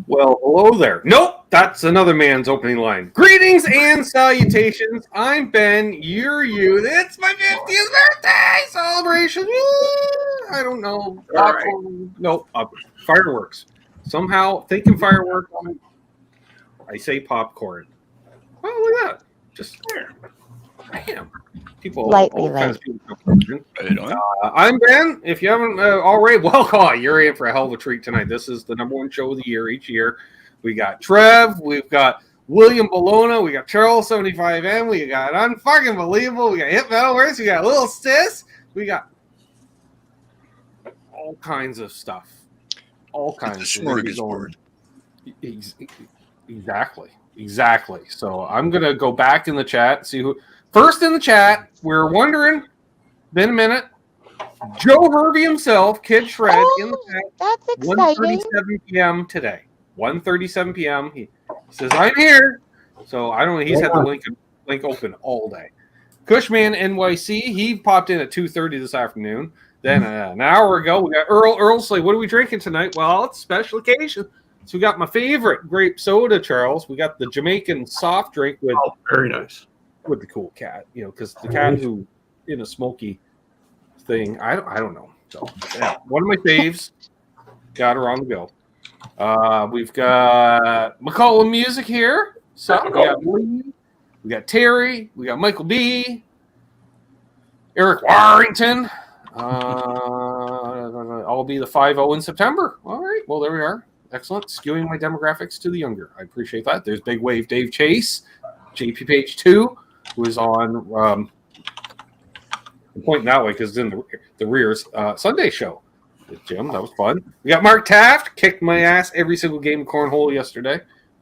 Well, hello there. Nope, that's another man's opening line. Greetings and salutations. I'm Ben. You're you. It's my 50th birthday celebration. I don't know. Popcorn. Nope. Fireworks. Somehow thinking fireworks. I say popcorn. Oh, look at that. Just there. Bam. People, Lightly all kinds late. of people. I'm Ben. If you haven't already, well, you're in for a hell of a treat tonight. This is the number one show of the year each year. We got Trev. We've got William Bologna. We got Charles 75M. We got Unfucking Believable. We got Hit Metalworks. We got Little Sis. We got all kinds of stuff. All kinds of smorgasbord. Exactly. So I'm going to go back in the chat, see who. First in the chat, we're wondering, been a minute, Joe Hervey himself, Kid Shred, in the chat. That's exciting. 1:37 p.m. today. 1:37 p.m. He says, I'm here. So I don't know. He's had the link open all day. Cushman NYC, he popped in at 2:30 this afternoon. Then an hour ago, we got Earl. Earl's like, what are we drinking tonight? Well, it's a special occasion. So we got my favorite grape soda, Charles. We got the Jamaican soft drink with very nice. With the cool cat, because the cat who in a smoky thing, I don't know. So yeah, one of my faves. Got her on the go. We've got McCollum Music here. So we got Lee, we got Terry, we got Michael B, Eric Warrington. I'll be the 5-0 in September. All right, well there we are. Excellent. Skewing my demographics to the younger. I appreciate that. There's Big Wave Dave Chase, JP Page 2. Who is on I'm pointing that way because it's in the rears Sunday show with Jim. That was fun. We got Mark Taft, kicked my ass every single game of cornhole yesterday.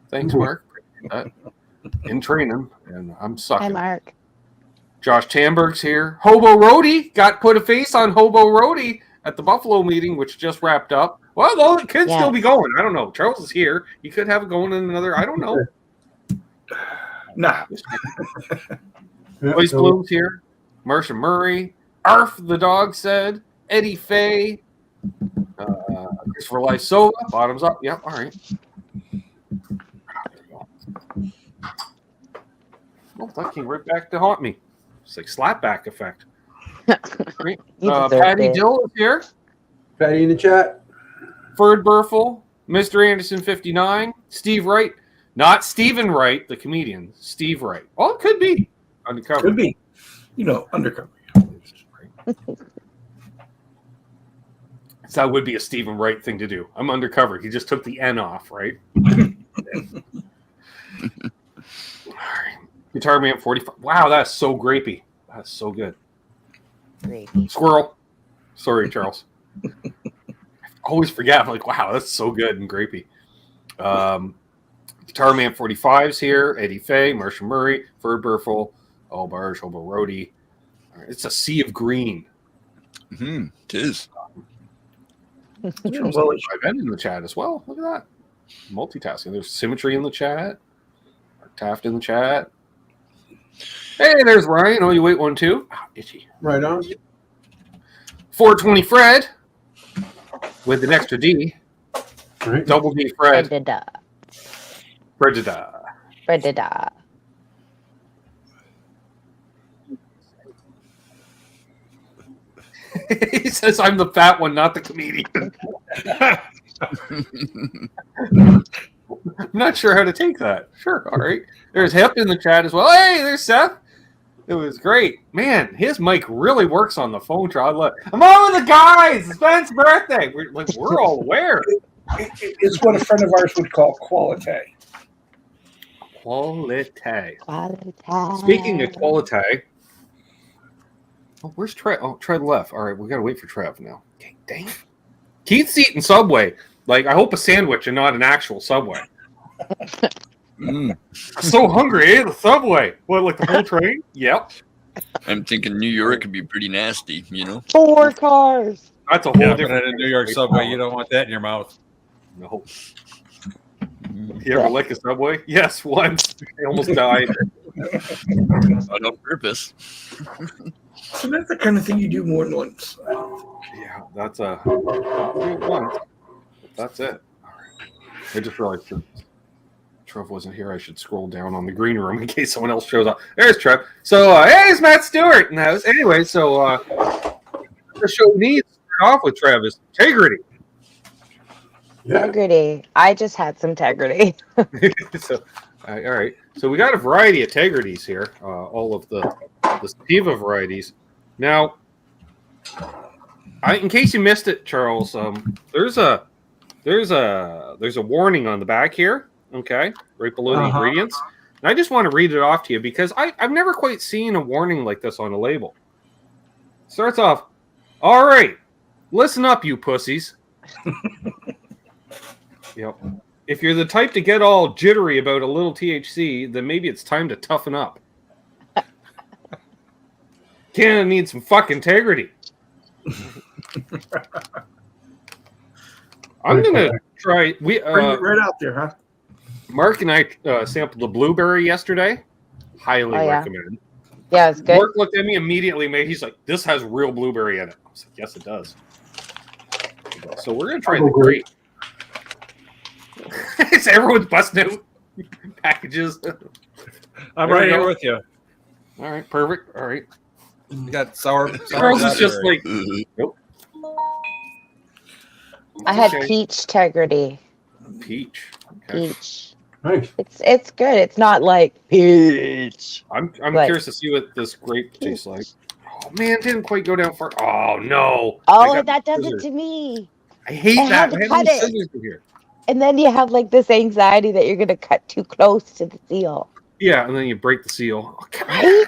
Thanks, Mark. In training, and I'm sucking. Hi, Mark. Josh Tamberg's here. Hobo Roadie got put a face on Hobo Roadie at the Buffalo meeting, which just wrapped up. Well, it could still be going. I don't know. Charles is here. He could have it going in another. I don't know. Nah. Voice Bloom's here. Marcia Murray. Arf, the dog said. Eddie Fay. Christopher Lysova. Bottoms up. Yep. All right. Well, that came right back to haunt me. It's like slapback effect. Great. Patty Dill is here. Patty in the chat. Ferd Burfel. Mr. Anderson 59. Steve Wright. Not Stephen Wright, the comedian. Steve Wright. Oh, it could be. Undercover. Could be. Undercover. So that would be a Stephen Wright thing to do. I'm undercover. He just took the N off, right? All right. Guitar Man 45. Wow, that's so grapey. That's so good. Grapey. Squirrel. Sorry, Charles. I always forget. I'm like, wow, that's so good and grapey. Guitar Man 45's here. Eddie Fay, Marcia Murray, Ferd Burfel, All Barge, Hobo Roadie. It's a sea of green. Mm-hmm. It is. Well, I've been in the chat as well. Look at that. Multitasking. There's Symmetry in the chat. Taft in the chat. Hey, there's Ryan. Oh, you wait one too. Oh, itchy. Right on. 420 Fred with an extra D. Right. Double D Fred. Fredida. He says I'm the fat one, not the comedian. I'm not sure how to take that. Sure, all right. There's Hip in the chat as well. Hey, there's Seth. It was great. Man, his mic really works on the phone, Charlie. I'm on with the guys. It's Ben's birthday. We're all aware. It's what a friend of ours would call quality. Quality. Speaking of quality, where's Trev? Oh, Trev left. All right, we got to wait for Trev now. Okay, dang. Keith's eating Subway. Like, I hope a sandwich and not an actual Subway. I'm so hungry. The Subway. What, like the whole train? Yep. I'm thinking New York could be pretty nasty, 4 cars. That's a whole different. But at a New York Subway, you don't want that in your mouth. No. You ever lick a Subway? Yes, once. I almost died. Not on purpose. So that's the kind of thing you do more than once. Yeah, that's a once. That's it. All right. I just realized that Trev wasn't here. I should scroll down on the green room in case someone else shows up. There's Trev. So, hey, it's Matt Stewart. And anyway, so the show needs to start off with Trev is integrity. Yeah. Integrity. I just had some integrity. So, all right. So we got a variety of integrities here. All of the sativa varieties. Now, in case you missed it, Charles, there's a warning on the back here. Okay, right below the ingredients. And I just want to read it off to you because I've never quite seen a warning like this on a label. Starts off, all right, listen up, you pussies. Yep. If you're the type to get all jittery about a little THC, then maybe it's time to toughen up. Canada needs some fucking integrity. I'm gonna try. Bring it right out there, huh? Mark and I sampled the blueberry yesterday. Highly recommend. Yeah, it's good. Mark looked at me immediately. He's like, "This has real blueberry in it." I was like, "Yes, it does." So we're gonna try the grape. It's everyone's busting out packages. I'm right here with you. All right, perfect. All right. You got sour Charles is just raspberry. like, nope. I had peach integrity. Peach. Okay. Peach. Nice. It's good. It's not like peach. I'm But- curious to see what this grape tastes like. Oh man, didn't quite go down far. Oh no. I Oh, got that does scissors. it to me. I hate I that. had to I have cut no it. scissors in here. And then you have like this anxiety that you're gonna cut too close to the seal. Yeah, and then you break the seal. Oh, come on. Right?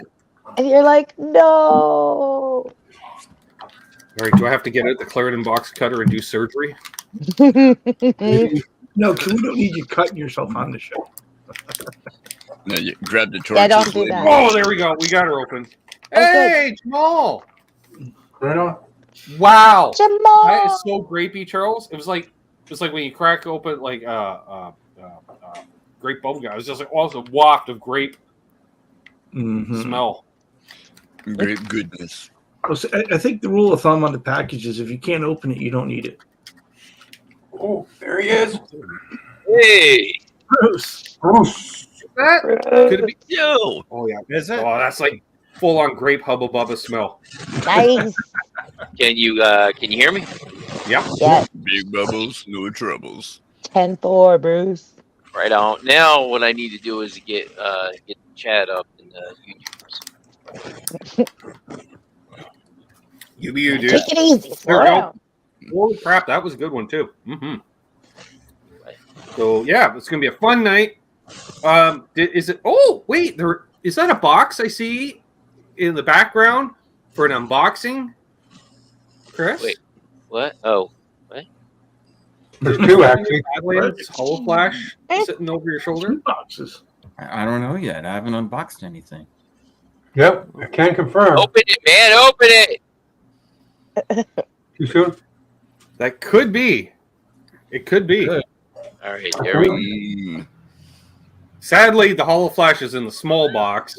And you're like, no. All right, do I have to get out the Claritin box cutter and do surgery? No, we don't need you cutting yourself on the show. No, you grab the torch. Yeah, don't do that. Oh, there we go. We got her open. Hey, Jamal. Right on. Wow. Jamal. That is so grapey, Charles. It was like when you crack open like grape bubble gum. It was just like also a waft of grape smell. Great goodness. Well, so I think the rule of thumb on the package is if you can't open it, you don't need it. Oh, there he is. Hey, Bruce. Bruce. That could it be? yo. Oh yeah. Is it? Oh, that's like full on grape hubba bubba smell. Nice. Can you hear me? Yeah. Yeah. Big bubbles, no troubles. 10-4, Bruce. Right on. Now what I need to do is get the chat up in the YouTubers. You be you, dude. Take it easy. There Slow we go. down. Holy crap, that was a good one too. So yeah, it's gonna be a fun night. Is it? Oh wait, is that a box I see in the background for an unboxing, Chris? Wait. What? Oh, There's two actually. Badlands Hollow Flash sitting over your shoulder. 2 boxes. I don't know yet. I haven't unboxed anything. Yep, I can confirm. open it, man! Open it. Too soon? That could be. It could be. Good. All right, there we go. Sadly, the Hollow Flash is in the small box.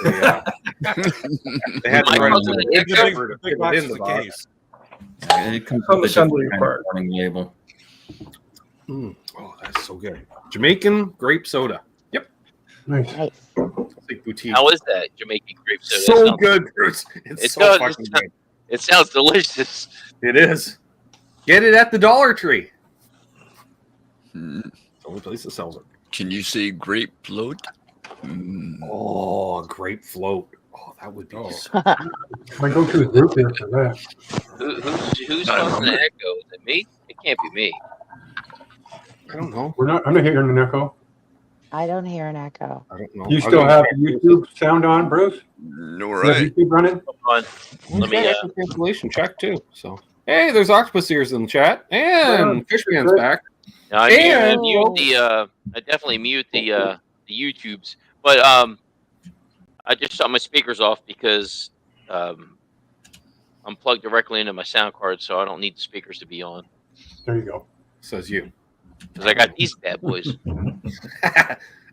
They had to run Michael's in the a next effort to Big put box it in is the the box. case. It comes Some with a assembly different kind of part. warning label. Oh, that's so good. Jamaican grape soda. Yep. Nice. Nice. It's like boutique. How is that Jamaican grape soda? So That sounds- good, Bruce. It's It so does. fucking good. It sounds delicious. It is. Get it at the Dollar Tree. Hmm. It's the only place that sells it. Can you say grape float? Mm. Oh, grape float. Oh, that would be. Oh. So, My go-to is root beer for that. Who's causing the echo? Is it me? It can't be me. I don't know. I'm not hearing an echo. I don't hear an echo. I don't know. You I'm still gonna- have the YouTube sound on, Bruce? No, You have right. YouTube running? Hold on. Let me. Yeah, cancellation check too. So hey, there's octopus ears in the chat, and Fishman's Good. back. No, I And- mute the. I definitely mute the YouTubes, but I just shut my speakers off because I'm plugged directly into my sound card, so I don't need the speakers to be on There you go. Says you. because I got these bad boys.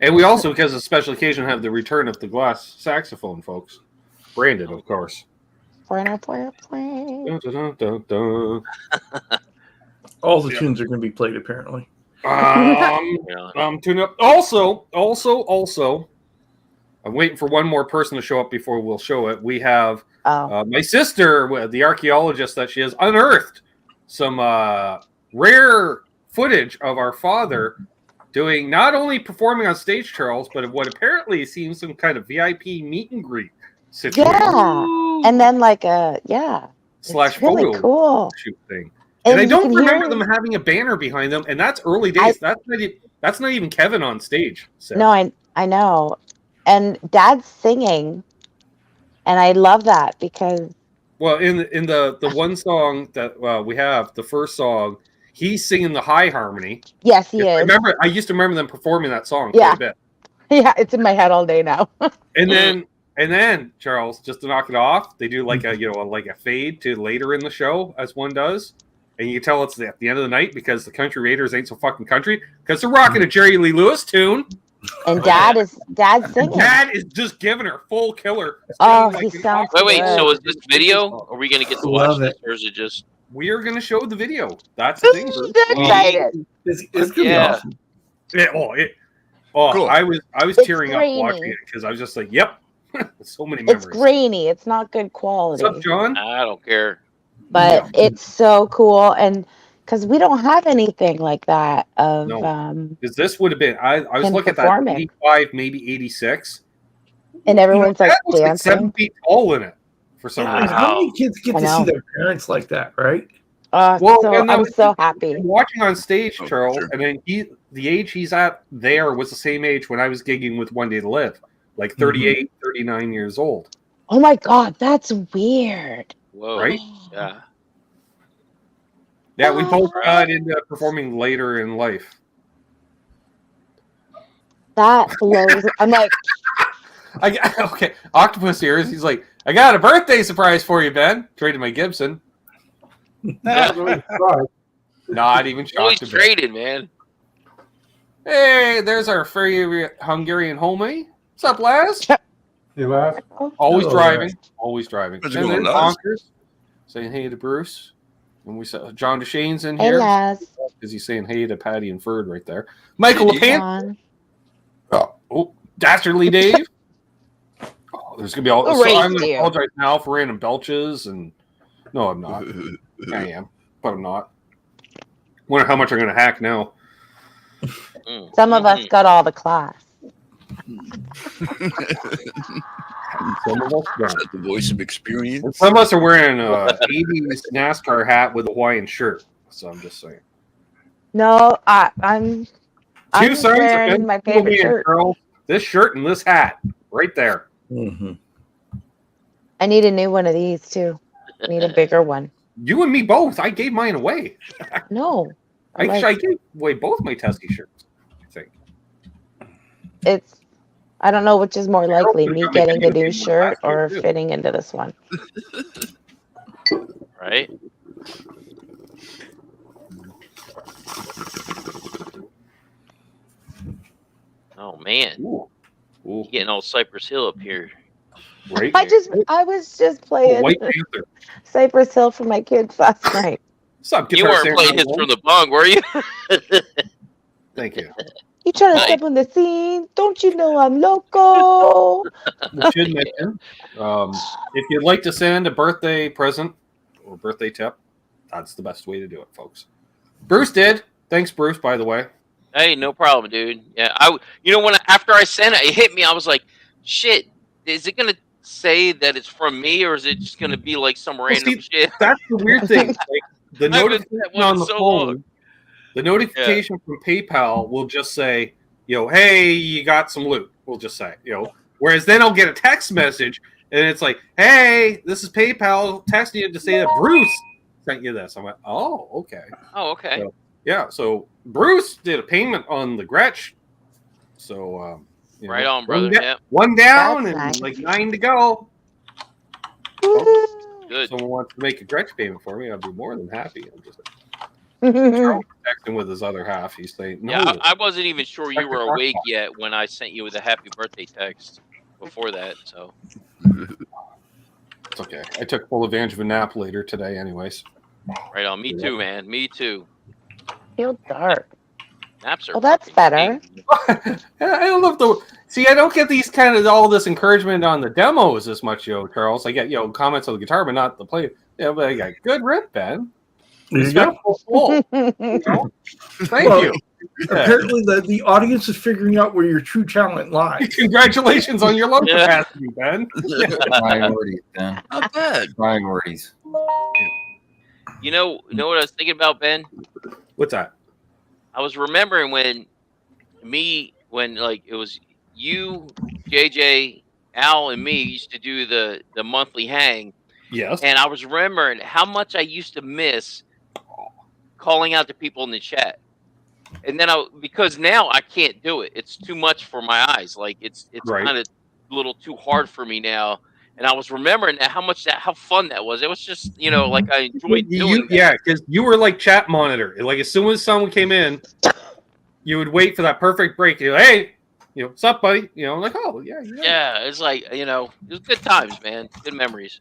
And we also, because of special occasion, have the return of the glass saxophone, folks. Branded, of course. Dun, dun, dun, dun, dun. All the tunes are going to be played, apparently. Tune up. Also, I'm waiting for one more person to show up before we'll show it. We have my sister, the archaeologist, that she has unearthed some rare footage of our father doing not only performing on stage, Charles, but what apparently seems some kind of VIP meet and greet situation. Yeah, and then like slash really photo cool shoot thing. And I you don't can remember hear- them having a banner behind them, and that's early days. That's not even Kevin on stage. So. No, I know, and Dad's singing, and I love that because in the one song that we have, the first song, he's singing the high harmony. yes, he is. I used to remember them performing that song quite a bit. Yeah, it's in my head all day now. And then Charles, just to knock it off, they do like a fade to later in the show, as one does. And you can tell it's at the end of the night because the Country Raiders ain't so fucking country because they're rocking a Jerry Lee Lewis tune. And Dad's singing. Dad is just giving her full killer. Oh, he sounds Wait. good. So is this video? Are we going to get to watch Love this, it. or is it just? We are going to show the video. That's the thing. I'm excited. It's gonna Yeah. be awesome. Cool. I was It's tearing up grainy. watching it because I was just like, yep, so many memories. It's grainy. It's not good quality, What's up, John? I don't care. but it's so cool. And because we don't have anything like that of Because this would have been, I was him looking at that performing. 85, maybe 86. and everyone's like That looks like 7 dancing. feet tall in it for some And reason. how many kids get I to know. see their parents like that, right? and I'm so happy. watching on stage, Oh, Charles, sure. and then the age he's at there was the same age when I was gigging with One Day to Live, like 38, 39 years old. Oh my God, that's weird. Whoa. Right? Yeah. Yeah, we both got into performing later in life. That blows. I'm like, Okay, Octopus here. He's like, I got a birthday surprise for you, Ben. Traded my Gibson. Not really surprised. Not even Always shocked a bit. traded, man. Hey, there's our favorite Hungarian homie. What's up, Laz? You laugh? Always Hello, driving. Always driving. How's it And going, there's Laz? Bonkers saying hey to Bruce. And we saw John DeShane's in hey, here. Laz. Is he saying hey to Patty and Ferd right there? Michael LePant. John. Oh, Dastardly Dave. Oh, there's gonna be all. So Erased I'm gonna you. apologize now for random belches and. No, I'm not. I am, but I'm not. Wonder how much I'm gonna hack now. Some of us got all the class. Some of us don't. That's the voice of And experience. some of us are wearing a 80s NASCAR hat with a Hawaiian shirt. So I'm just saying. No, I'm Two signs of wearing my favorite man, shirt. girl. This shirt and this hat, right there. Mm-hmm. I need a new one of these too. I need a bigger one. You and me both. I gave mine away. No, I gave away both my Tessie shirts. I think. I don't know which is more likely, Girl, me you're getting a making new it shirt last year, or too. fitting into this one. Right? Oh man, Ooh. Ooh. getting all Cypress Hill up here. Right? I was just playing White Panther. Cypress Hill for my kids last night. What's up, You Guitar weren't Santa playing hits Home? from the bong, were you? Thank you. You trying to Right. step on the scene? Don't you know I'm loco? We should mention, if you'd like to send a birthday present or birthday tip, that's the best way to do it, folks. Bruce did. Thanks, Bruce, by the way. Hey, no problem, dude. Yeah, after I sent it, it hit me. I was like, "Shit, is it gonna say that it's from me, or is it just gonna be like some random see, shit?" That's the weird thing. Like, the I've been notification that one on the so phone, long. the notification from PayPal will just say, hey, you got some loot. We'll just say, Whereas then I'll get a text message, and it's like, hey, this is PayPal texting you to say that Bruce sent you this. I'm like, oh, okay. Oh, okay. So, yeah, so Bruce did a payment on the Gretsch. So, Right on, brother. One, Yeah, one down That's and nice. like 9 to go. Woohoo. good. If someone wants to make a Gretsch payment for me, I'd be more than happy. I'm just texting with his other half. He's saying, no. Yeah, I wasn't even sure you Check your were car awake box. yet when I sent you with a happy birthday text before that. So It's okay. I took full advantage of a nap later today, anyways. right on. Me too, man. Me too. Feel dark. Naps are. Well, that's fucking better. king. I don't love the. See, I don't get these kind of all this encouragement on the demos as much, Charles. I get comments on the guitar, but not the play. Yeah, but I got good rip, Ben. There you go. Respectful soul. Thank Well, you. Apparently, the audience is figuring out where your true talent lies. Congratulations on your lung Yeah. capacity, Ben. Priorities, Ben. Not bad. Priorities. You know what I was thinking about, Ben? What's that? I was remembering when like it was you, JJ, Al, and me used to do the monthly hang, Yes. and I was remembering how much I used to miss calling out to people in the chat. And then because now I can't do it. It's too much for my eyes. Like it's Right. kind of a little too hard for me now. And I was remembering how fun that was. It was just, like I enjoyed doing that. Yeah, because you were like chat monitor. Like as soon as someone came in, you would wait for that perfect break. You're like, hey, what's up, buddy? Like, oh yeah. Yeah, it's like, it was good times, man. Good memories.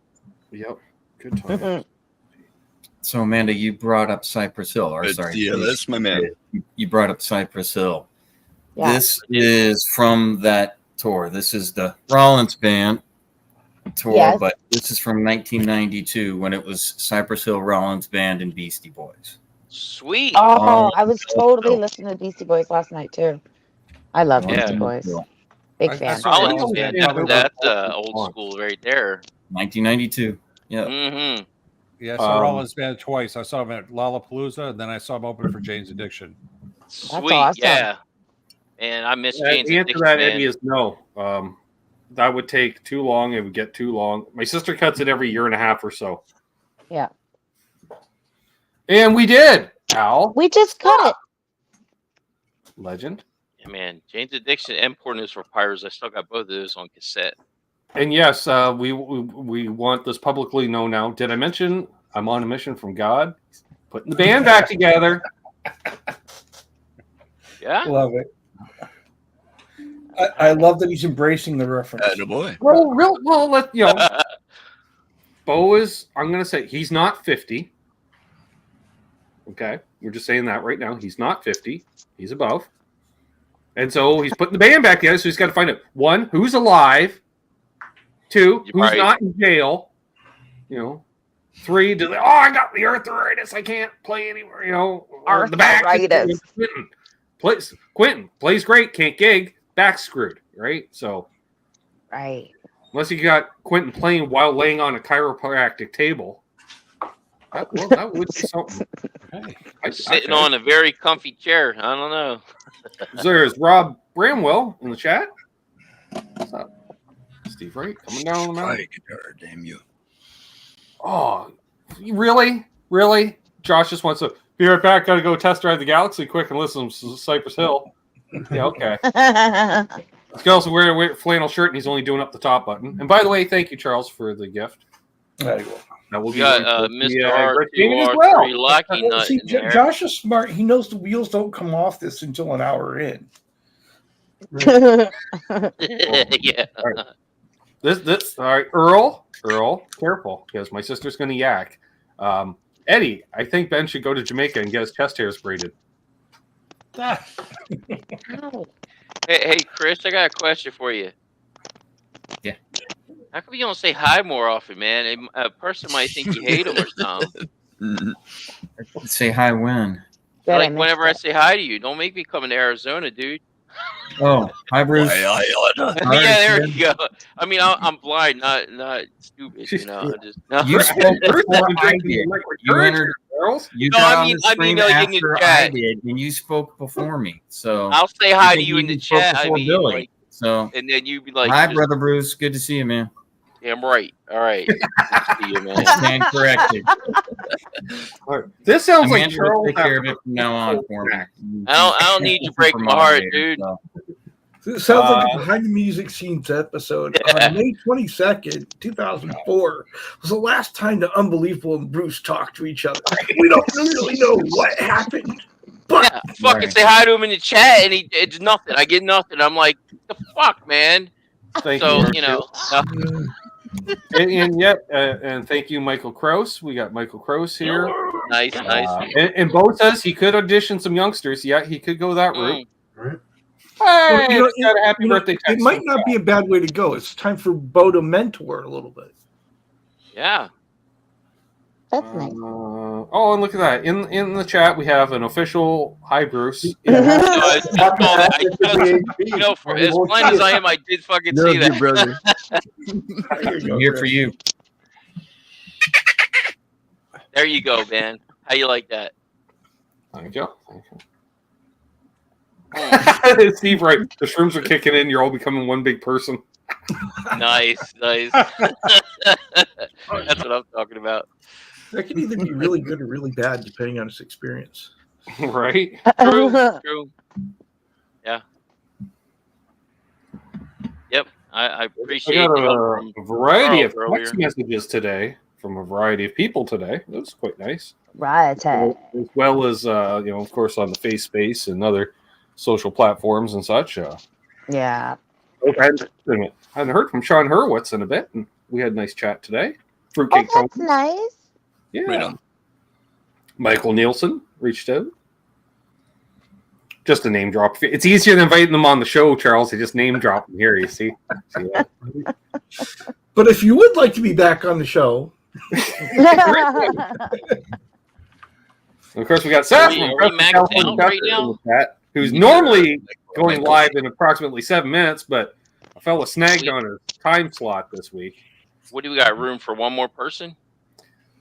Yep. Good time. So, Amanda, you brought up Cypress Hill. Or, sorry. Yeah, that's my man. You brought up Cypress Hill. Yeah. This is from that tour. This is the Rollins Band tour, Yes. but this is from 1992 when it was Cypress Hill, Rollins Band, and Beastie Boys. Sweet. Oh, I was totally listening to Beastie Boys last night too. I love Yeah. Beastie Boys. Big I fan. saw Rollins Rollins Band, Band. that's old school right there. 1992. Yeah. Mm-hmm. Yeah, I saw Um, Rollins Band twice. I saw him at Lollapalooza, and then I saw him open for Jane's Addiction. Sweet, awesome. yeah. And I miss The Jane's answer to Addiction, that, man. Eddie, is no. That would take too long. It would get too long. My sister cuts it every year and a half or so. Yeah. And we did, Al. We just cut it. Legend. Yeah, man. Jane's Addiction and Pornos for Pirates. I still got both of those on cassette. And yes, we want this publicly known now. Did I mention I'm on a mission from God? Putting the band back together. Yeah? Love it. I love that he's embracing the reference. Attaboy. Well, Bo is, I'm going to say, he's not 50. Okay? We're just saying that right now. He's not 50. He's above. And so he's putting the band back together, so he's got to find out, one, who's alive, two, who's Right. not in jail, three, I got the arthritis, I can't play anywhere, or the back. Arthritis. Quentin plays great, can't gig, back screwed, right? So Right. unless you got Quentin playing while laying on a chiropractic table, that would be something. Sitting on a very comfy chair. I don't know. There's Rob Bramwell in the chat. What's up? Steve Wright coming down the mountain. Right, guitar, damn you. Oh, really? Really? Josh just wants to be right back. Got to go test drive the Galaxy quick and listen to Cypress Hill. Yeah, okay. This guy also wearing a flannel shirt and he's only doing up the top button. And by the way, thank you, Charles, for the gift. There you go. That will We got Mr. Red Gaming as well. R2R3 Lucky Nut See, in there. Josh is smart. He knows the wheels don't come off this until an hour in. Yeah. This all right, Earl, careful, because my sister's gonna yak. Eddie, I think Ben should go to Jamaica and get his chest hairs braided. Hey, Chris, I got a question for you. Yeah. How come you don't say hi more often, man? A person might think you hate them or something. Say hi when? Like whenever I say hi to you, don't make me come to Arizona, dude. Oh, hi, Bruce. Yeah, there you go. I mean, I'm blind, not stupid. I just no. You spoke before I did. You entered. You No, got I on mean- the I mean, screen like, in the after I chat. did, and you spoke before me. So I'll say hi to think you in the even spoke chat. I before mean, Billy. like, So and then you'd be like, hi, just- brother Bruce. Good to see you, man. Yeah, I'm right. All right. Good to see you, man. Stand corrected. All right. This sounds like Amanda will Charles. take care of it from now on for me. I don't need you breaking my heart, dude. So, It sounds like a behind the music scenes episode. On May 22nd, 2004 was the last time the Unbelievable and Bruce talked to each other. We don't really know what happened, but Yeah, fucking say hi to him in the chat, and it's nothing. I get nothing. I'm like, the fuck, man. Thank So you. and thank you, Michael Krause. We got Michael Krause here. Nice. And Bo says he could audition some youngsters. Yeah, he could go that route. Right. Hey, Well, you know, just got a happy birthday it text. might not be a bad way to go. It's time for Bo to mentor a little bit. Yeah. That's nice. Oh, and look at that. In the chat, we have an official hi, Bruce. I for as blind as I am, I did fucking see that. brother. I'm here for you. There you go, man. How you like that? Thank you. Steve, right? The shrooms are kicking in. You're all becoming one big person. Nice. That's what I'm talking about. That can either be really good or really bad, depending on its experience. Right? True. Yeah. Yep. I I appreciate got the help a from variety of Carl text earlier. messages today from a variety of people today. That was quite nice. Right. As well as, of course, on the Face Space and other social platforms and such. Yeah. I hadn't heard from Sean Hurwitz in a bit, and we had a nice chat today. Fruitcake Oh, that's Tony. nice. Yeah. Right on. Michael Nielsen reached out. Just a name drop. It's easier than inviting them on the show, Charles. They just name drop them here, you see that? But if you would like to be back on the show, And of course, we got Seth Are we from maxed California out right Chapter now? in the chat, who's normally going live in approximately 7 minutes, but a fella snagged on his time slot this week. What do we got? Room for one more person?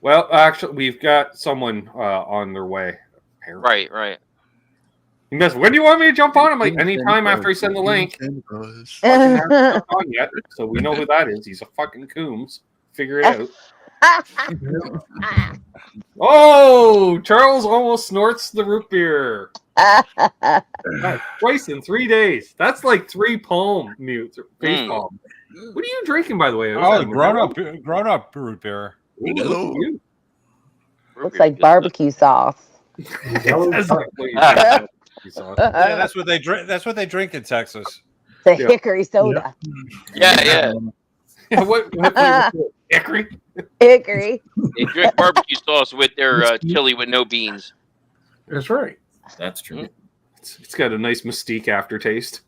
Well, actually, we've got someone on their way. Apparently. Right. He goes, when do you want me to jump on? I'm like, anytime after I send the link. Fucking hasn't jumped on yet, so we know who that is. He's a fucking Coombs. Figure it out. Oh, Charles almost snorts the root beer. Twice in 3 days. That's like 3 palm mutes. Face palm. What are you drinking, by the way? Oh, grown up root beer. Ooh, look at you. Looks like barbecue sauce. That's like what you saw. Yeah, that's what they drink. That's what they drink in Texas. The hickory soda. Yeah. what flavor is it? Hickory? Hickory. They drink barbecue sauce with their chili with no beans. that's right. That's true. It's got a nice mystique aftertaste.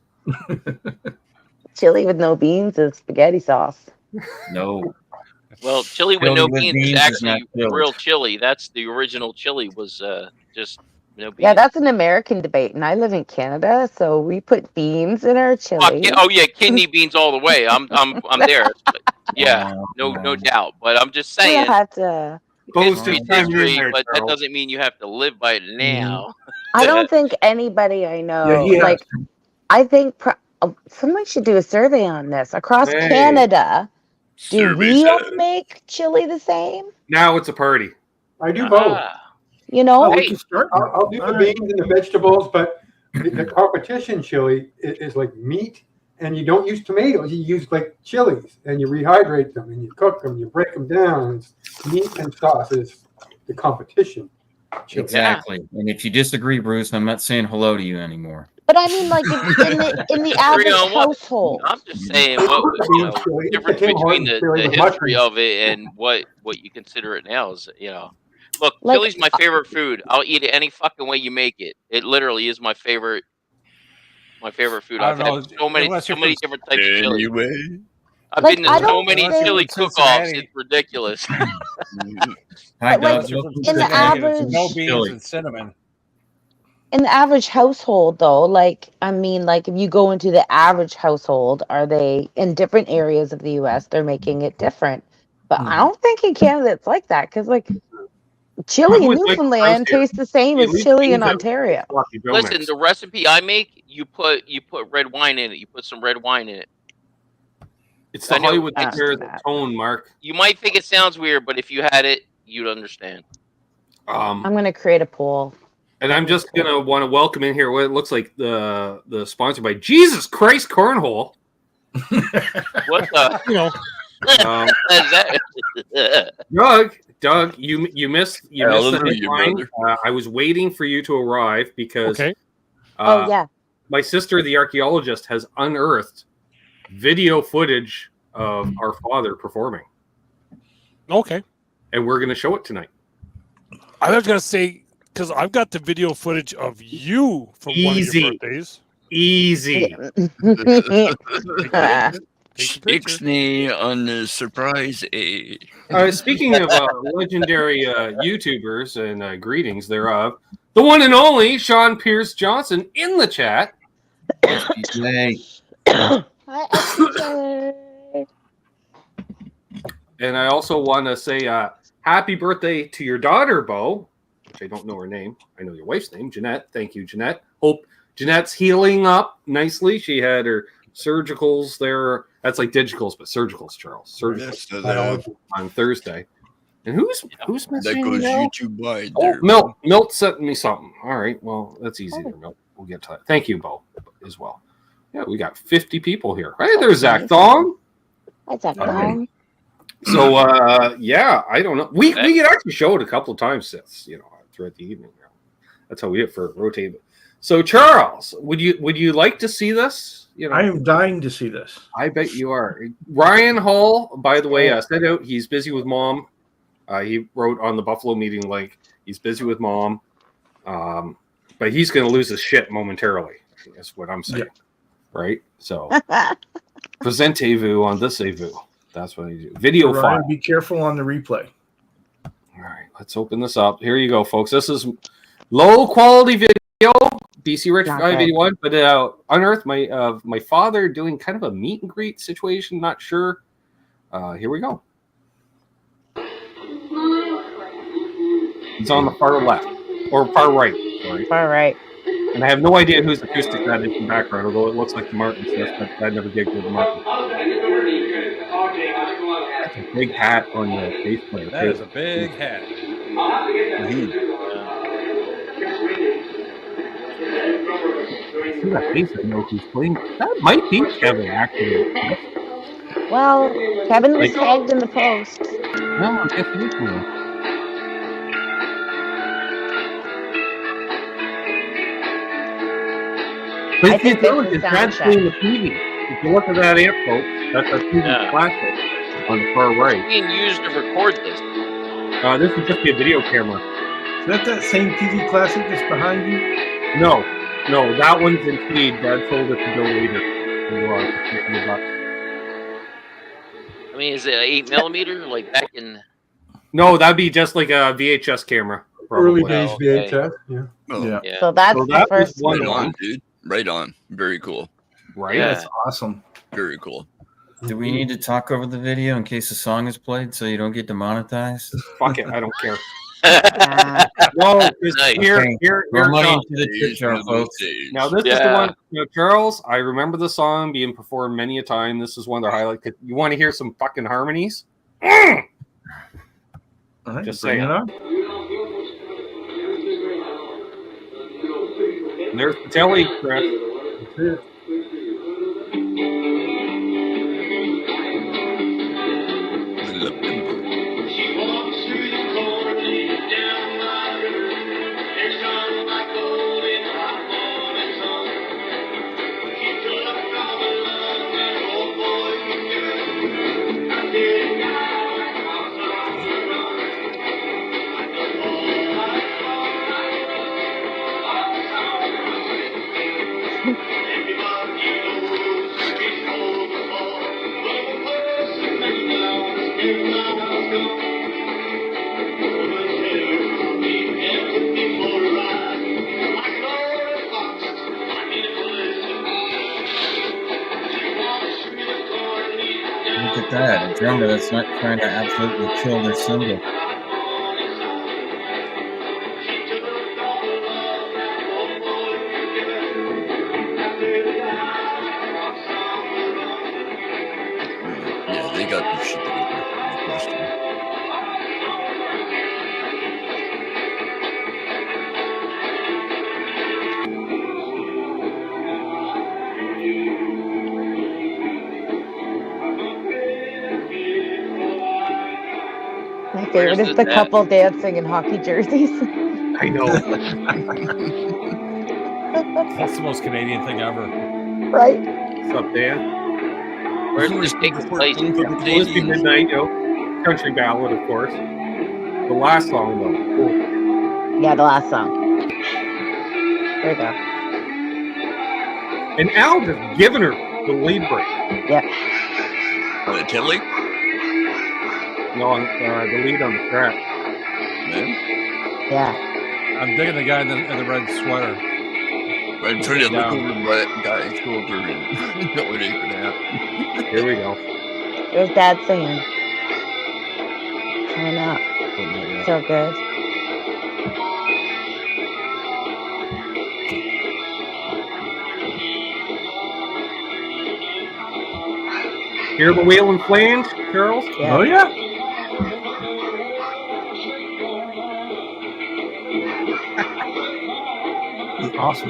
Chili with no beans is spaghetti sauce. No. Well, chili with Chili no with beans beans is is actually not chili. real chili. That's the original chili was just no beans. Yeah, that's an American debate, and I live in Canada, so we put beans in our chili. Oh yeah, kidney beans all the way. I'm there. Yeah, no doubt. But I'm just You saying. don't have to. Both History, just chiming in history, there, but that Charles. doesn't mean you have to live by it now. I don't think anybody I know, Yeah, he has. like, I think someone should do a survey on this. Across Hey. Canada, do Survey we all says. make chili the same? Now it's a party. I do both. Ah, You know? Oh, we Hey. can start. I'll do the beans and the vegetables, but the competition chili is like meat, and you don't use tomatoes. You use like chilies, and you rehydrate them, and you cook them, you break them down. It's meat and sauce is the competition. Chili. Exactly. And if you disagree, Bruce, I'm not saying hello to you anymore. But I mean, like, in the average on what? household. I'm just saying what was Beans chili. the difference Tim between Hortons the chili with history mushrooms. of it and what you consider it now is Look, Like- chili's my favorite food. I'll eat it any fucking way you make it. It literally is my favorite food. I I've don't know, had so many unless you're different types of chili. Anyway. I've Like, been to I so don't many think- chili Unless you're from cook-offs. Cincinnati. It's ridiculous. Hi, But, like, Doug. in the Cincinnati, average- no beans Chili. and cinnamon. In the average household, though, like, I mean, like, if you go into the average household, are they in different areas of the U.S., they're making it different. But I don't think in Canada it's like that, because, like, chili in would like Newfoundland to roast tastes the same At as least chili in beans are Ontario. sloppy Joe Listen, mix. the recipe I make, you put red wine in it. You put some red wine in it. It's the I know- Hollywood I Squares do that. tone, Mark. You might think it sounds weird, but if you had it, you'd understand. I'm going to create a poll. And I'm just gonna want to welcome in here what it looks like the sponsor by Jesus Christ Cornhole. What the? Um, Is that? Doug, you missed the Hallelujah, headline. brother. I was waiting for you to arrive because Oh, yeah. my sister, the archaeologist, has unearthed video footage of our father performing, Okay. and we're going to show it tonight. I was gonna say because I've got the video footage of you from one of Easy. your birthdays. Easy. Ixnay on the surprise A. Speaking of legendary YouTubers and greetings thereof, the one and only Sean Pierce Johnson in the chat. Hey, Hi, SJ. And I also want to say happy birthday to your daughter, Bo, which I don't know her name. I know your wife's name, Jeanette. Thank you, Jeanette. Hope Jeanette's healing up nicely. She had her surgicals there. That's like digitals, but surgicals, Charles. Surgicals on Thursday. And who's messaging That goes now? YouTube wide. Oh, There. Milt sent me something. All right, well, that's easy there, Milt. We'll get to that. Thank you, Bo, as well. Yeah, we got 50 people here. Hey, there's Zach Thong. Hi, Zach All right. Thong. So, yeah, I don't know. We could actually show it a couple of times since, throughout the evening. That's how we did for rotate. So, Charles, would you like to see this? I am dying to see this. I bet you are. Ryan Hall, by the way, said out he's busy with mom. He wrote on the Buffalo meeting link, he's busy with mom. But he's going to lose his shit momentarily, is what I'm saying. Yeah. Right? So, presentez-vous on this AVU. That's what I do. Video Ryan, file. be careful on the replay. All right, let's open this up. Here you go, folks. This is low quality video, BC Rich 581, but unearthed my father doing kind of a meet and greet situation. Not sure. Here we go. It's on the far left or far right. Sorry. Far right. And I have no idea whose acoustic that is in the background, although it looks like the Martin stuff, but I never gigged with the Martin. That's a big hat on your bass player. That is a big hat. See that bass? I know who's playing. That might be Kevin, actually. Well, Kevin was tagged in the post. No, I guess it is me. But I think this is that's playing the TV. If you look at that amp, folks, that's a TV classic on the far right. It's being used to record this. This would just be a video camera. Is that same TV classic that's behind you? No, that one's in feed. Dad sold it to Bill Leader. I mean, is it 8mm like back in? No, that'd be just like a VHS camera. Early Probably. days VHS. Yeah. Oh, Yeah. So that's the first right one. on, dude. Right on. Very cool. Right? Yeah. That's awesome. Very cool. do we need to talk over the video in case the song is played so you don't get demonetized? Fuck it, I don't care. Yeah. No, because Nice. here Throw money comes. into the chip jar, folks. Now this is the one, Charles. I remember the song being performed many a time. This is one of the highlights. You want to hear some fucking harmonies? All right, Just bring saying. it on. And there's the telly, Chris. That's it. Look at that. A drummer that's not trying to absolutely kill their cymbal. Yeah, they got their shit together. No question. My favorite is the couple dancing in hockey jerseys. I know. That's the most Canadian thing ever. Right? What's up, Dan? Where's this taking place? Felicity Midnight, country ballad, of course. The last song, though. Cool. Yeah, the last song. There you go. And Al just giving her the lead break. Yep. Tilly? No, the lead on the track. Man. Yeah. I'm digging the guy in the red sweater. I'm trying to look over the guy's shoulder and know what ain't gonna happen. Here we go. There's Dad singing. Coming up. So good. Hear the wailing flames, Charles? Yeah. Oh, yeah. Awesome.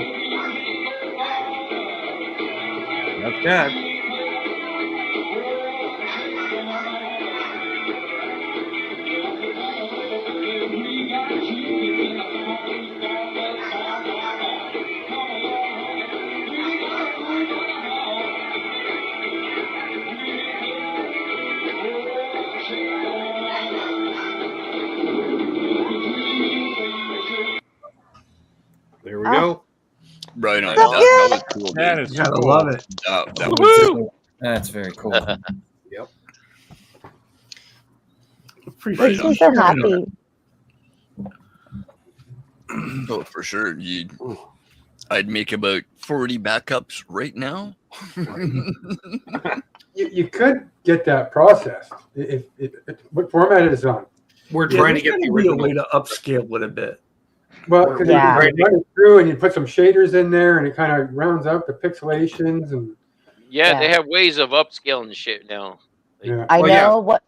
That's Dad. There we go. Right on. So That was cool. That Dude. is Gotta cool. love it. That was That's very cool. Yep. Appreciate Makes me so happy. oh, for sure. I'd make about 40 backups right now. You could get that processed. What format is it on? We're Yeah, trying to there's get the gotta be a original. way to upscale it a bit. Well, because Yeah. you run it through and you put some shaders in there and it kind of rounds out the pixelations and Yeah, they Yeah. have ways of upscaling shit now. yeah. I Well, yeah. know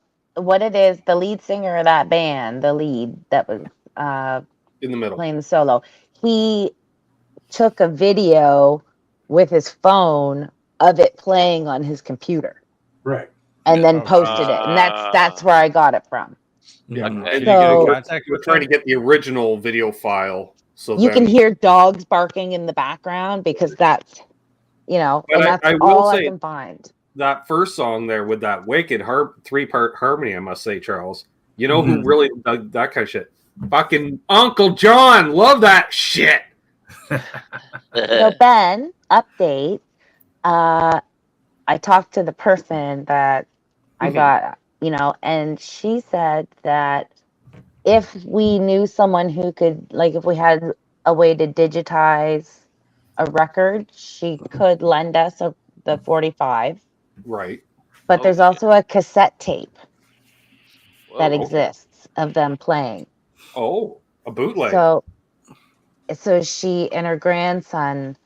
what it is. The lead singer of that band, the lead that was In the middle. playing the solo, he took a video with his phone of it playing on his computer Right. and then Oh, posted it. And that's where I got it from. Yeah. And Okay. Did you get in So- contact we're with trying to them? get the original video file. So You can then- hear dogs barking in the background because that's, and But that's I will all I say- can find. that first song there with that wicked three-part harmony, I must say, Charles. You know who really dug that kind of shit? Fucking Uncle John. Love that shit. So Ben, update. I talked to the person that I got, and she said that if we knew someone who could, like, if we had a way to digitize a record, she could lend us the 45. Right. But Oh, there's shit. also a cassette tape that Whoa. exists of them playing. Oh, a bootleg. So she and her grandson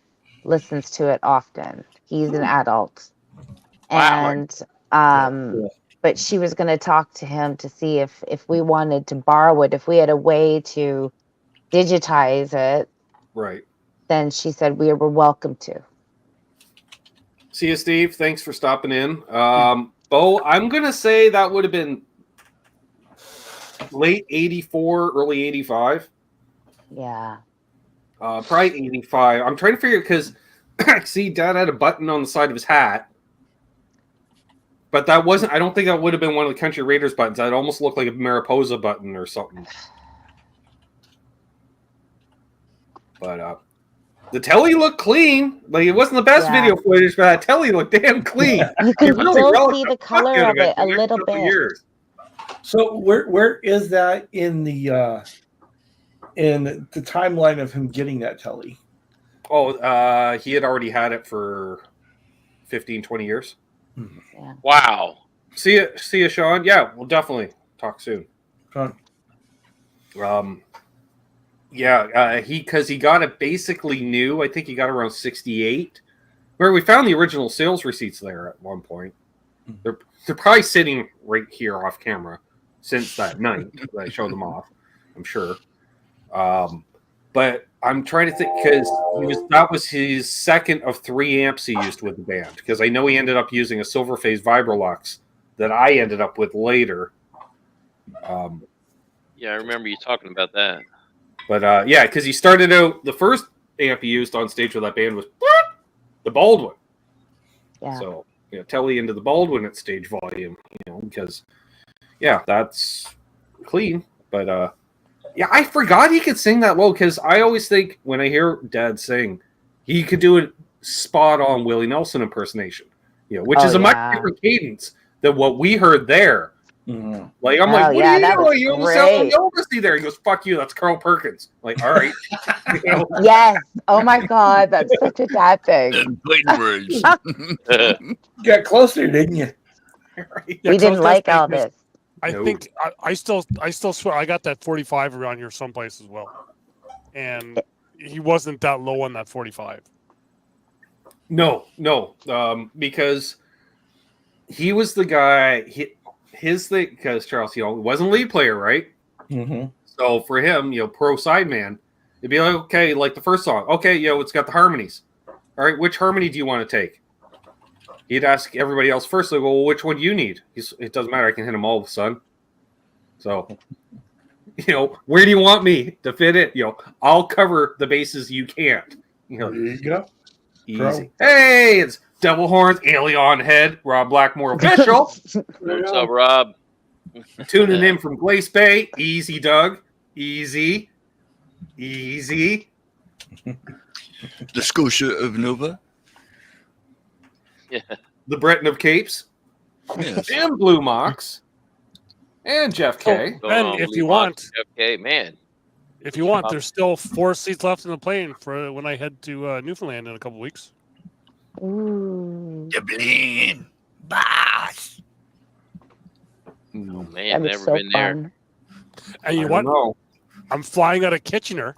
listens to it often. He's an adult. Wow. And but she was going to talk to him to see if we wanted to borrow it, if we had a way to digitize it, Right. then she said we were welcome to. See you, Steve. Thanks for stopping in. Bo, I'm going to say that would have been late 84, early 85. Yeah. Probably 85. I'm trying to figure because see, Dad had a button on the side of his hat. But that wasn't, I don't think that would have been one of the Country Raiders buttons. That almost looked like a Mariposa button or something. But the telly looked clean. Like, it wasn't the best Yeah. video footage, but that telly looked damn clean. You can It really still relished see the fuck color out of it for a the next little couple bit. years. So where is that in the timeline of him getting that telly? Oh, he had already had it for 15, 20 years. Wow. See you, Sean. Yeah, we'll definitely talk soon. Fun. He got it basically new. I think he got around 68. Where we found the original sales receipts there at one point. They're probably sitting right here off camera since that night that I showed them off. I'm sure. But I'm trying to think because that was his second of 3 amps he used with the band. Because I know he ended up using a Silver Phase Vibrolux that I ended up with later. Yeah, I remember you talking about that. But because he started out, the first amp he used on stage with that band was the Baldwin. Yeah. So telly into the Baldwin at stage volume, because that's clean. But yeah, I forgot he could sing that low, because I always think when I hear Dad sing, he could do a spot on Willie Nelson impersonation, which is a much different cadence than what we heard there. Mm-hmm. Like, I'm like, what are you doing? You almost sound like Elvis there. He goes, fuck you, that's Carl Perkins. Like, all right. Yes. Oh my God, that's such a dad thing. Fighting words. You got closer, didn't you? Right. We didn't like Elvis. I think I still swear I got that 45 around here someplace as well, and he wasn't that low on that 45. No, because he was the guy. His thing, because Charles, wasn't lead player, right? Mm-hmm. So for him, pro sideman, it'd be like, okay, like the first song, okay, it's got the harmonies. All right, which harmony do you want to take? He'd ask everybody else first. Like, well, which one do you need? It doesn't matter. I can hit them all, son. So, where do you want me to fit it? I'll cover the bases you can't. There you go. Easy. Bro. Hey, it's Devil Horns, Alien Head, Rob Blackmore official. What's up, Rob? Tuning in from Glace Bay. Easy, Doug. Easy. The Scotia of Nova. Yeah. The Breton of Capes. Yes. And Blue Mox. And Jeff K. And if you want, Jeff K, man. If you want, there's still 4 seats left in the plane for when I head to Newfoundland in a couple weeks. Ooh. Dublin, boss. Oh man, That was never so been there. fun. And you know what? I'm flying out of Kitchener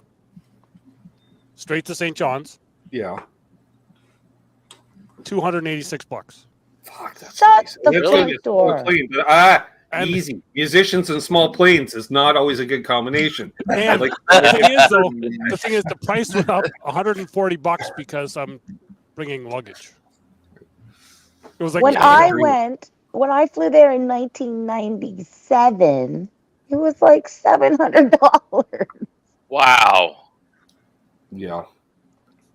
straight to St. John's. Yeah. $286. Fuck, that's Shut nice. the That's front good. door. Plane, but, And- easy. Musicians and small planes is not always a good combination. And Like, the thing is, the price went up $140 because I'm bringing luggage. It was like When I flew there in 1997, it was like $700. Wow. yeah.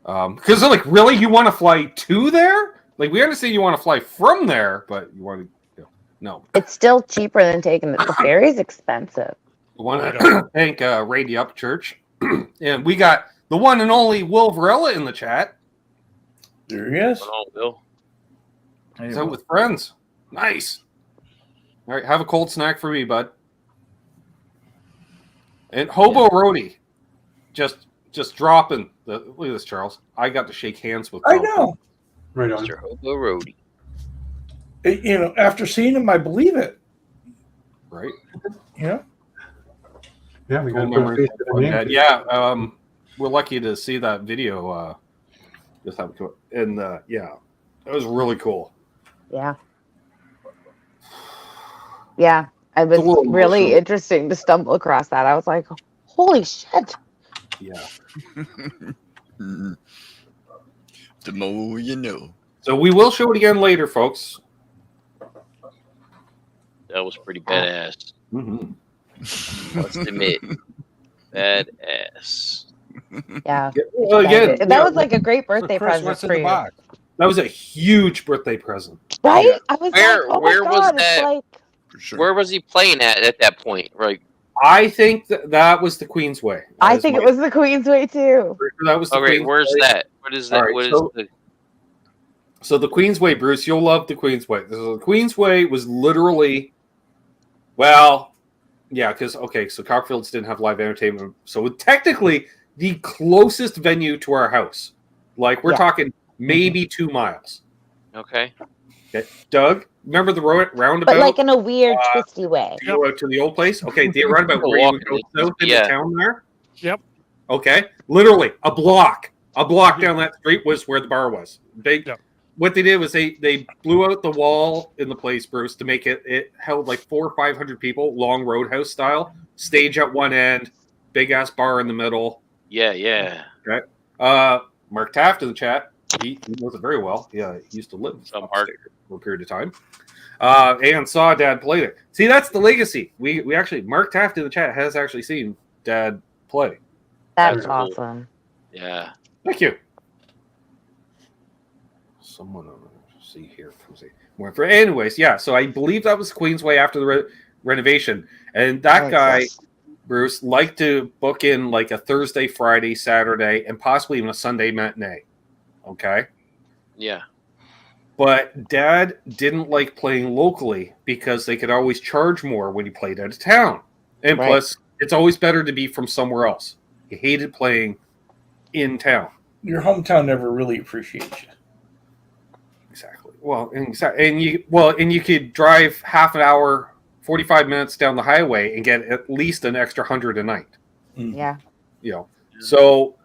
Because they're like, really, you want to fly to there? Like, we understand you want to fly from there, but you want to, no. It's still cheaper than taking the ferry's expensive. I want to thank Rady Up Church, and we got the one and only Will Varela in the chat. There he is. Oh, Bill. He's out with friends. Nice. All right, have a cold snack for me, bud. And Hobo Roadie, just dropping the. Look at this, Charles. I got to shake hands with. I Tom. know. Right on. Mr. Hobo Roadie. After seeing him, I believe it. Right. Yeah, we got Cool to put a memories face to the of name. Dad. Yeah, we're lucky to see that video. Just have to, and yeah, it was really cool. Yeah. Yeah. It It's a little was really emotional. interesting to stumble across that. I was like, holy shit. Yeah. The more you know. So we will show it again later, folks. That was pretty badass. Mm-hmm. Let's admit. Badass. Yeah. Well, again, That was like a great birthday Chris, present what's in for the you. box? that was a huge birthday present. Right? Yeah. I was Where- like, oh where my was God, that? it's like, For sure. Where was he playing at that point? Right. I think that was the Queensway. I think it was the Queensway too. That was the Okay, Queensway. where's that? What is that? All right, What is so- the So the Queensway, Bruce, you'll love the Queensway. The Queensway was literally, well, yeah, because, okay, so Cockfields didn't have live entertainment. So technically the closest venue to our house. Like, we're Yeah. talking maybe 2 miles. Okay. Okay. Doug, remember the roundabout? But like in a weird, twisty way. to go out to the old place? Okay, the roundabout where you would go south into Yeah. town there? Yep. Okay. Literally, a block down that street was where the bar was. Yep. What they did was they blew out the wall in the place, Bruce, to make it held like 400 or 500 people, long roadhouse style. Stage at one end, big ass bar in the middle. Yeah. Mark Taft in the chat. He knows it very well. Yeah, he used to live Some Mark. for a period of time. And saw Dad play it. See, that's the legacy. We actually, Mark Taft in the chat has actually seen Dad play. That's Cool. awesome. Yeah. Thank you. someone see here. More for anyways, yeah. So I believe that was Queensway after the renovation, and that guy, Bruce, liked to book in like a Thursday, Friday, Saturday, and possibly even a Sunday matinee. Okay. Yeah. But Dad didn't like playing locally because they could always charge more when you played out of town, and plus, it's always better to be from somewhere else. He hated playing in town. Your hometown never really appreciates you. Exactly. Well, and you could drive half an hour, 45 minutes down the highway and get at least an extra 100 a night. Yeah. You know. So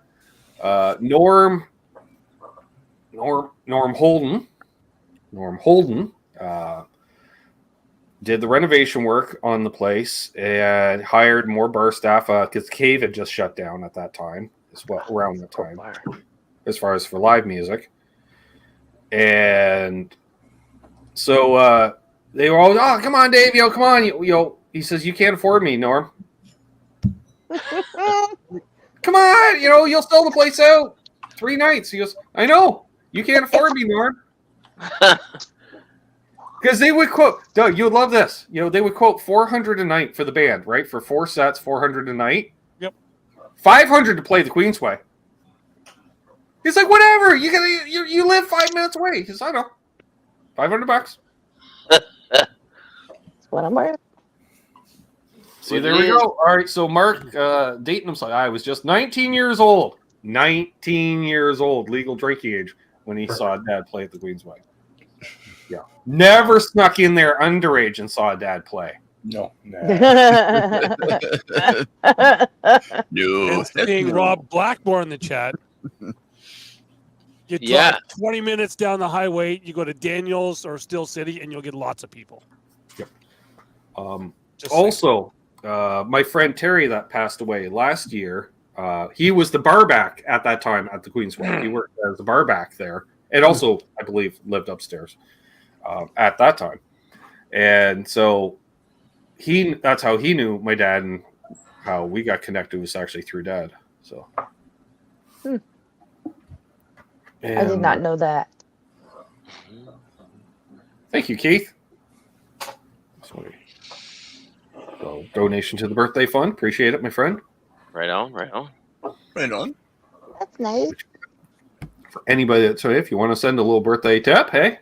Norm Holden did the renovation work on the place and hired more bar staff because Cave had just shut down at that time as well, around that time, as far as for live music. And so they were all, oh, come on, Dave, come on. He says, you can't afford me, Norm. Come on, you'll sell the place out 3 nights. He goes, I know. You can't afford me, Norm. Because they would quote, Doug, you would love this. They would quote $400 a night for the band, right? For 4 sets, $400 a night. Yep. $500 to play the Queensway. He's like, whatever. You live 5 minutes away. He says, I know. $500. That's what I'm worth. See, there we go. All right, so Mark dating himself. I was just 19 years old. 19 years old, legal drinking age, when he saw Dad play at the Queensway. Yeah. Never snuck in there underage and saw Dad play. No. No. Seeing Rob Blackmore in the chat. You drive 20 minutes down the highway, you go to Daniels or Steel City, and you'll get lots of people. Yep. Also, my friend Terry that passed away last year, he was the barback at that time at the Queensway. He worked as the barback there, and also, I believe, lived upstairs at that time. And so that's how he knew my dad, and how we got connected was actually through Dad. So. I did not know that. Thank you, Keith. So, donation to the birthday fund. Appreciate it, my friend. Right on. That's nice. For anybody so if you want to send a little birthday tip, hey,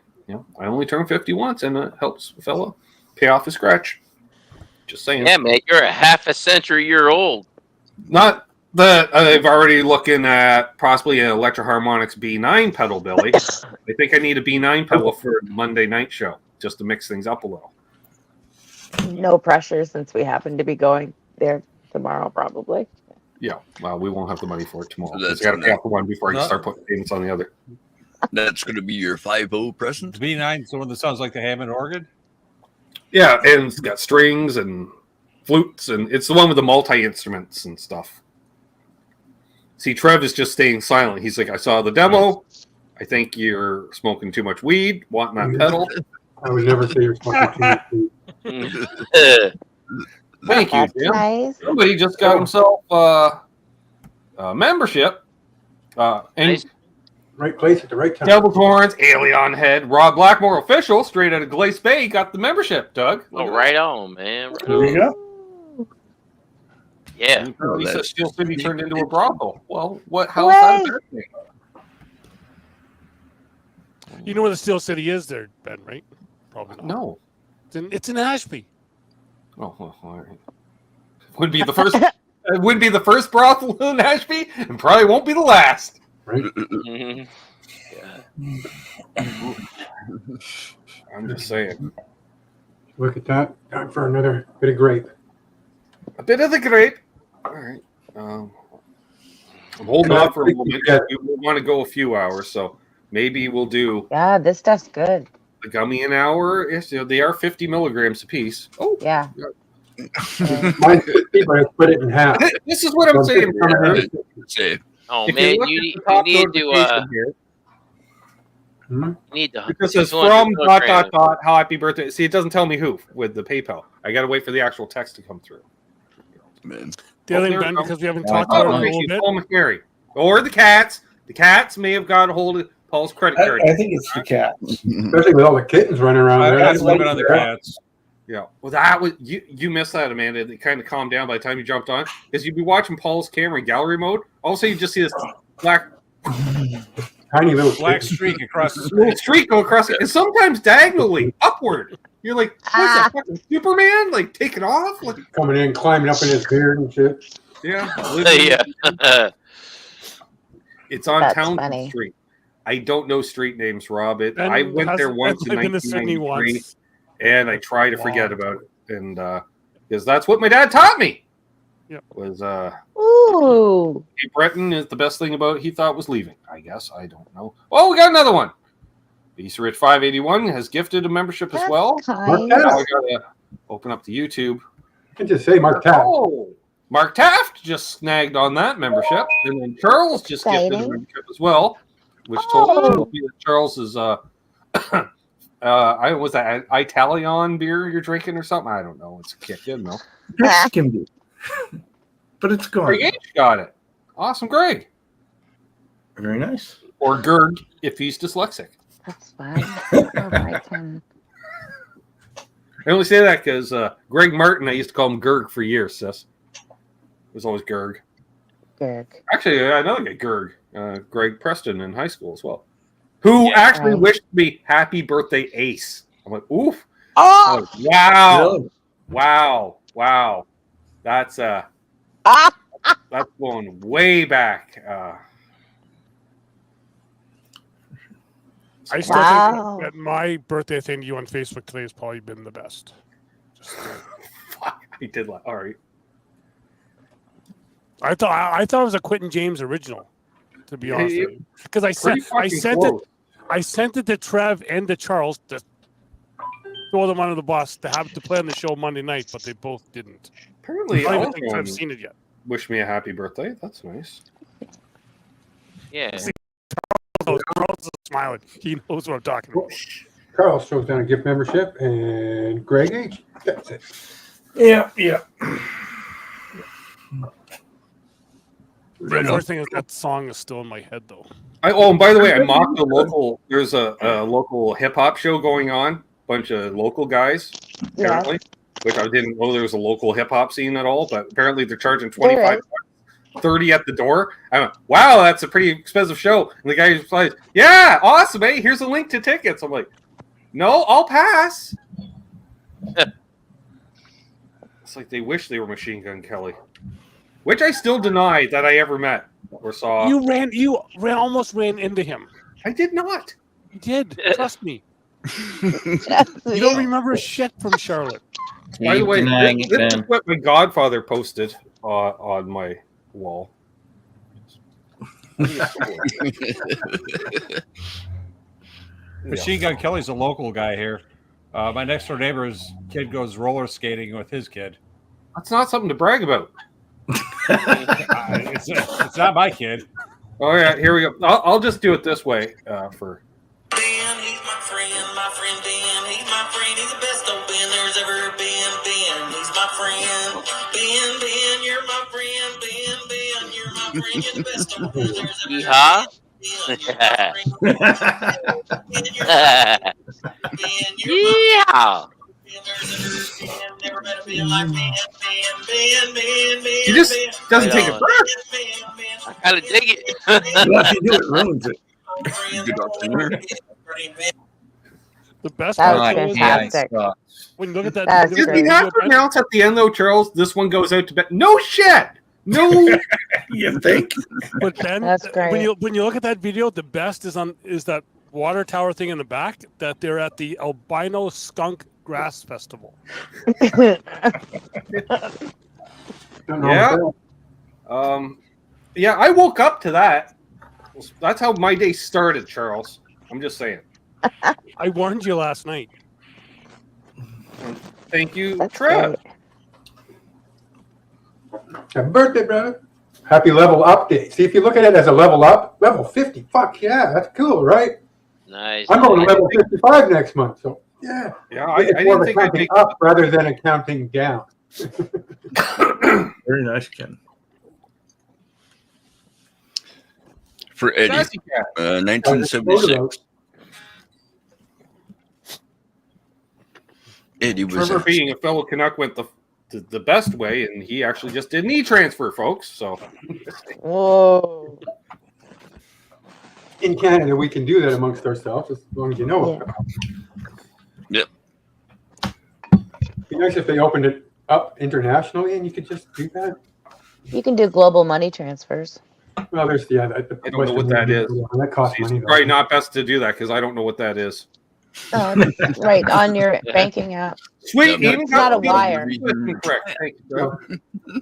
I only turned 50 once, and it helps a fella pay off his scratch. Just saying. Yeah, man, you're a half a century year old. Not that I've already looking at possibly an Electro-Harmonix B9 pedal, Billy. I think I need a B9 pedal for Monday night show, just to mix things up a little. No pressure, since we happen to be going there tomorrow, probably. Yeah, well, we won't have the money for it tomorrow. So I got to pay off the one before I can start putting payments on the other. That's going to be your 5-0 present. B9 is the one that sounds like the Hammond organ. Yeah, and it's got strings and flutes, and it's the one with the multi-instruments and stuff. See, Trev is just staying silent. He's like, I saw the demo. I think you're smoking too much weed, wanting that pedal. I would never say you're smoking too much weed. Thank you, Jim. Nice. Somebody just got himself a membership. And Nice. Right place at the right time. Devil's Horns, Alien Head, Rob Blackmore official, straight out of Glace Bay, got the membership, Doug. Oh, right on, man. Right There on. you go. Yeah. He said Steel City turned into a brothel. Well, how is that a bad thing? You know where the Steel City is there, Ben, right? Probably not. No. It's in Ashby. Oh, well, all right. Would be the first. It wouldn't be the first brothel in Ashby, and probably won't be the last. Right? Mhm. I'm just saying. Look at that. Time for another bit of grape. A bit of the grape. All right. I'm holding off for a moment. We want to go a few hours, so maybe we'll do Yeah, this stuff's good. the gummy an hour. They are 50 milligrams a piece. Oh, Yeah. Mine's 50, but I split it in half. this is what I'm saying. Say, Oh, If man, look you at need the top to notification here, it says from ... happy birthday. See, it doesn't tell me who with the PayPal. I got to wait for the actual text to come through. man. The other thing, there Ben, we go. because we haven't talked about it in a little bit. Paul McNary. Or the cats. The cats may have got a hold of Paul's credit I card. think it's the cats. Especially with all the kittens running around I there. got That's to blame it on the cats. Yeah. Well, that was you missed that, Amanda. It kind of calmed down by the time you jumped on, because you'd be watching Paul's camera in gallery mode. All of a sudden, you just see this black Tiny little Black kitten. streak across the little screen. streak go across it, and sometimes diagonally upward. You're like, what's that fucking Superman? Like taking off? Like, Coming in, climbing up in his beard and shit. yeah. Yeah. It's on That's Townsend funny. Street. I don't know street names, Rob. And I went there has- once and in I've been to Sydney 1993, once. and I try to forget Long about it, and because that's what my dad taught me. Yep. Was Ooh. Cape Breton is the best thing about it he thought was leaving. I guess. I don't know. Oh, we got another one. Easter Rich 581 has gifted a membership as That's well. kind. Mark Now Taft. I gotta open up the YouTube. I can just say Mark Taft. Oh, Mark Taft just snagged on that membership, and then Charles just gifted a Exciting. membership as well, which Oh. told me that Charles is I was that Italian beer you're drinking or something. I don't know. It's a kick in though. Mexican beer. But it's gone. Greg H got it. Awesome, Greg. Very nice. Or Gerg if he's dyslexic. That's fine. All right, then. I only say that because Greg Martin, I used to call him Gerg for years, sis. It was always Gerg. Good. Actually, another guy, Gerg, Greg Preston in high school as well, who actually Right. wished me happy birthday, Ace. I'm like, oof. Oh! Wow. Really? Wow. That's Ah! that's going way back. I still Wow. think that my birthday thing to you on Facebook today has probably been the best. Fuck, I did like all right. I thought it was a Quentin James original, to be honest, It- with you. Because I Pretty sent fucking close. I sent it to Trev and to Charles to throw them under the bus to have to play on the show Monday night, but they both didn't. Apparently, I don't all even of think them Trev's seen it yet. wish me a happy birthday. That's nice. Yeah. Charles is smiling. He knows what I'm talking about. Carl throws down a gift membership, and Greg H. That's it. Yeah. The first thing is that song is still in my head, though. And by the way, I mocked a local. There's a local hip hop show going on. Bunch of local guys, Yeah. apparently, which I didn't know there was a local hip hop scene at all. But apparently, they're charging $25, $30 at the door. I went, wow, that's a pretty expensive show. And the guy replies, yeah, awesome, eh? Here's a link to tickets. I'm like, no, I'll pass. It's like they wish they were Machine Gun Kelly, which I still deny that I ever met or saw. You almost ran into him. I did not. You did. Trust me. You don't remember shit from Charlotte. By the way, denying this it, is man. what my godfather posted on my wall. Machine Gun Kelly's a local guy here. My next door neighbor's kid goes roller skating with his kid. That's not something to brag about. It's not my kid. All right, here we go. I'll just do it this way for. Ben, he's my friend Ben. He's my friend, he's the best old Ben there's ever been. Ben, he's my friend. Ben, you're my friend. Ben, you're my friend. You're the best old Ben there's ever Yeehaw. Yeah. He just doesn't take a breath. I kind of dig it. Unless you do it, ruins it. Good afternoon. The best That part was is fantastic. when you look at that. That's when you Did look we at have that to video, announce at the end though, Charles? This one goes out to bed. No shit. No. You think? But Ben, That's great. when you look at that video, the best is that water tower thing in the back. That they're at the albino skunk grass festival. Don't know Yeah. what Yeah, I woke up to that. That's how my day started, Charles. I'm just saying. I warned you last night. Thank you, That's Trev. great. Happy birthday, brother. Happy level up day. See, if you look at it as a level up, level 50, fuck yeah, that's cool, right? Nice. I'm going to level 55 next month, so yeah. Yeah, I It's didn't more of a think I'd counting make. up rather than a counting down. Very nice, Ken. For Eddie. Sassy cat. 1976. Eddie was Trevor, being a fellow Canuck, went the best way, and he actually just did an e-transfer, folks. So, Whoa. In Canada, we can do that amongst ourselves as long as you know it. Yep. Be nice if they opened it up internationally and you could just do that. You can do global money transfers. Well, there's I don't know what that is. That costs It's money. though. probably not best to do that because I don't know what that is. Right on your banking app. Sweet, Yeah, even it's not a wire. Correct. Thank you, Joe.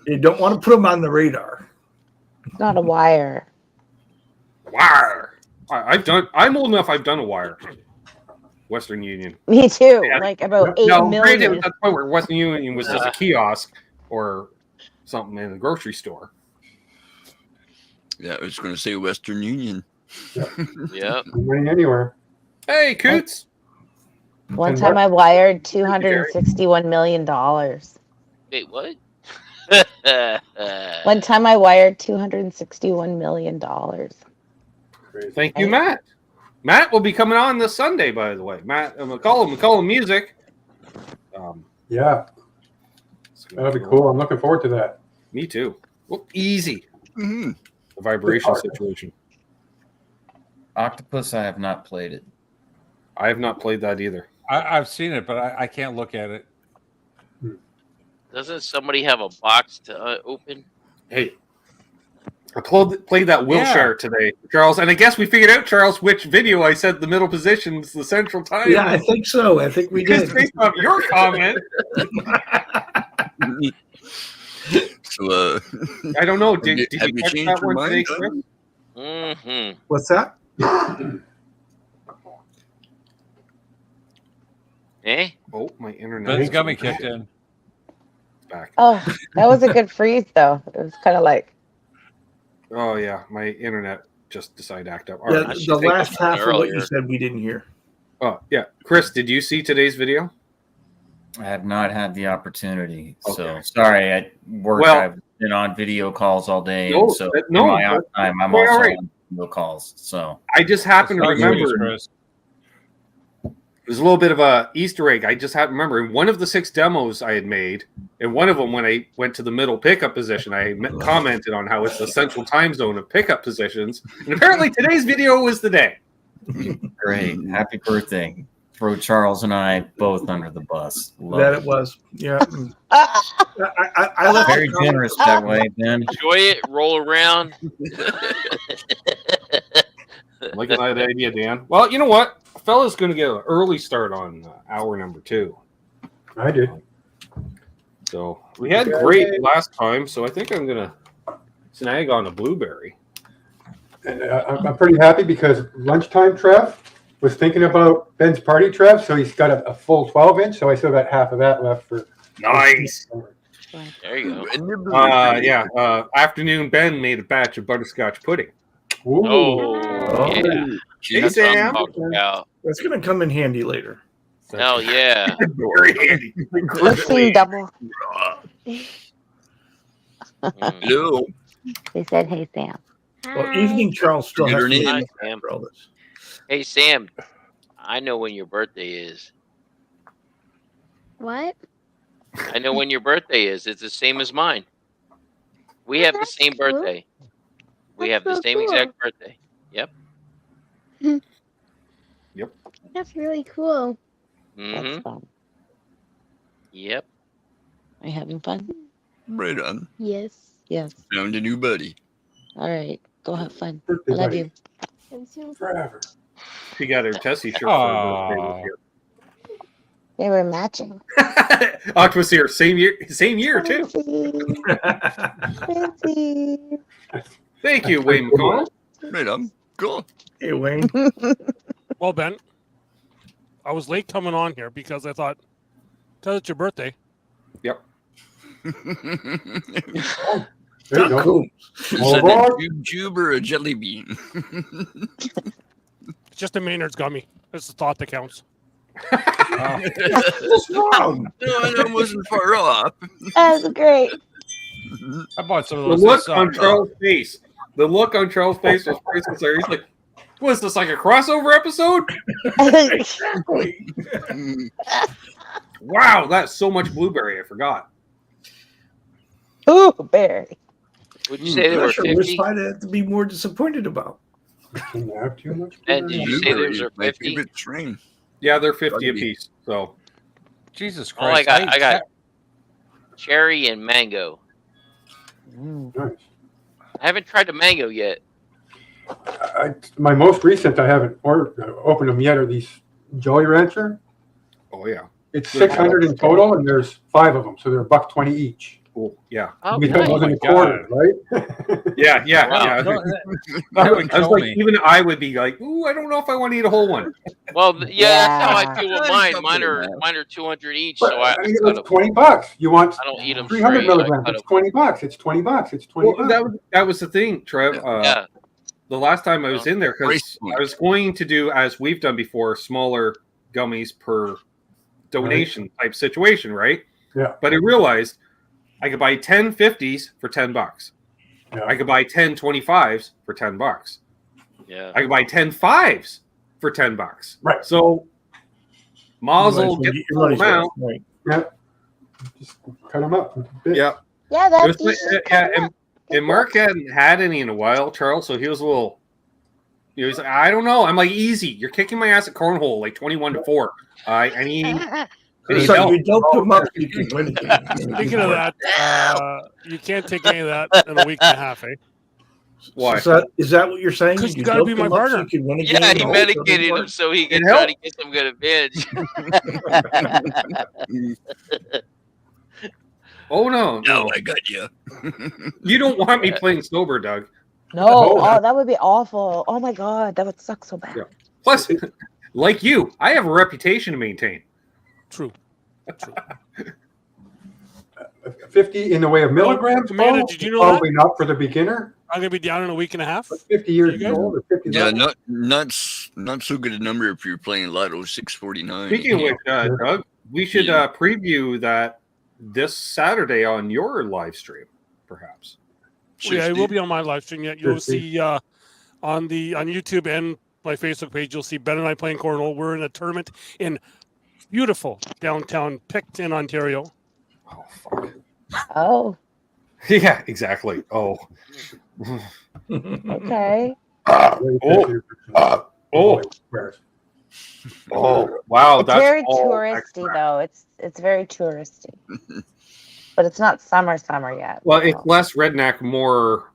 You don't want to put them on the radar. It's not a wire. Wire. I'm old enough. I've done a wire. Western Union. Me too. Yeah. Like about 8 No, million. granted, that's the point where Western Union was just a kiosk or something in a grocery store. Yeah, I was going to say Western Union. Yep. Money anywhere. Hey, Coots. One And time what- I wired $261 million. Wait, what? One time I wired $261 million. Thank you, Matt. Matt will be coming on this Sunday, by the way. Matt McCollum Music. Yeah, that'll be cool. I'm looking forward to that. Me too. Well, easy. Mm-hmm. The vibration situation. Octopus, I have not played it. I have not played that either. I've seen it, but I can't look at it. Doesn't somebody have a box to open? Hey, I played that Wilshire today, Charles, and I guess we figured out, Charles, which video I said the middle position is the central time. Yeah, I think so. I think we Just did. based off your comment. So, I don't know. Did have you you catch changed that your one today, mind? Chris? Mm-hmm. What's that? Eh? Oh, my internet. Ben's got me kicked in. Back. Oh, that was a good freeze, though. It was kind of like, Oh yeah, my internet just decided to act up. All Yeah, right. I should the think last about half that of what you earlier. said we didn't hear. Oh yeah, Chris, did you see today's video? I have not had the opportunity. So Okay. sorry, at work Well- I've been on video calls all day. No, and so no, in my off that's time, I'm quite also all right. on video calls. So I just happened to It's not remember. serious, Chris. It was a little bit of a Easter egg. I just happened to remember in one of the 6 demos I had made, and one of them when I went to the middle pickup position, I commented on how it's the central time zone of pickup positions, and apparently today's video was the day. great. Happy birthday. Throw Charles and I both under the bus. Love That it. it was. Yeah. I left Very the comment- generous that way, Ben. Enjoy it. Roll around. Like that idea, Dan. Well, you know what? A fella's going to get an early start on hour number 2. I did. So we had great last time, so I think I'm going to snag on a blueberry. And I'm pretty happy because lunchtime Trev was thinking about Ben's party Trev, so he's got a full 12-inch, so I still got half of that left for. Nice. There you go. Afternoon Ben made a batch of butterscotch pudding. Ooh. Oh, yeah. Hey, That's what I'm Sam. talking about. That's going to come in handy later. Hell yeah. Very handy. lifting double. Mm. Hello. They said, hey, Sam. Well, evening Charles still Get has her to name. Hi, be Sam. for all this. Hey, Sam. I know when your birthday is. What? I know when your birthday is. It's the same as mine. We have the That's same cool. birthday. We That's have the so same cool. exact birthday. Yep. That's really cool. Mm-hmm. That's fun. Yep. Are you having fun? Right on. Yes. Yes. Found a new buddy. All right. Go have fun. I Birthday love buddy. you. And so Forever. She got her Tessie shirt Aw. for her They were matching. birthday. Octopus here, same year too. Fancy. Thank you, Wayne McConnell. Right on. Cool. Hey, Wayne. Well, Ben, I was late coming on here because I thought, because it's your birthday. Yep. There you go. Cool. Is All that aboard. a tube or a jelly bean? It's just a Maynard's gummy. It's the thought that counts. What's wrong? No, I wasn't far off. That's great. I bought some of The those. look this on summer. Charles' face The look on Charles' face was priceless there. He's like, "Was this like a crossover episode?" Exactly. Wow, that's so much blueberry. I forgot. Ooh, berry. Would you say they were Which 50? side I have to be more disappointed about? Can you have too much? And did you say those are My 50? favorite strain. Yeah, they're 50 Gotta be. apiece. So Jesus Oh, I Christ! got cherry and mango. Nice. I haven't tried the mango yet. My most recent, I haven't opened them yet, are these Jolly Rancher. oh yeah. It's 600 in total, and there's 5 of them, so they're $1.20 each. Cool. Yeah. Oh, Because nice. it wasn't a my quarter, right? Yeah, yeah, Wow. yeah. That would I was kill like, me. even I would be like, "Ooh, I don't know if I want to eat a whole one." Well, yeah, that's how I Yeah. feel with mine. Mine are 200 each, But, so I I mean, cut it's 'em. $20. You want I don't eat them 300 straight. I milligrams? cut It's 'em. $20. It's $20. It's 20 Well, bucks. that was the thing, Trev. Yeah. The last time I was in there, because Price point. I was going to do, as we've done before, smaller gummies per donation type situation, right? Yeah. But I realized I could buy 10 50s for $10. Yeah. I could buy 10 25s for $10. Yeah. I could buy 10 5s for $10. Right. So Mazel get the full amount. Right. Yeah. Just cut them up. into bits. Yeah. Yeah, It that's was, and Mark hadn't had any in a while, Charles, so he was a little. He was like, I don't know. I'm like, easy. You're kicking my ass at cornhole, like 21-4. I need. I need So help. you doped him up, you can win again. Speaking of that, you can't take any of that in a week and a half, eh? Why? Is that what you're saying? 'Cause you gotta be doped my him up so partner. you can win a Yeah, game he and medicated hold him so he could It try helped. to get some good advantage. Oh no, No, no! I got you. You don't want me playing sober, Doug. No, oh, that would be awful. Oh my god, that would suck so bad. Yeah. Plus, like you, I have a reputation to maintain. True. 50 in the way of milligrams. Amanda, Paul, did you know probably not for the beginner. I'm gonna be down in a week and a half. But 50 years You guys- old or 50 Yeah, left. not so good a number if you're playing Lotto 649. Speaking of which, Doug, we should preview that this Saturday on your live stream, perhaps. Yeah, it will be on my live stream. Yeah, you'll see on YouTube and my Facebook page. You'll see Ben and I playing cornhole. We're in a tournament in beautiful downtown Picton, Ontario. Oh fuck. Oh, Yeah, exactly. Oh. okay. Oh. Oh. Wow. It's That's very all touristy extra. though. It's very touristy. But it's not summer yet. Well, it's less redneck, more,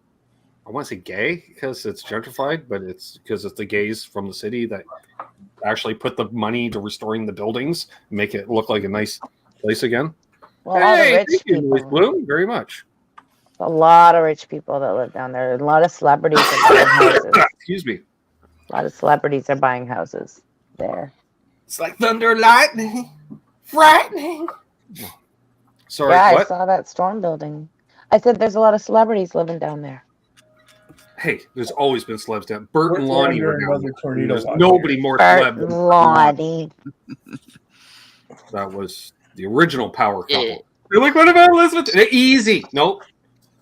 I want to say gay because it's gentrified, but it's because it's the gays from the city that actually put the money to restoring the buildings, make it look like a nice place again. Well, all the Hey, rich thank you, Louis people. Bloom, very much. A lot of rich people that live down there. A lot of celebrities are buying houses. Excuse me. A lot of celebrities are buying houses there. It's like thunder, lightning, frightening. Sorry, Yeah, I what? saw that storm building. I said there's a lot of celebrities living down there. Hey, there's always been celebs down. Bert and We're Lonnie under are down another there. tornado There's watch nobody here. more Bert celeb than Lonnie. That was the original power couple. Yeah. You're like, what about Elizabeth? Easy. Nope.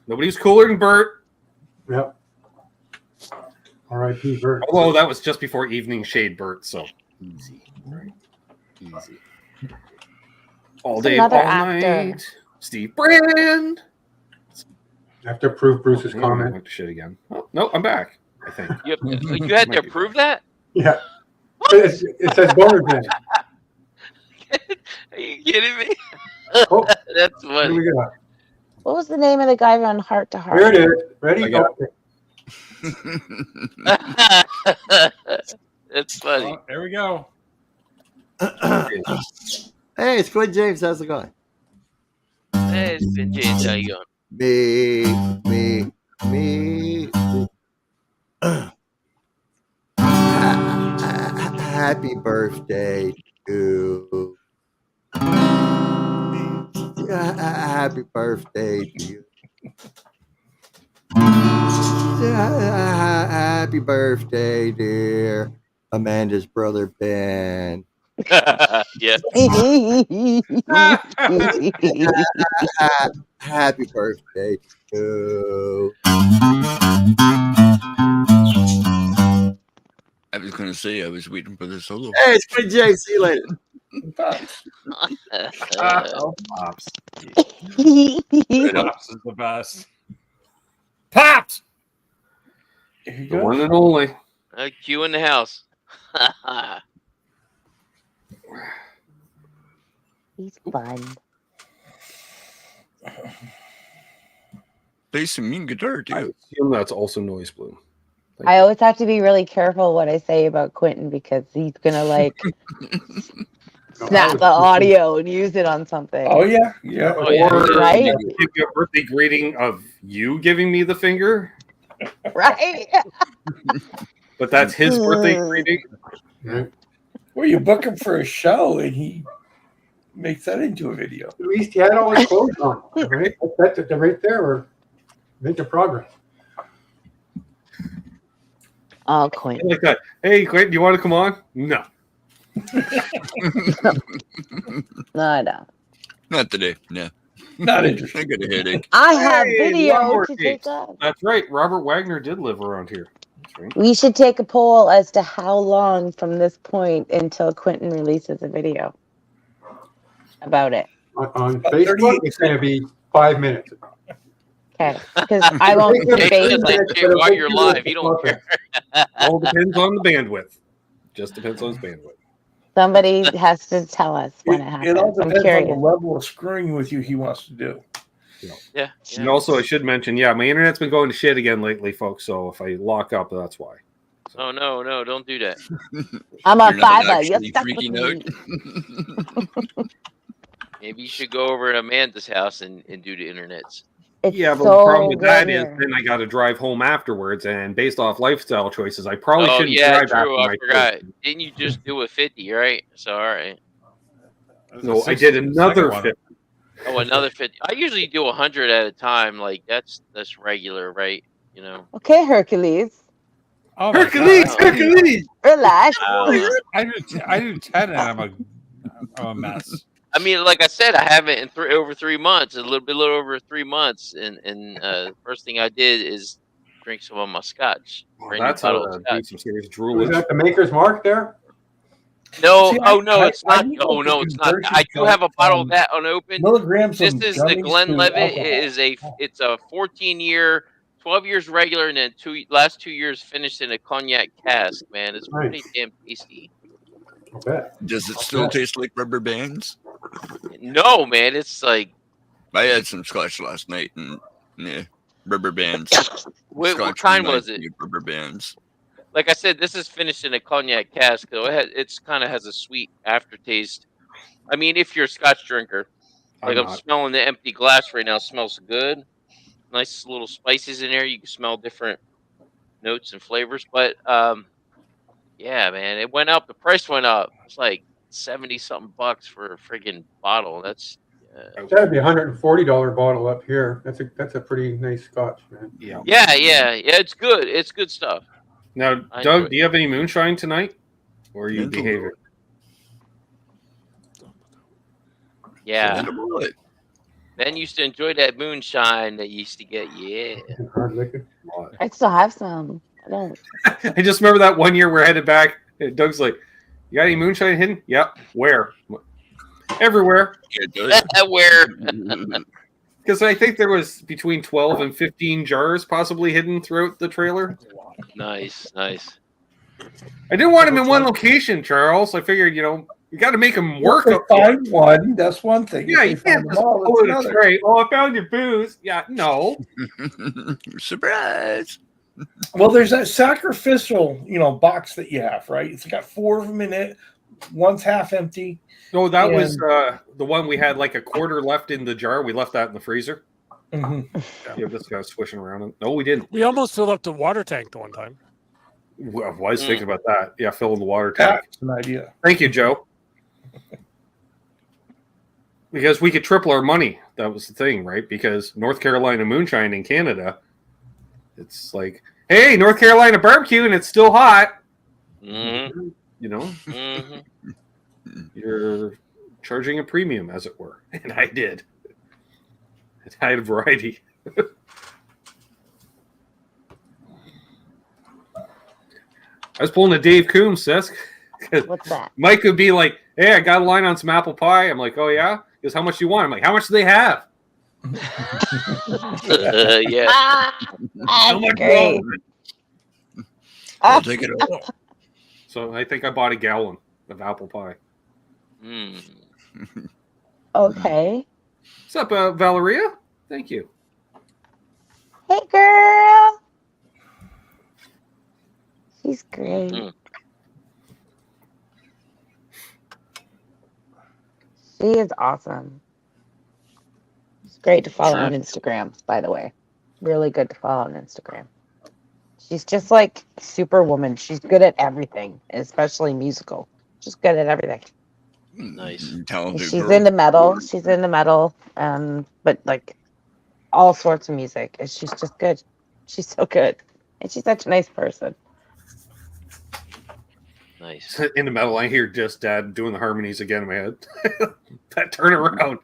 Nobody's cooler than Bert. Yep. R.I.P. Bert. Although that was just before Evening Shade Bert, so easy. Right? Easy. All day, all another actor. night. Steve Brand. I have to approve Bruce's I comment. went to shit again. Oh, no, I'm back, I think. You had to approve that? Yeah. It says bonus then. Are you kidding me? Oh, That's here funny. we go. What was the name of the guy on Heart to Heart? Here it is. Ready? I got Okay. That's funny. Oh, there we go. Hey, it's Quinn James. How's it going? Hey, it's been James. How you going? Me. Happy birthday to. Happy birthday to you. Happy birthday, dear Amanda's brother Ben. Yeah. Happy birthday to I was going to say I was waiting for the solo. Hey, it's my Jay. See you later. Pops. Oh, Pops. Pops is the best. Pops. Here you The go. one and only. Q in the house. He's fun. Play some mean guitar I too. assume that's also Noise Bloom. I always have to be really careful what I say about Quentin because he's gonna like snap the audio and use it on something. Oh yeah, yeah. Oh, yeah. Or Right? give you a birthday greeting of you giving me the finger, Right? but that's his birthday greeting. Right. Where you book him for a show and he makes that into a video. At least he had all his clothes on, right? That's it, right there. We're making progress. Oh, Quentin. Like that. Hey, Quentin, do you want to come on? No. No, I don't. Not today. No. Not interesting. I got a headache. I have Hey, video lawnmower to case. take up. That's right. Robert Wagner did live around here. That's right. We should take a poll as to how long from this point until Quentin releases a video about it. On About Facebook, 38 it's going to be 5 minutes. Okay, because I won't Hey, debate. just like, hey, while you're live, you don't care. All depends on the bandwidth. Just depends on his bandwidth. Somebody has to tell us when it It all happens. I'm depends on the curious. level of screwing with you he wants to do. Yeah. And also, I should mention, yeah, my internet's been going to shit again lately, folks. So if I lock up, that's why. Oh, no, don't do that. I'm on You're not Fiverr. You're actually stuck with freaking me. out. Maybe you should go over to Amanda's house and do the internets. It's Yeah, but so the problem with good that is here. then I got to drive home afterwards, and based off lifestyle choices, I probably Oh, shouldn't yeah, drive true. after I my forgot. first. Didn't you just do a 50, right? So, all right. No, I did another 50. Oh, another 50. I usually do 100 at a time. Like, that's regular, right? You know? Okay, Hercules. Oh my Hercules, God. Hercules. Relax. I do 10 and I'm a mess. I mean, like I said, I haven't in over 3 months, a little over 3 months, and first thing I did is drink some of my scotch. Brand new That's bottle of how scotch. do some serious Was droolage. that the Maker's Mark there? No, See, oh no, it's I not. need Oh to no, it's not. convert I do have a bottle of from that unopened. milligrams This of is the gummies to Glenlivet. It alcohol. is it's a 14-year, 12 years regular, and then last 2 years finished in a cognac cask. Man, it's pretty damn tasty. I bet. Does it still taste like rubber bands? No, man, it's like I had some scotch last night and yeah, rubber bands. what Scotch kind reminds was it? me of rubber bands. Like I said, this is finished in a cognac cask, though. It's kind of has a sweet aftertaste. I mean, if you're a Scotch drinker, like I'm not. smelling the empty glass right now. It smells good. Nice little spices in there. You can smell different notes and flavors. But yeah, man, it went up. The price went up. It's like 70 something bucks for a friggin' bottle. That's It's got to be $140 bottle up here. That's a pretty nice scotch, man. Yeah. yeah. It's good. It's good stuff. Now, I enjoy Doug, it. do you have any moonshine tonight? Or are you Mental behaving? Yeah. Edible it. Ben used to enjoy that moonshine that you used to get. Yeah. Hard liquor. I still have some. I don't. I just remember that one year we're headed back. And Doug's like, "You got any moonshine hidden?" Yep. Where? Everywhere. Yeah, do it. Where? Because I think there was between 12 and 15 jars possibly hidden throughout the trailer. Nice. I didn't want him in one location, Charles. I figured, you got to make him work If up they there. find one, that's one thing. Yeah, If you they can't find just them all, pull that's it a another. tray. Oh, I found your booze. Yeah, no. Surprise. Well, there's that sacrificial, box that you have, right? It's got 4 of them in it. One's half empty. No, that was And- the one we had like a quarter left in the jar. We left that in the freezer. Mhm. Yeah, this guy's swishing around. No, we didn't. We almost filled up the water tank the one time. I was thinking about that. Yeah, filling the water tank. That's an idea. Thank you, Joe. Because we could triple our money. That was the thing, right? Because North Carolina moonshine in Canada, it's like, hey, North Carolina barbecue, and it's still hot. Mm-hmm. Mm-hmm. You're charging a premium, as it were. And I did. I had a variety. I was pulling a Dave Coombs, sis. What's that? Mike would be like, "Hey, I got a line on some apple pie." I'm like, "Oh yeah." He goes, "How much do you want?" I'm like, "How much do they have?" Yeah. How much Great. I'll take it all. So I think I bought a gallon of apple pie. Mm. Okay. What's up, Valeria? Thank you. Hey, girl. She's great. Mm. She is awesome. She's great to follow Sure. on Instagram, by the way. Really good to follow on Instagram. She's just like Superwoman. She's good at everything, especially musical. She's good at everything. Nice. Talented She's girl. into metal. She's into metal, but like all sorts of music. And she's just good. She's so good, and she's such a nice person. Nice. In the metal, I hear just Dad doing the harmonies again in my head. That turnaround.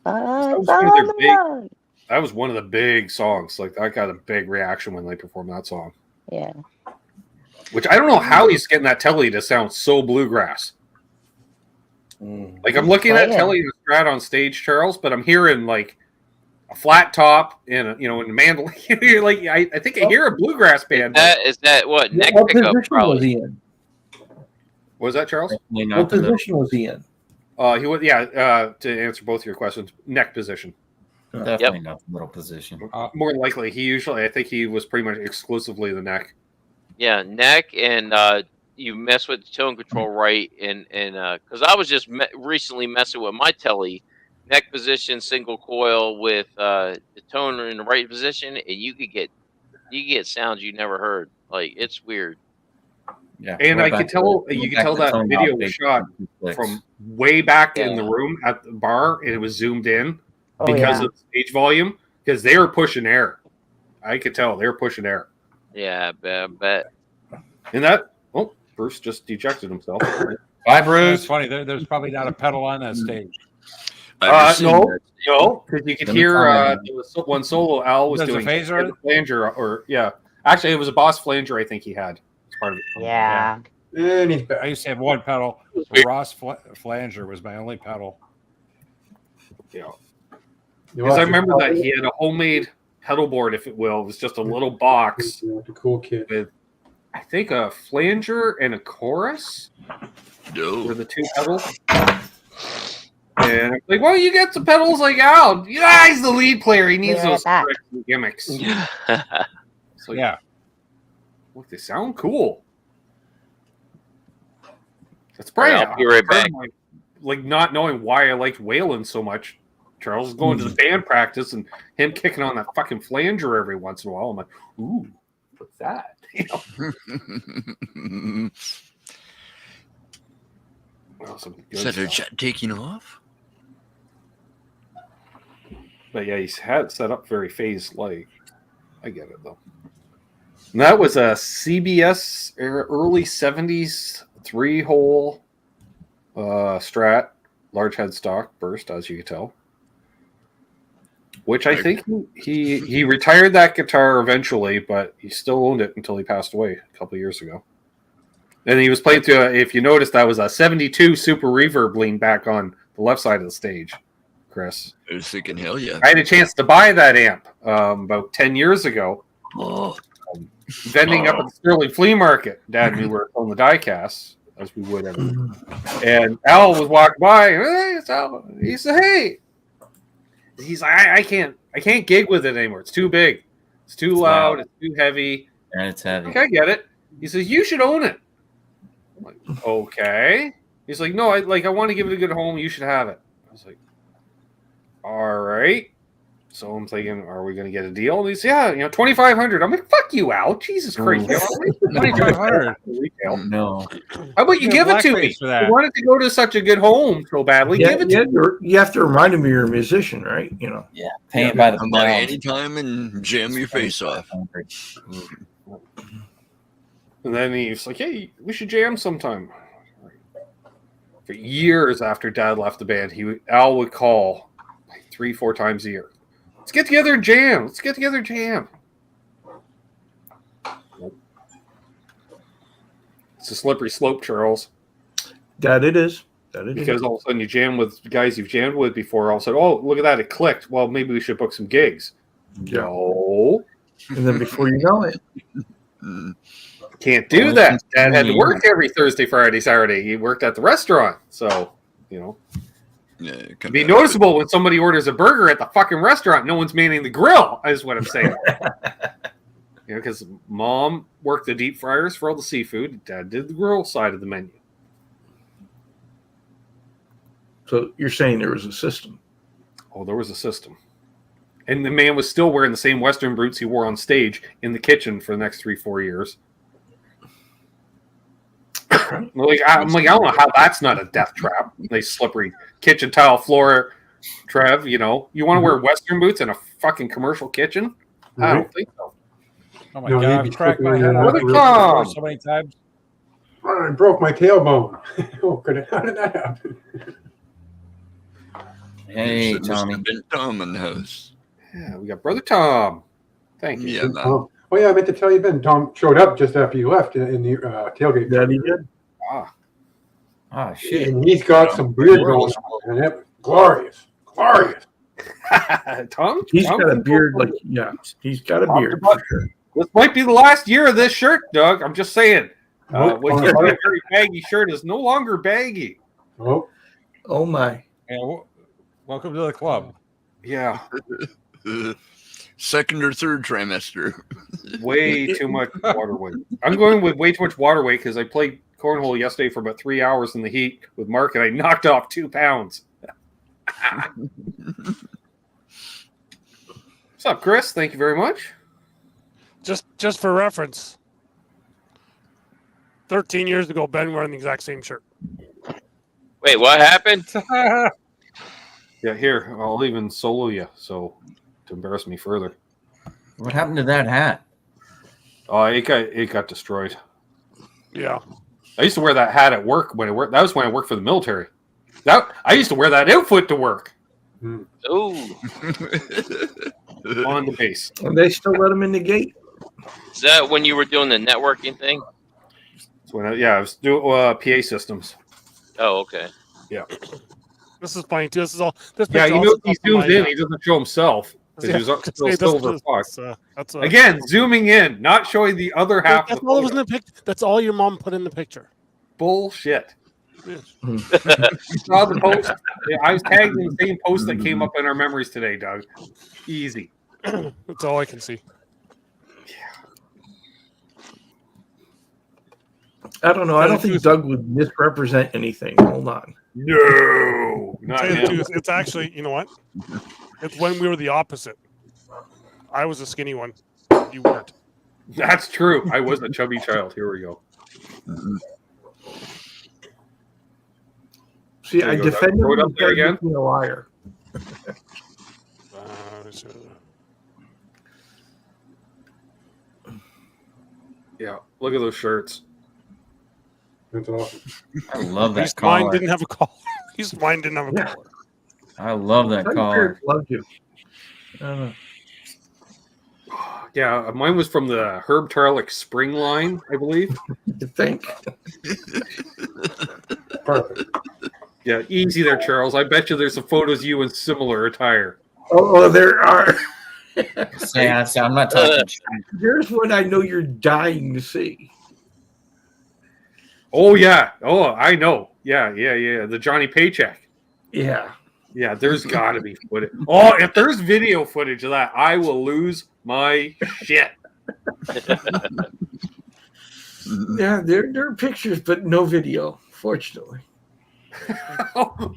Bugs one of on their the big- run. That was one of the big songs. Like, I got a big reaction when they performed that song. Yeah. Which I don't know how he's getting that telly to sound so bluegrass. Like, I'm looking at Playing. telly and Strat on stage, Charles, but I'm hearing like a flat top and in a mandolin. You're like, I think I hear a bluegrass band. Is that what neck What pickup? position was Probably. he in? What was that, Charles? Definitely not What the middle. position was he in? He was, to answer both your questions, neck position. Definitely not the middle position. More than likely, I think he was pretty much exclusively the neck. Yeah, neck, and you mess with the tone control right, and because I was just recently messing with my telly, neck position, single coil with the toner in the right position, and you get sounds you never heard. Like, it's weird. Yeah, And go I back could tell to- you go could back tell to that tone video knob, was big shot 56. from way back in the Yeah. room at the bar, and it was zoomed in Oh, because yeah. of stage volume, because they were pushing air. I could tell they were pushing air. Yeah, I bet. And that, Bruce just ejected himself. Bye, It's Bruce. funny. There's probably not a pedal on that stage. I've just seen that. No, because you could Let me hear comment. there was one solo Al was There's a doing phaser? the flanger, actually it was a Boss flanger. I think he had as part of it. Yeah. And he's I back. used to have one pedal. Ross Flanger was my only pedal. Yeah, You because I watch remember it. that he had a homemade pedal board, if it will. It was just a little box You know, the cool kid. with, I think, a flanger and a chorus No. were the two pedals. And I'm like, well, you get some pedals like Al. Yeah, he's the lead player. He needs Be right those back. tricks and gimmicks. Yeah. So, Yeah. look, they sound cool. That's All right, probably I'll be right part of back. like not knowing why I liked Waylon so much. Charles going to the band practice and him kicking on that fucking flanger every once in a while. I'm like, ooh, what's that? Some good Is that a stuff. jet taking off? But yeah, he's had it set up very phase like. I get it though. And that was a CBS early 70s 3-hole Strat, large headstock burst, as you can tell. Which I think he retired that guitar eventually, but he still owned it until he passed away a couple of years ago. And he was playing through, if you noticed, that was a 72 Super Reverb lean back on the left side of the stage, Chris. I was thinking, hell yeah. I had a chance to buy that amp about 10 years ago, Oh, vending up at the Sterling Flea Market. Dad knew we were on the die-casts, as we would every week. And Al was walking by, and, hey, it's Al. He said, hey. He's like, I can't gig with it anymore. It's too big. It's too loud. It's too heavy. And it's heavy. Like, I get it. He says, you should own it. I'm like, okay. He's like, no, I want to give it a good home. You should have it. I was like, all right. So I'm thinking, are we going to get a deal? And he's, yeah, $2,500. I'm like, fuck you, Al. Jesus Christ. $2,500. Retail. No. How about you You give get it to me? blackface for that. You wanted to go to such a good home so badly. Give it to me. You have to remind him you're a musician, right? Yeah. Paying by the come by pound. anytime and jam your face off. And then he's like, hey, we should jam sometime. For years after Dad left the band, Al would call like 3-4 times a year. Let's get together and jam. Let's get together and jam. It's a slippery slope, Charles. That it is. That it is. Because all of a sudden you jam with guys you've jammed with before. All of a sudden, oh, look at that, it clicked. Well, maybe we should book some gigs. Yeah. No. And then before you know it, can't do that. Dad had to work every Thursday, Friday, Saturday. He worked at the restaurant. So, yeah, it'd be noticeable when somebody orders a burger at the fucking restaurant. No one's manning the grill, is what I'm saying. Because Mom worked the deep fryers for all the seafood. Dad did the grill side of the menu. So you're saying there was a system? Oh, there was a system. And the man was still wearing the same Western boots he wore on stage in the kitchen for the next 3-4 years. I'm like, I don't know how that's not a death trap. Nice slippery kitchen tile floor, Trev. You want to wear Western boots in a fucking commercial kitchen? I don't think so. Oh my God! I've cracked my head so many times. I broke my tailbone. How did that happen? Hey, Tommy. Been Tom in the house. Yeah, we got Brother Tom. Thank you. Yeah, man. Oh yeah, I meant to tell you, Ben. Tom showed up just after you left in the tailgate. That he did. Ah, shit. And he's got some beard going on, and it was glorious. Tom? He's Tom got a beard he's got a beard. For sure. This might be the last year of this shirt, Doug. I'm just saying. What you thought a very baggy shirt is no longer baggy. Oh my. Yeah, welcome to the club. Yeah. Second or third trimester. Way too much water weight. I'm going with way too much water weight because I played cornhole yesterday for about 3 hours in the heat with Mark, and I knocked off 2 pounds. What's up, Chris? Thank you very much. Just for reference, 13 years ago, Ben wearing the exact same shirt. Wait, what happened? Yeah, here, I'll even solo you, so to embarrass me further. What happened to that hat? Oh, it got destroyed. Yeah. I used to wear that hat at work when I worked. That was when I worked for the military. I used to wear that outfit to work. Ooh. On the base. And they still let him in the gate. Is that when you were doing the networking thing? That's when I was doing PA systems. Oh, okay. Yeah. This is funny too. This is all. Yeah, he zooms in. He doesn't show himself because he's still silver fox. Again, zooming in, not showing the other half. That's all that was in the picture. That's all your mom put in the picture. Bullshit. You saw the post. Yeah, I was tagged in the same post that came up in our memories today, Doug. Easy. That's all I can see. I don't know. I don't think Doug would misrepresent anything. Hold on. No, not him. It's actually, you know what? It's when we were the opposite. I was a skinny one. You weren't. That's true. I was a chubby child. Here we go. See, I defended him up there again. Being a liar. Yeah, look at those shirts. That's awesome. I love that collar. collar. Mine didn't have a collar. At least mine didn't have a collar. I love that collar. Love you. Yeah, mine was from the Herb Tarlick Spring line, I believe. You think? Perfect. Yeah, easy there, Charles. I bet you there's some photos of you in similar attire. Oh, there are. Yeah, so I'm not talking. Here's what I know you're dying to see. Oh, yeah. Oh, I know. Yeah. The Johnny Paycheck. Yeah. Yeah, there's got to be footage. Oh, if there's video footage of that, I will lose my shit. Yeah, there are pictures, but no video, fortunately.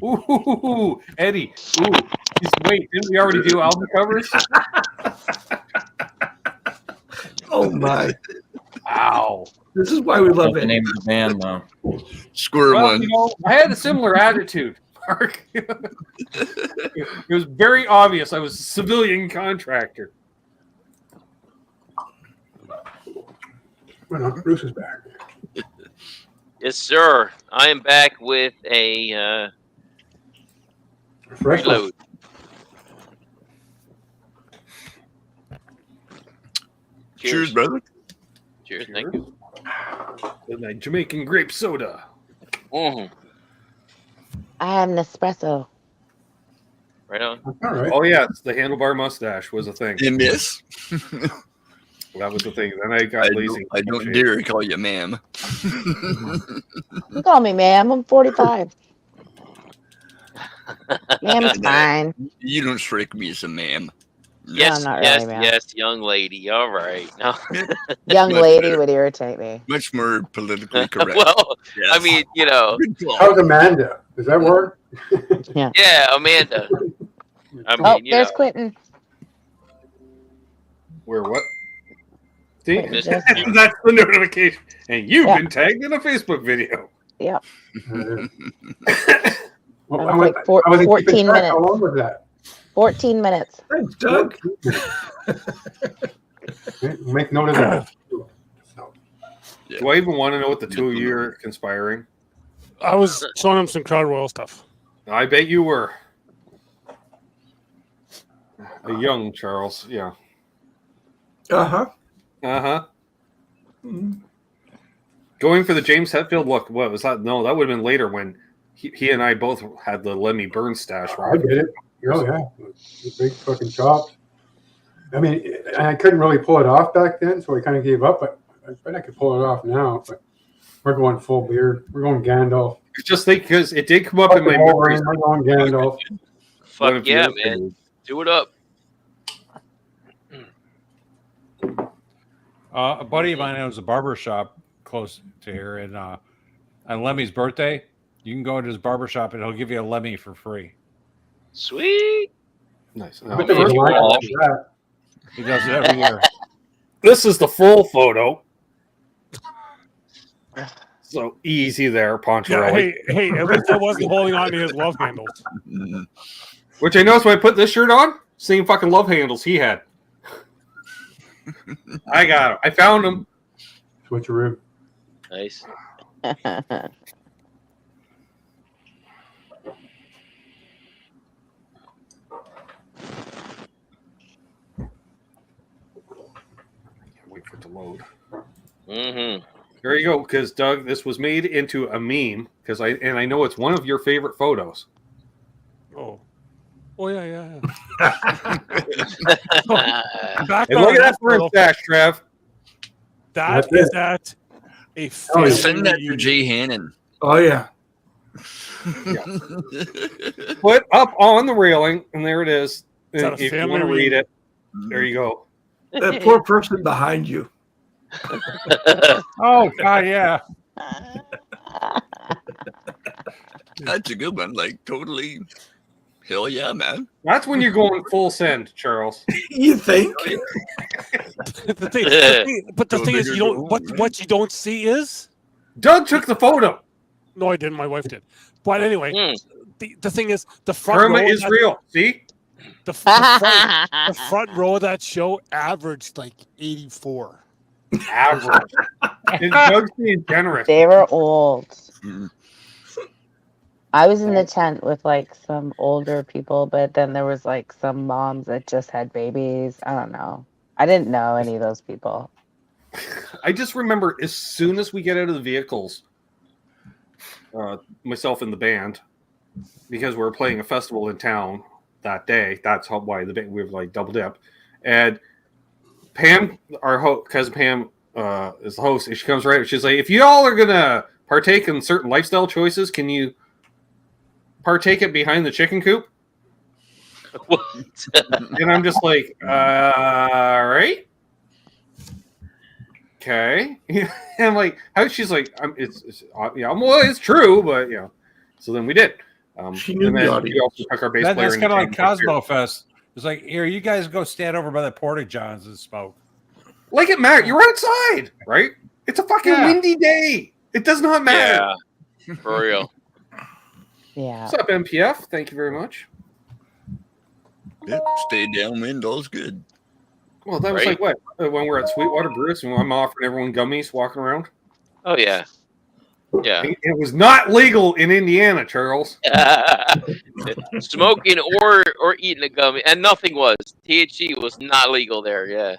Ooh, Eddie. Ooh, just wait. Didn't we already do album covers? Oh, my. Ow. This is why we love the it. name of the band, though. Square one. I had a similar attitude, Mark. It was very obvious I was a civilian contractor. Bruce is back. Yes, sir. I am back with a Fresh reload. Cheers, brother. Cheers, thank you. And that Jamaican grape soda. Mm-hmm. I have Nespresso. Right on. All right. Oh yeah, it's the handlebar mustache was a thing. You miss. That was the thing. Then I got lazy. I don't dare call you ma'am. You call me ma'am. I'm 45. Ma'am is fine. You don't strike me as a ma'am. Yes, not yes, really, man. yes, young lady. All right. No. Young lady would irritate me. Much more politically correct. Well, Yes. I mean, you know. Good call. How's Amanda? Does that work? Yeah, Amanda. I mean, Oh, you there's know. Quentin. Where what? See, Quentin Miss- just- that's the notification. And you've Yeah. been tagged in a Facebook video. Yep. Well, That was like I wasn't 14 keeping track. How minutes. long was that? 14 minutes. Thanks, Doug. Make note of that. So, Do I even want to know what the two of you are conspiring? I was showing him some Crown Royal stuff. I bet you were. A young Charles, yeah. Uh-huh. Uh-huh. Mhm. Going for the James Hetfield look, what was that? No, that would have been later when he and I both had the Lemmy Burns stash. I did it. Oh, yeah. The big fucking chops. I mean, I couldn't really pull it off back then, so I kind of gave up, but I bet I could pull it off now. But we're going full beard. We're going Gandalf. Just think, because it did come up in my memories. We're going Gandalf. One Fuck of yeah, your man. opinions. Do it up. A buddy of mine owns a barber shop close to here, and on Lemmy's birthday, you can go into his barber shop and he'll give you a Lemmy for free. Sweet. Nice. But there was First a of line all, like that. He does it every year. this is the full photo. So easy there, Poncherelli. Yeah, hey, at least I wasn't holding on to his love handles. Which I noticed when I put this shirt on, same fucking love handles he had. I got him. I found him. Switcheroo. Nice. Wait for it to load. Mm-hmm. There you go, because Doug, this was made into a meme because I know it's one of your favorite photos. Oh yeah. And Back look on at that photo, stash, Trev. that That's is it. at a Oh, family Send that to reunion. Jay Hannon. Oh, yeah. Put up on the railing, and there it is. It's And at a if you family want to read reunion. it, there you go. That poor person behind you. Oh God, yeah. That's a good one. Like, totally. Hell yeah, man. That's when you're going full send, Charles. You think? the thing is, you don't. What you don't see is Doug took the photo. no, I didn't. My wife did. But anyway, Mm. the thing is, the front Karma row of is that- real. See? the front row of that show averaged like 84. Average. And Doug's being generous. They were old. Mhm. I was in the tent with like some older people, but then there was like some moms that just had babies. I don't know. I didn't know any of those people. I just remember as soon as we get out of the vehicles, myself and the band, because we were playing a festival in town that day. That's why the band, we were like double dip. And Pam, our cousin Pam, is the host, and she comes right up. She's like, "If you all are gonna partake in certain lifestyle choices, can you partake it behind the chicken coop?" What? And I'm just like, all right. Okay. And I'm like, how? She's like, well, it's true, but you know. So then we did. She knew and the then audience. we also took our bass player. That's and kind of like changed our Cosmo Fest. It's like, here, you guys go stand over by the Porta Johns and smoke. Like it matters. You're outside, right? It's a fucking Yeah. windy day. It does not matter. Yeah, for real. Yeah. What's up, MPF? Thank you very much. Yep, stay downwind, all's good. Well, that was Right. like what? When we're at Sweetwater Brewers and I'm offering everyone gummies walking around. Oh yeah. Yeah. It was not legal in Indiana, Charles. Smoking or eating a gummy, and nothing was. THC was not legal there. Yeah,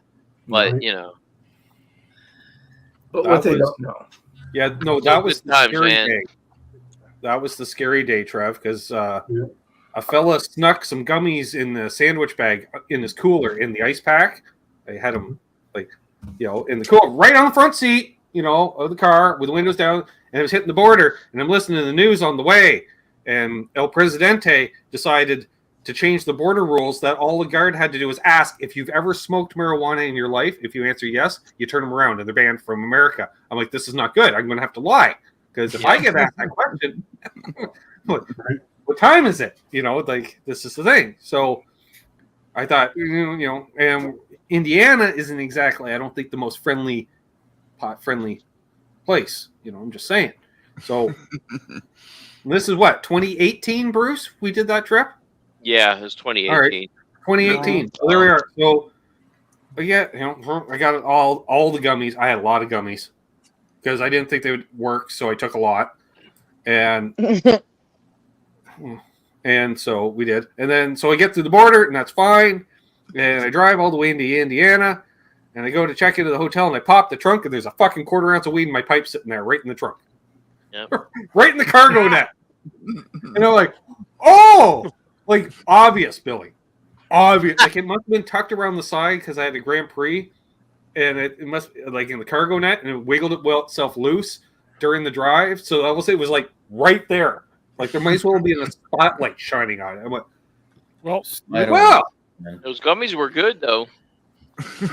but Right. you know. But That what they was- don't know. Yeah, no, Those that was good the times, scary man. day. That was the scary day, Trev, because a fella snuck some gummies in the sandwich bag in his cooler in the ice pack. I had them in the cooler, right on the front seat, of the car with the windows down, and it was hitting the border. And I'm listening to the news on the way, and El Presidente decided to change the border rules that all the guard had to do was ask if you've ever smoked marijuana in your life. If you answer yes, you turn them around and they're banned from America. I'm like, this is not good. I'm going to have to lie because if I get asked that question, what time is it? This is the thing. So I thought, and Indiana isn't exactly, I don't think, the most pot-friendly place. I'm just saying. So this is what, 2018, Bruce? We did that trip? Yeah, it was 2018. All right, 2018. So there we are. So, but yeah, I got all the gummies. I had a lot of gummies because I didn't think they would work, so I took a lot, and so we did. And then so I get to the border, and that's fine. And I drive all the way into Indiana, and I go to check into the hotel, and I pop the trunk, and there's a fucking quarter ounce of weed in my pipe sitting there, right in the trunk, right in the cargo net. And I'm like, oh. Like, obvious, Billy. Obvious. Like, it must have been tucked around the side because I had a Grand Prix, and it must, like, in the cargo net, and it wiggled itself loose during the drive. So I will say it was, like, right there. Like, there might as well be a spotlight shining on it. I went, well, those gummies were good, though.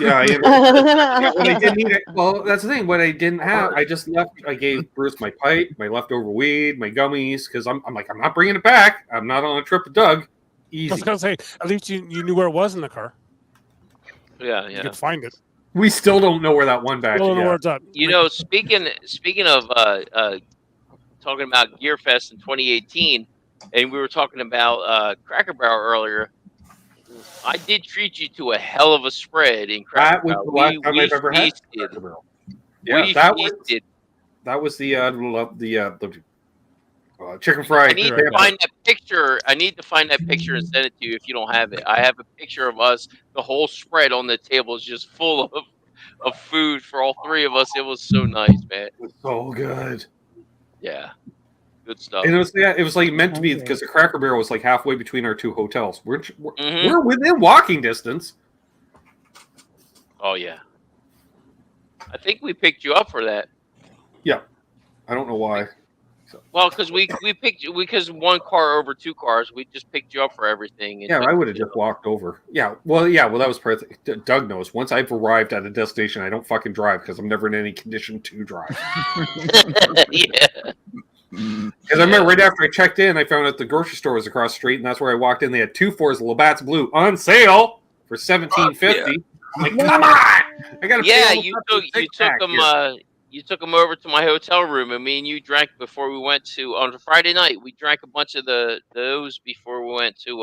Yeah, when I didn't need it. Well, that's the thing. What I didn't have, I just left. I gave Bruce my pipe, my leftover weed, my gummies, because I'm like, I'm not bringing it back. I'm not on a trip with Doug. Easy. I was gonna say, at least you knew where it was in the car. Yeah, You could find it. We still don't know where that one batch Don't know is. where it's at. Speaking of talking about Gear Fest in 2018, and we were talking about Cracker Barrel earlier. I did treat you to a hell of a spread in Cracker That was Barrel. the last time I've ever had feasted. Cracker Barrel. Yeah, We that feasted. was the chicken fried. I need to find that picture. I need to find that picture and send it to you if you don't have it. I have a picture of us. The whole spread on the table is just full of food for all three of us. It was so nice, man. It was so good. Yeah, good stuff. And it was like meant to be because the Cracker Barrel was like halfway between our two hotels. We're within walking distance. Oh yeah, I think we picked you up for that. Yeah, I don't know why. Well, because we picked you because one car over two cars. We just picked you up for everything. Yeah, I would have just walked over. Yeah, well, that was perfect. Doug knows. Once I've arrived at a destination, I don't fucking drive because I'm never in any condition to drive. Yeah. Because I remember right after I checked in, I found out the grocery store was across the street, and that's where I walked in. They had 2 4s Labatt's Blue on sale for $17.50. I'm like, come on! I got to. Yeah, you took them over to my hotel room, and me and you drank before we went to on Friday night. We drank a bunch of those before we went to.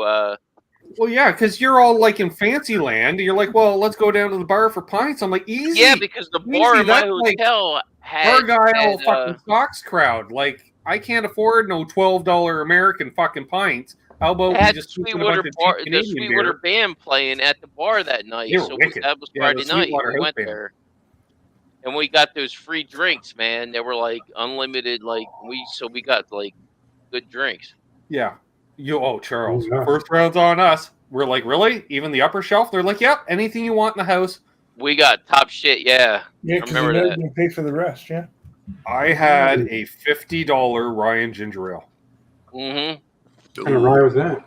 Well, yeah, because you're all like in fancy land. You're like, well, let's go down to the bar for pints. I'm like, easy. Yeah, because the bar in my hotel had Argyle fucking Sox crowd. Like, I can't afford no $12 American fucking pints. How about we just keep a bunch of cheap the Sweetwater band playing at the bar that night? They were So wicked. that was Yeah, Friday the night. Sweetwater We House went band. there. And we got those free drinks, man. They were like unlimited. Like we got like good drinks. Yeah. Charles. Oh, yeah. First round's on us. We're like, really? Even the upper shelf? They're like, yep, anything you want in the house. We got top shit. Yeah, Yeah, I because you remember know that. you pay for the rest. Yeah. I had a $50 Ryan ginger ale. Mm-hmm. What kind of rye was that?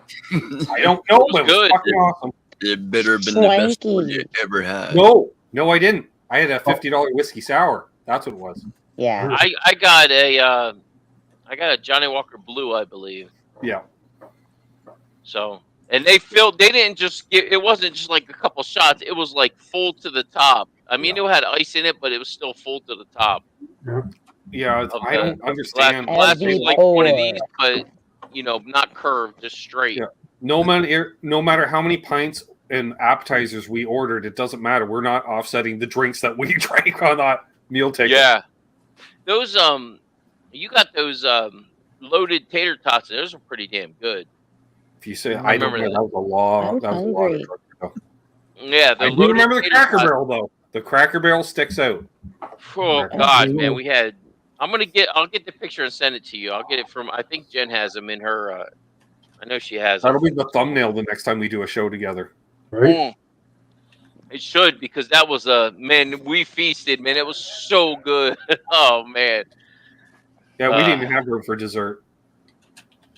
I don't know, but it was good. fucking awesome. It better have been the best one Swanky. you ever had. No, I didn't. I had a $50 whiskey sour. That's what it was. Yeah. I got a Johnny Walker Blue, I believe. Yeah. So, and they didn't just it wasn't just like a couple shots. It was like full to the top. I mean, it had ice in it, but it was still full to the top. Yeah, Of I don't understand. Glass was like one of these, Every but not curved, just straight. Yeah. No matter how many pints and appetizers we ordered, it doesn't matter. We're not offsetting the drinks that we drank on that meal ticket. Yeah. Those you got those loaded tater tots. Those are pretty damn good. If you say I I don't remember know, that. that was a lot. I'm that was a lot of hungry. drugs ago. Yeah, the I do loaded remember the tater Cracker tots. Barrel though. The Cracker Barrel sticks out. Oh God, man, we had. I'll get the picture and send it to you. I'll get it from. I think Jen has them in her. I know she has them. That'll be the thumbnail the next time we do a show together. Right? It should, because that was man. We feasted, man. It was so good. Oh man. Yeah, we didn't even have room for dessert.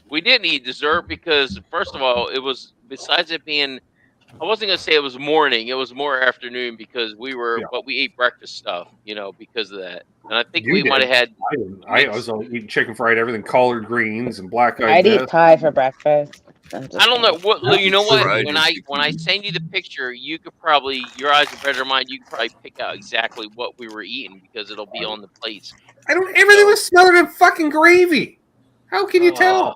We didn't eat dessert because, first of all, it was, besides it being, I wasn't gonna say it was morning. It was more afternoon because we were, but we ate breakfast stuff, because of that. And I think we might have had. I was eating chicken fried everything, collard greens and black eyed. I'd eat pie for breakfast. I don't know what you know. What when I send you the picture, you could probably, your eyes are better than mine. You could probably pick out exactly what we were eating because it'll be on the plates. Everything was smothered in fucking gravy. How can you tell?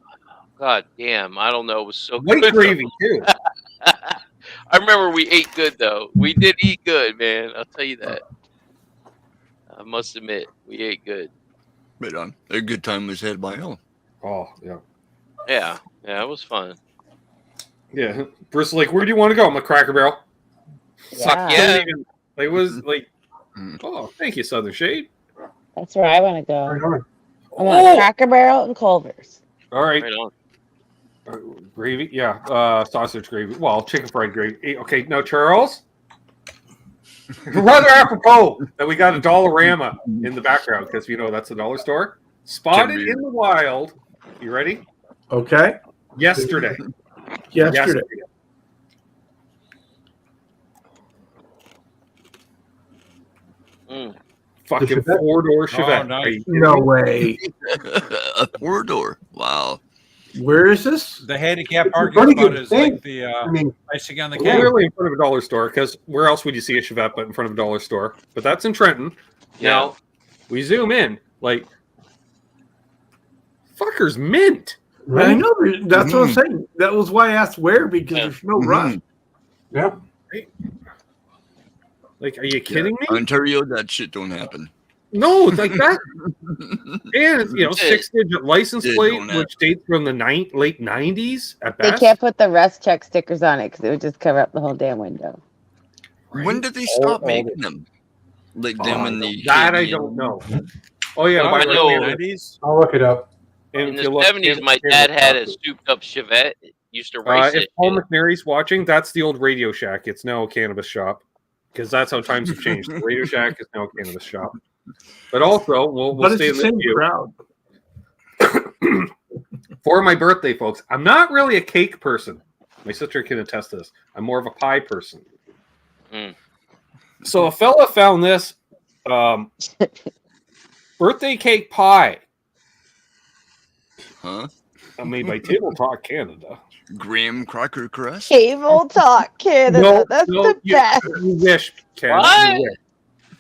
God damn, I don't know. It was so White good. gravy too. I remember we ate good though. We did eat good, man. I'll tell you that. I must admit, we ate good. Right on. A good time was had by all. Oh yeah. Yeah, it was fun. Yeah, Bruce, like, where do you want to go? I'm like, Cracker Barrel. Yeah. Yeah. It was like, oh, thank you, Southern Shade. That's where I want to go. Right I want Cracker Barrel and Culver's. All right. Right on. Gravy, yeah. Sausage gravy. Well, chicken fried gravy. Okay, now, Charles. Rather apropos that we got a Dollarama in the background because, that's the dollar store. Spotted in the wild. You ready? Okay. Yesterday. Fucking four-door Chevette. Oh, nice. No way. A four-door. Wow. Where is this? The handicap parking spot is like the icing on the cake. Really in front of a dollar store, because where else would you see a Chevette but in front of a dollar store? But that's in Trenton. Yeah. Now, we zoom in, like, fucker's mint. I know. That's what I'm saying. That was why I asked where, because there's no rush. Yeah. Like, are you kidding me? Ontario, that shit don't happen. No, it's like that. And, 6-digit license plate, which dates from the late 90s at They best. can't put the rest check stickers on it because it would just cover up the whole damn window. When did they stop making them? Like them in the that I don't know. Oh yeah, I know. in the 90s. I'll look it up. In the 70s, my dad had a souped-up Chevette. Used to race If it. Paul McNary's watching, that's the old Radio Shack. It's now a cannabis shop because that's how times have changed. The Radio Shack is now a cannabis shop. But also, we'll stay in the same crowd. For my birthday, folks, I'm not really a cake person. My sister can attest to this. I'm more of a pie person. So a fella found this birthday cake pie. Huh? Made by Table Talk Canada. Graham Cracker Crust? Table Talk Canada. That's the best. You wish, Ken. What? You wish.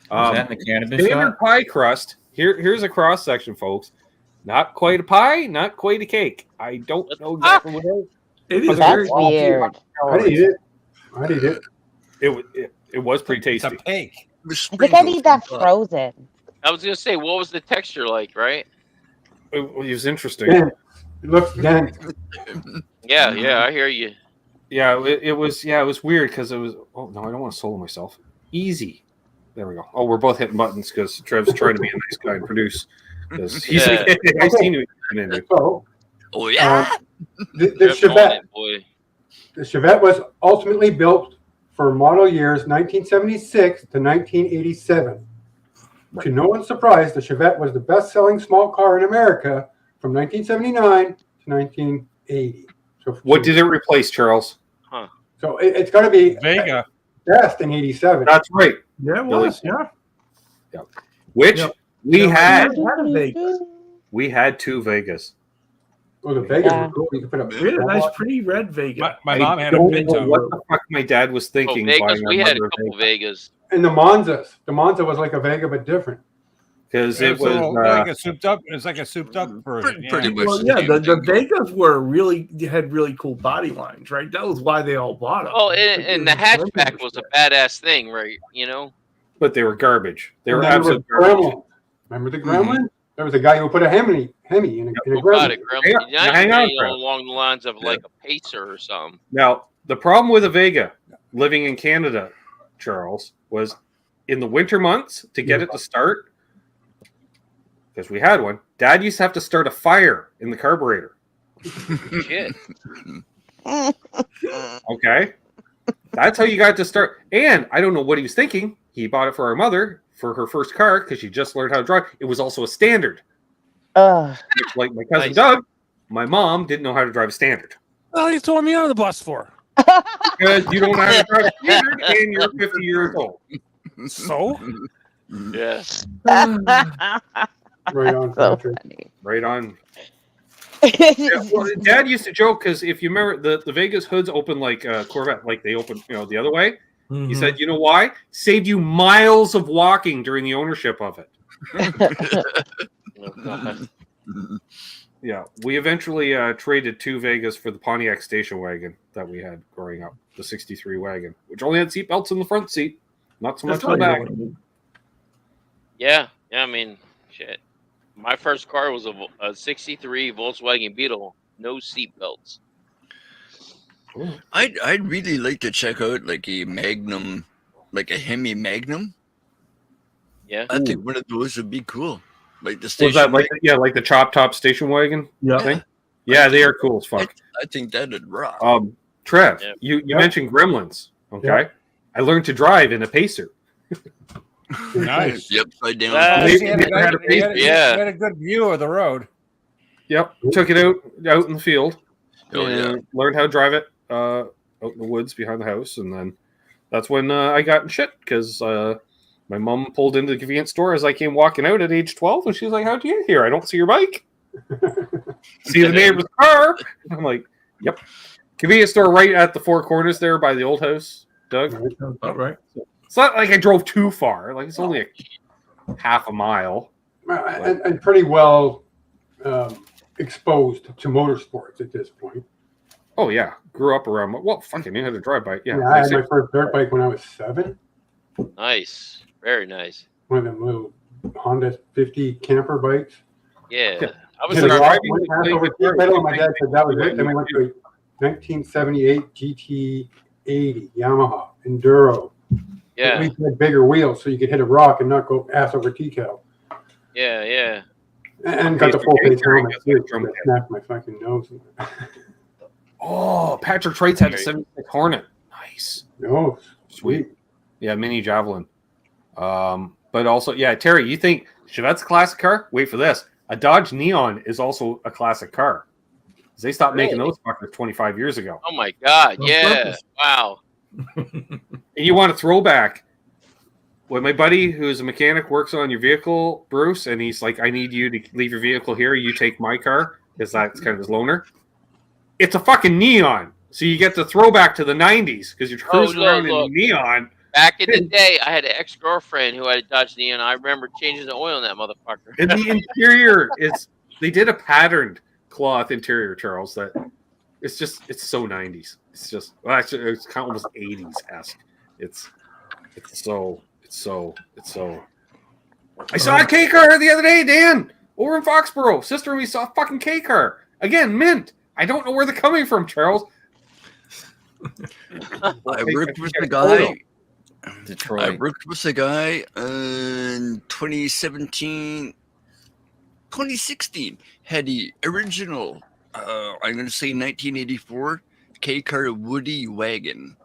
Is that in the cannabis Standard shop? pie crust. Here's a cross section, folks. Not quite a pie, not quite a cake. I don't know exactly what it is. It is That's very weird. I'd eat it. It was pretty tasty. It's a cake. I think I'd eat that frozen. I was gonna say, what was the texture like, right? It was interesting. Dense. It looks dense. Yeah, I hear you. Yeah, it was weird because it was. Oh no, I don't want to solo myself. Easy. There we go. Oh, we're both hitting buttons because Trev's trying to be a nice guy and produce. Because he's like, I seen you into. Oh yeah. The Chevette. The Chevette was ultimately built for model years 1976 to 1987. To no one's surprise, the Chevette was the best-selling small car in America from 1979 to 1980. So What did it replace, Charles? So it's got to be Vega. best in 87. That's right. Yeah, it was. Yeah. Which we had. a Vegas. We had two Vegas. Oh, the Vegas were cool. You could put a We had a nice, pretty red Vega. My mom had a don't Pinto. know what the fuck my dad was thinking. Vegas, buying we had a another couple Vegas. And the Monzas. The Monza was like a Vega, but different. Because it was like a souped up. It's like a souped up version. Pretty much. Well, yeah, the Vegas had really cool body lines, right? That was why they all bought them. Oh, and the hatchback was a badass thing, right? But they were garbage. They were And then absolute there was garbage. Gremlin. Remember the Gremlin? There was a guy who put a Hemi in a Oh, Gremlin. God, it Gremlin. Hang on, Fred. Along the lines of like a pacer or something. Now, the problem with a Vega living in Canada, Charles, was in the winter months to get it to start, because we had one, Dad used to have to start a fire in the carburetor. Shit. Okay. That's how you got to start. And I don't know what he was thinking. He bought it for our mother for her first car because she just learned how to drive. It was also a standard. Like my cousin Doug, my mom didn't know how to drive a standard. Well, you throwing me out of the bus for? Because you don't know how to drive a standard and you're 50 years old. So? Yeah. Right on. So Patrick. funny. Right on. Yeah, well, Dad used to joke because if you remember, the Vegas hoods open like Corvette, like they open, the other way. He said, you know why? Saved you miles of walking during the ownership of it. Yeah, we eventually traded 2 Vegas for the Pontiac station wagon that we had growing up, the 63 wagon, which only had seat belts in the front seat, not so much in the back. Yeah. I mean, shit. My first car was a 63 Volkswagen Beetle, no seat belts. I'd really like to check out like a Magnum, like a Hemi Magnum. Yeah. I think one of those would be cool. Like the Was station. that like like the chop top station wagon thing? Yeah. Yeah, they are cool as fuck. I think that'd rock. Trev, Yeah. you mentioned Gremlins. Okay, Yeah. I learned to drive in a Pacer. Nice. Yep, upside down. Maybe He had they had a Pacer. he had a good view of the road. Yep, took it out in the field. Oh, yeah. and learned how to drive it out in the woods behind the house, and then that's when I got in shit because my mom pulled into the convenience store as I came walking out at age 12, and she's like, "How'd you get here? I don't see your bike. See the neighbor's car." I'm like, "Yep." Convenience store right at the Four Corners there by the old house, Doug. All right. It's not like I drove too far. Like it's only a half a mile. And pretty well exposed to motorsports at this point. Oh yeah, grew up around. Well, fucking knew how to drive bike. Yeah, I had my first dirt bike when I was 7. Nice. Very nice. One of them little Honda 50 camper bikes. Yeah. I was Hit a in rock, driving went past thing over with the pedal, and my dad said that was Yeah, it. Then we went to a 1978 GT80 Yamaha Enduro. At least had bigger wheels, so you could hit a rock and not go ass over T-cal. Yeah. And got the full face helmet too. I snapped my fucking nose. Oh, Patrick Traits had a 76 Hornet. Nice. No, Sweet. Yeah, mini Javelin. But also, yeah, Terry, you think Chevette's a classic car? Wait for this. A Dodge Neon is also a classic car. They stopped making those fuckers 25 years ago. Oh my God. Yeah. Wow. And you want a throwback. When my buddy who's a mechanic works on your vehicle, Bruce, and he's like, I need you to leave your vehicle here. You take my car, because that's kind of his loaner. It's a fucking Neon. So you get the throwback to the 90s because you're cruising around in Neon. Back in the day, I had an ex-girlfriend who had a Dodge Neon. I remember changing the oil in that motherfucker. And the interior they did a patterned cloth interior, Charles, that it's so 90s. It's just, well, actually, it's kind of almost 80s-esque. It's so. I saw a K car the other day, Dan, over in Foxborough. Sister and me saw a fucking K car. Again, mint. I don't know where they're coming from, Charles. I worked with a guy. Detroit. I worked with a guy in 2017, 2016. Had the original, I'm going to say 1984 K-car Woody wagon.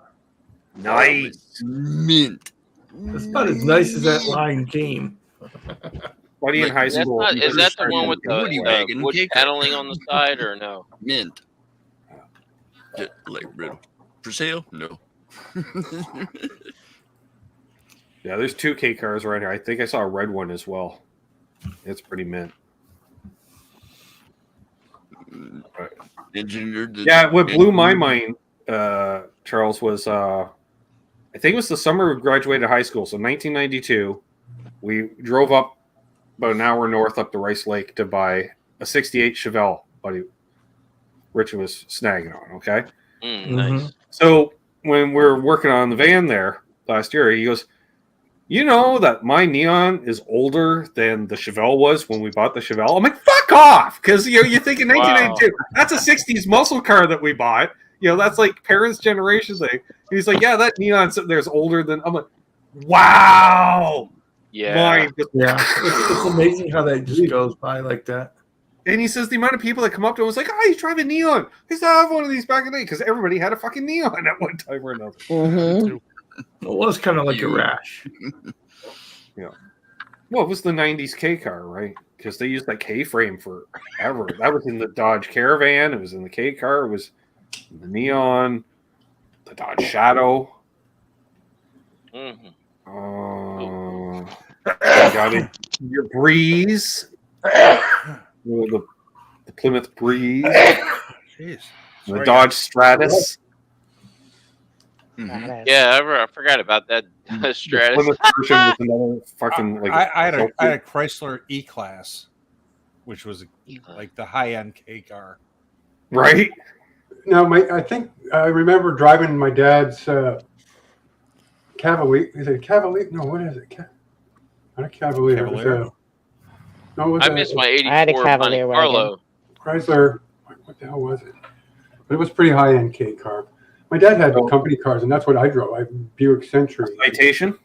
Nice. Mint. That's not as nice as that line came. Buddy in high school. Is that the one with Woody the wagon wood K-car. paneling on the side, or no? Mint. Just like red. For sale? No. Yeah, there's 2 K cars around here. I think I saw a red one as well. It's pretty mint. Engineered. Yeah, what blew my mind, Charles, was I think it was the summer we graduated high school. So 1992, we drove up about an hour north up to Rice Lake to buy a 68 Chevelle, buddy. Richard was snagging on, okay? Nice. So when we're working on the van there last year, he goes, you know that my Neon is older than the Chevelle was when we bought the Chevelle? I'm like, fuck off! Because you're thinking 1992. That's a 60s muscle car that we bought. That's like parents' generation thing. He's like, yeah, that Neon there's older than. I'm like, Wow. Yeah. Yeah, it's amazing how that just goes by like that. And he says the amount of people that come up to him was like, "Oh, he's driving neon. I used to have one of these back in the day," because everybody had a fucking neon at one time or another. Mm-hmm. It was kind of like a rash. Yeah. Well, it was the '90s K car, right? Because they used that K frame forever. That was in the Dodge Caravan. It was in the K car. It was in the neon, the Dodge Shadow. Mm-hmm. You got it. Your Breeze. The Plymouth Breeze. Jeez. The Dodge Stratus. Mm-hmm. Yeah, I forgot about that Stratus. The Plymouth version was another fucking like. I had a Chrysler E-Class, which was like the high-end K car. Right. No, I think I remember driving my dad's Cavalier. Is it a Cavalier? No, what is it? Not a Cavalier. Cavalier? I missed my '84 I had a Cavalier Monte Carlo. Chrysler. What the hell was it? But it was pretty high-end K car. My dad had company cars, and that's what I drove. I Buick Century. Citation.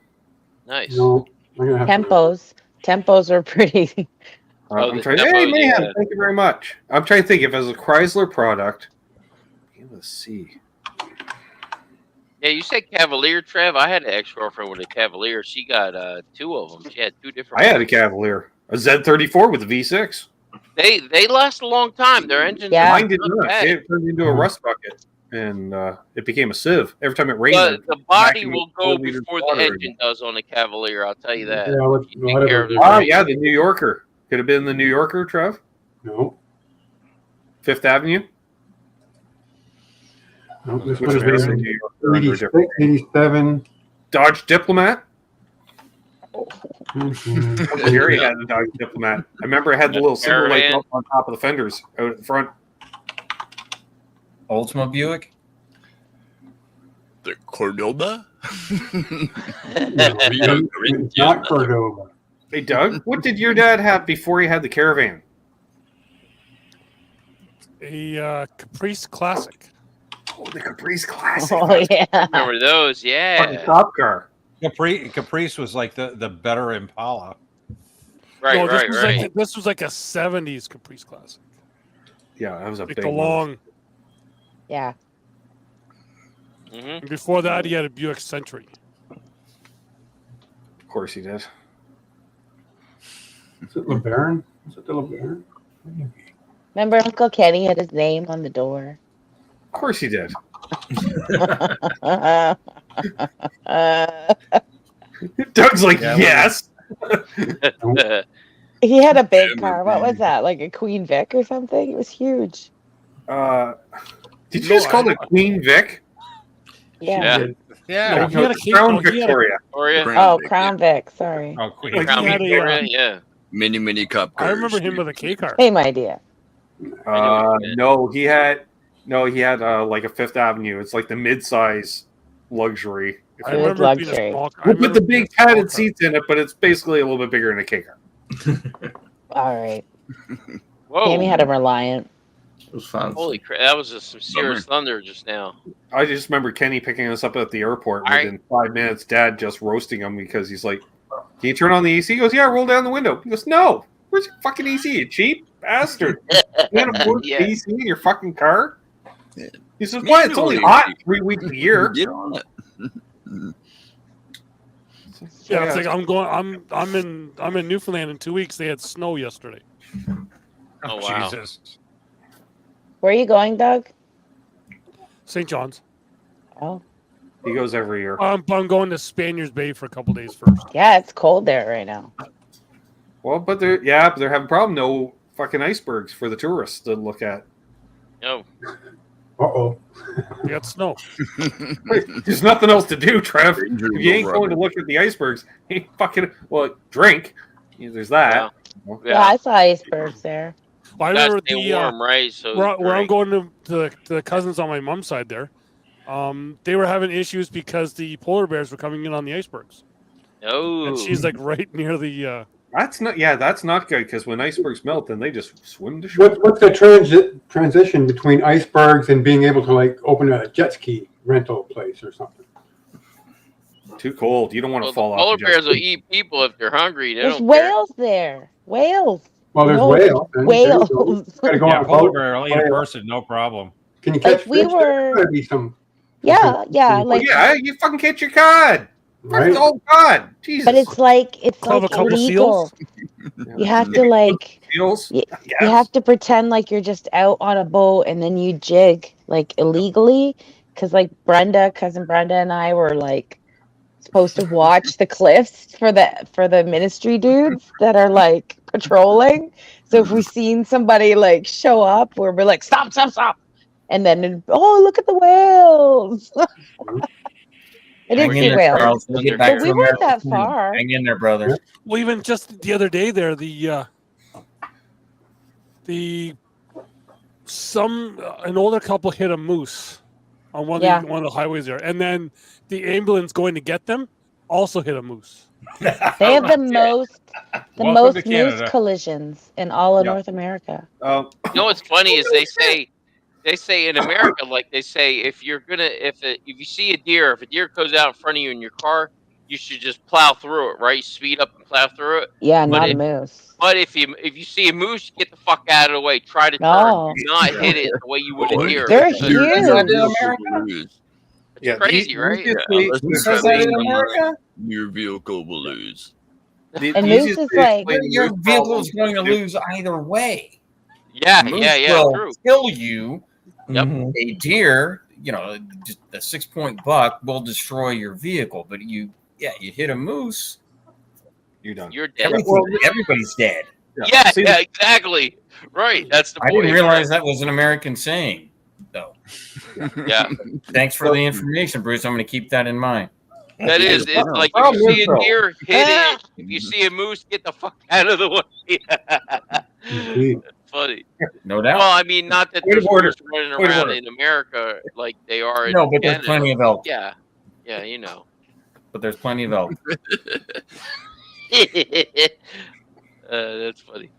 Nice. No, I'm gonna have Tempos are pretty. I'm trying. Hey, man, thank you very much. I'm trying to think if it was a Chrysler product. Let's see. Yeah, you said Cavalier, Trev. I had an ex-girlfriend with a Cavalier. She got 2 of them. She had 2 different. I had a Cavalier, a Z34 with a V6. They last a long time. Their engines. Mine did not. It turned into a rust bucket, and it became a sieve. Every time it rained, But the body will go before the engine does on a Cavalier. I'll tell you that. Yeah, the New Yorker. Could have been the New Yorker, Trev. No. Fifth Avenue. No, this Which would have was been New Yorker. 87. Dodge Diplomat. Mhm. Gary had the Dodge Diplomat. I remember it had the little silver light up on top of the fenders out at the front. Oldsmobile Buick. The Cordoba. Not Cordova. Hey, Doug, what did your dad have before he had the Caravan? A Caprice Classic. Oh, the Caprice Classic. Oh, yeah. Remember those? Yeah. Top car. Caprice was like the better Impala. Right, No, right, right. This was like a '70s Caprice Classic. Yeah, that was a Like big the one. long. Yeah. Mm-hmm. And before that, he had a Buick Century. Of course he did. Is it LeBaron? Is it the LeBaron? Remember Uncle Kenny had his name on the door? Of course he did. Doug's like, yes. He had a big car. What was that? Like a Queen Vic or something? It was huge. Did you just call it Queen Vic? Yeah. No, he had a Crown Victoria. Oh, Crown Vic. Sorry. Oh, Queen. Crown He had a, Victoria, yeah. Mini cup I cars. remember him with a K car. Same idea. No, he had like a Fifth Avenue. It's like the mid-size luxury. I remember it being a luxury. small car. I With remember the it being big a small padded car. seats in it, but it's basically a little bit bigger than a K car. All right. Whoa. Tammy had a Reliant. It was fun. Holy crap. That was some serious thunder just now. I just remember Kenny picking us up at the airport. All right. Within 5 minutes, Dad just roasting him because he's like, "Can you turn on the AC?" He goes, "Yeah, roll down the window." He goes, "No, where's your fucking AC, you cheap bastard? You can't afford Yeah. AC in your fucking car." Yeah. He says, "What? It's only hot 3 weeks a year." Get on it. Yeah, it's like I'm in Newfoundland in 2 weeks. They had snow yesterday. Oh, wow. Jesus. Where are you going, Doug? St. John's. Oh. He goes every year. I'm going to Spaniards Bay for a couple days first. Yeah, it's cold there right now. Well, but they're having a problem. No fucking icebergs for the tourists to look at. No. Uh-oh. They got snow. There's nothing else to do, Trev. Danger If you ain't will going to rub look at the icebergs, you ain't fucking drink. There's that. Yeah, I saw icebergs there. Well, I Gotta remember stay the warm, right? So where I'm drink. going to the cousins on my mom's side there. They were having issues because the polar bears were coming in on the icebergs. Oh. And she's like right near the. That's not good because when icebergs melt, then they just swim to shore. What's the transition between icebergs and being able to like open a jet ski rental place or something? Too cold. You don't want to Well, the fall off. polar and bears just- will eat people if they're hungry. They There's don't care. whales there. Whales. Well, there's No, whales. and there you go. whales. Gotta go Yeah, on a polar boat. bear will eat a person, no problem. Can you catch Like, we fish? were- There's gotta be some. Yeah, yeah. Oh, Like, yeah, you fucking catch your cod. Right? Oh, God. Jesus. but it's like Have a couple illegal. seals. You have to like Seals? you Yes. have to pretend like you're just out on a boat and then you jig like illegally because like cousin Brenda and I were like supposed to watch the cliffs for the ministry dudes that are like patrolling. So if we seen somebody like show up, we're like stop, and then look at the whales. I didn't Hang in see there, whales, Charles. We'll get back but to we weren't America that soon. far. Hang in there, brother. Well, even just the other day there, an older couple hit a moose on one Yeah. of the highways there, and then the ambulance going to get them also hit a moose. They have the most Welcome most to moose Canada. collisions in all of Yeah. North America. You know what's funny is they say in America, like they say, if you see a deer, if a deer goes out in front of you in your car, you should just plow through it, right? Speed up and plow through it. Yeah, But not a if- moose. But if you see a moose, get the fuck out of the way. Try to No. turn. Do not hit it the way you would a What? deer. They're because huge. Is that in Vehicle America? will lose. Yeah, crazy, the right? easiest Yeah, way- unless Who it's says that in something America? Your vehicle will lose. the And moose easiest is way to like- explain the Your moose vehicle problem is going to is- lose either way. Yeah, Moose yeah, will true. kill you. Yep. Mhm. A deer, just a 6-point buck will destroy your vehicle. But you hit a moose, You're done. You're dead. everybody's dead. Yeah, See, yeah, exactly. Right. That's the I point. didn't realize that was an American saying, though. Yeah, Thanks for the information, Bruce. I'm going to keep that in mind. that is. It's Wow. like Problem if you see is, a though- deer, hit it. If you see a moose, get the fuck out of the way. Indeed. That's funny. No doubt. Well, I mean, not that Point of there's order. moose running Point of around order. in America like they are in No, but there's Canada. plenty of elk. Yeah, yeah, you know. But there's plenty of elk. That's funny.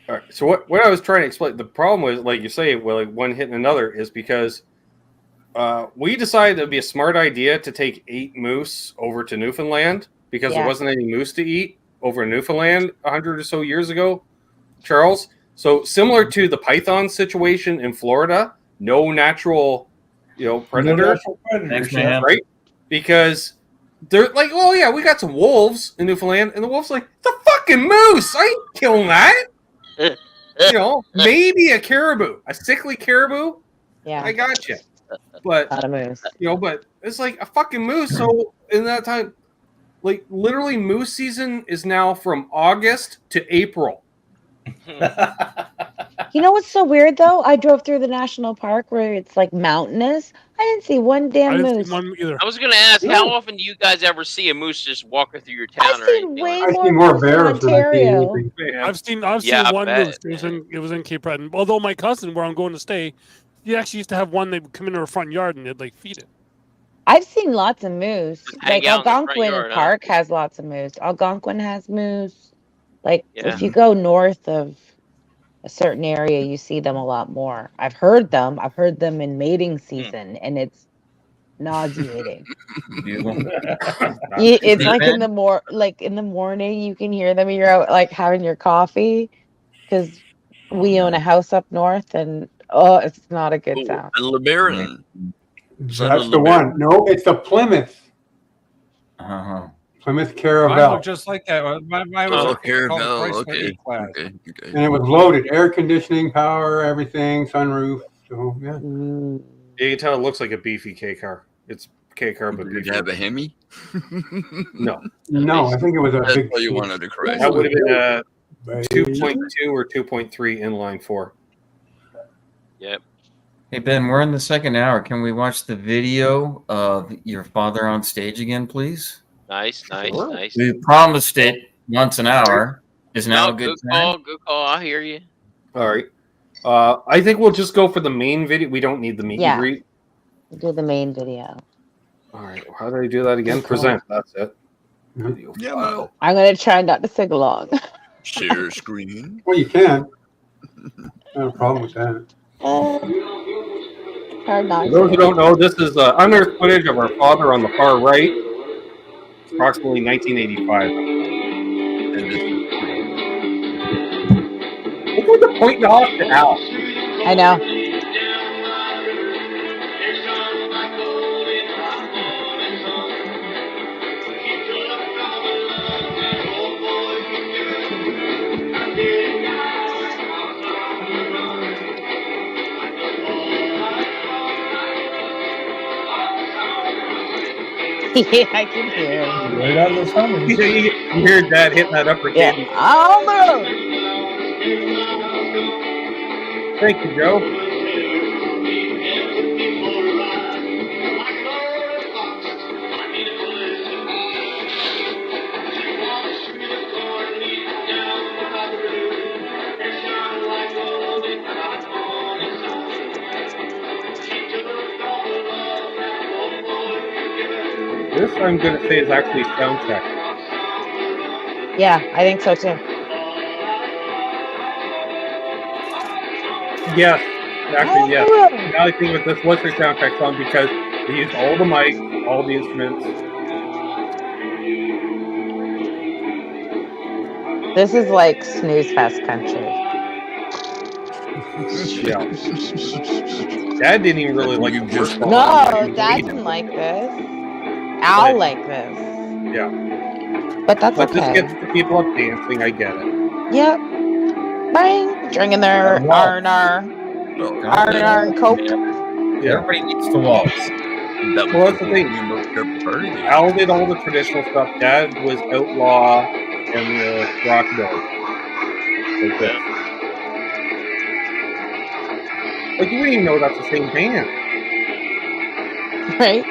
All right. So what I was trying to explain, the problem was, like you say, well, like one hitting another, is because we decided it would be a smart idea to take 8 moose over to Newfoundland because Yeah. there wasn't any moose to eat over in Newfoundland 100 or so years ago, Charles. So similar to the python situation in Florida, no natural, predator, Thanks, man. right? Because they're like, oh yeah, we got some wolves in Newfoundland, and the wolf's like, it's a fucking moose. I ain't killing that. Maybe a caribou, a sickly caribou. Yeah, I got you. But not a moose. but it's like a fucking moose. So in that time, like literally, moose season is now from August to April. You know what's so weird though? I drove through the national park where it's like mountainous. I didn't see one I damn didn't moose. see one either. I was gonna ask, No. how often do you guys ever see a moose just walking through your town I've or seen anything? way like I more see more moose in bears than I see Ontario. anything. I've seen Yeah, I one bet, moose. It man. was in Cape Breton. Although my cousin, where I'm going to stay, he actually used to have one. They would come into her front yard and they'd like feed it. I've seen lots of moose. Just hang Like out in the front Algonquin yard, huh? Park has lots of moose. Algonquin has moose. Like Yeah. if you go north of a certain area, you see them a lot more. I've heard them. I've heard them in mating season, and it's nauseating. Beautiful. It's like in the morning, you can hear them. You're out like having your coffee because we own a house up north, and it's not a good sound. A LeBaron. That's the one. No, it's the Plymouth. Uh-huh. Plymouth Mine Caravel. looked just like that. Mine was Oh, called a Caravel. price Okay. weighted class. Okay. And it was loaded. Air conditioning, power, everything, sunroof. So, yeah. Mm. You can tell it looks like a beefy K car. It's K car, but Did beefy. it have a Hemi? No, No, I think it was a That's big. all you wanted to correct. that would have been a Baby. 2.2 or 2.3 inline 4. Yep. Hey, Ben, we're in the second hour. Can we watch the video of your father on stage again, please? Nice, nice, Sure. nice. We promised it once an hour. Is now No, a good good time? call, good call. I hear you. All right. I think we'll just go for the main video. We don't need the meet Yeah. and greet. Do the main video. All right. How do I do that again? Present. That's it. Mhm. Video Yeah, file. I'm gonna try not to sing along. Share screen. Well, you can. Not a problem with that. Hard not For those who to. don't know, this is unearthed footage of our father on the far right. approximately 1985. And this is Look what they're pointing off to Al. I know. Yeah, I can hear him. Right on those humming. You hear Dad hitting that upper Yeah. cadence. Almost. Thank you, Joe. This I'm going to say is actually sound check. Yeah, I think so too. Yes, actually, yes. Oh, Now I think that this was their soundtrack song because they used all the mics, all the instruments. this is like snooze fest country. Yeah. Dad didn't even really like the You've first just song. No, He Dad hated didn't it. like this. I'll But- like this. Yeah. But that's But this okay. gets the people up dancing. I get it. Yep. Bang. Drinking their Waltz. R&R. well, R&R and Coke. Yeah. Everybody needs to waltz. that was Well, that's the whole thing. about Pepper Party. Al did all the traditional stuff. Dad was outlaw and the rockabilly. Like this. Like you wouldn't even know that's the same band. Right?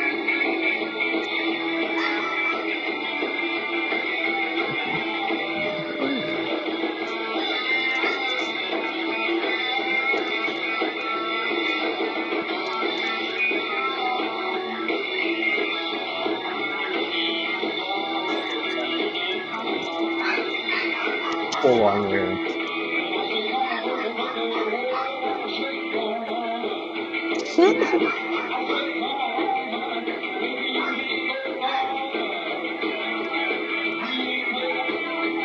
Full on wearing.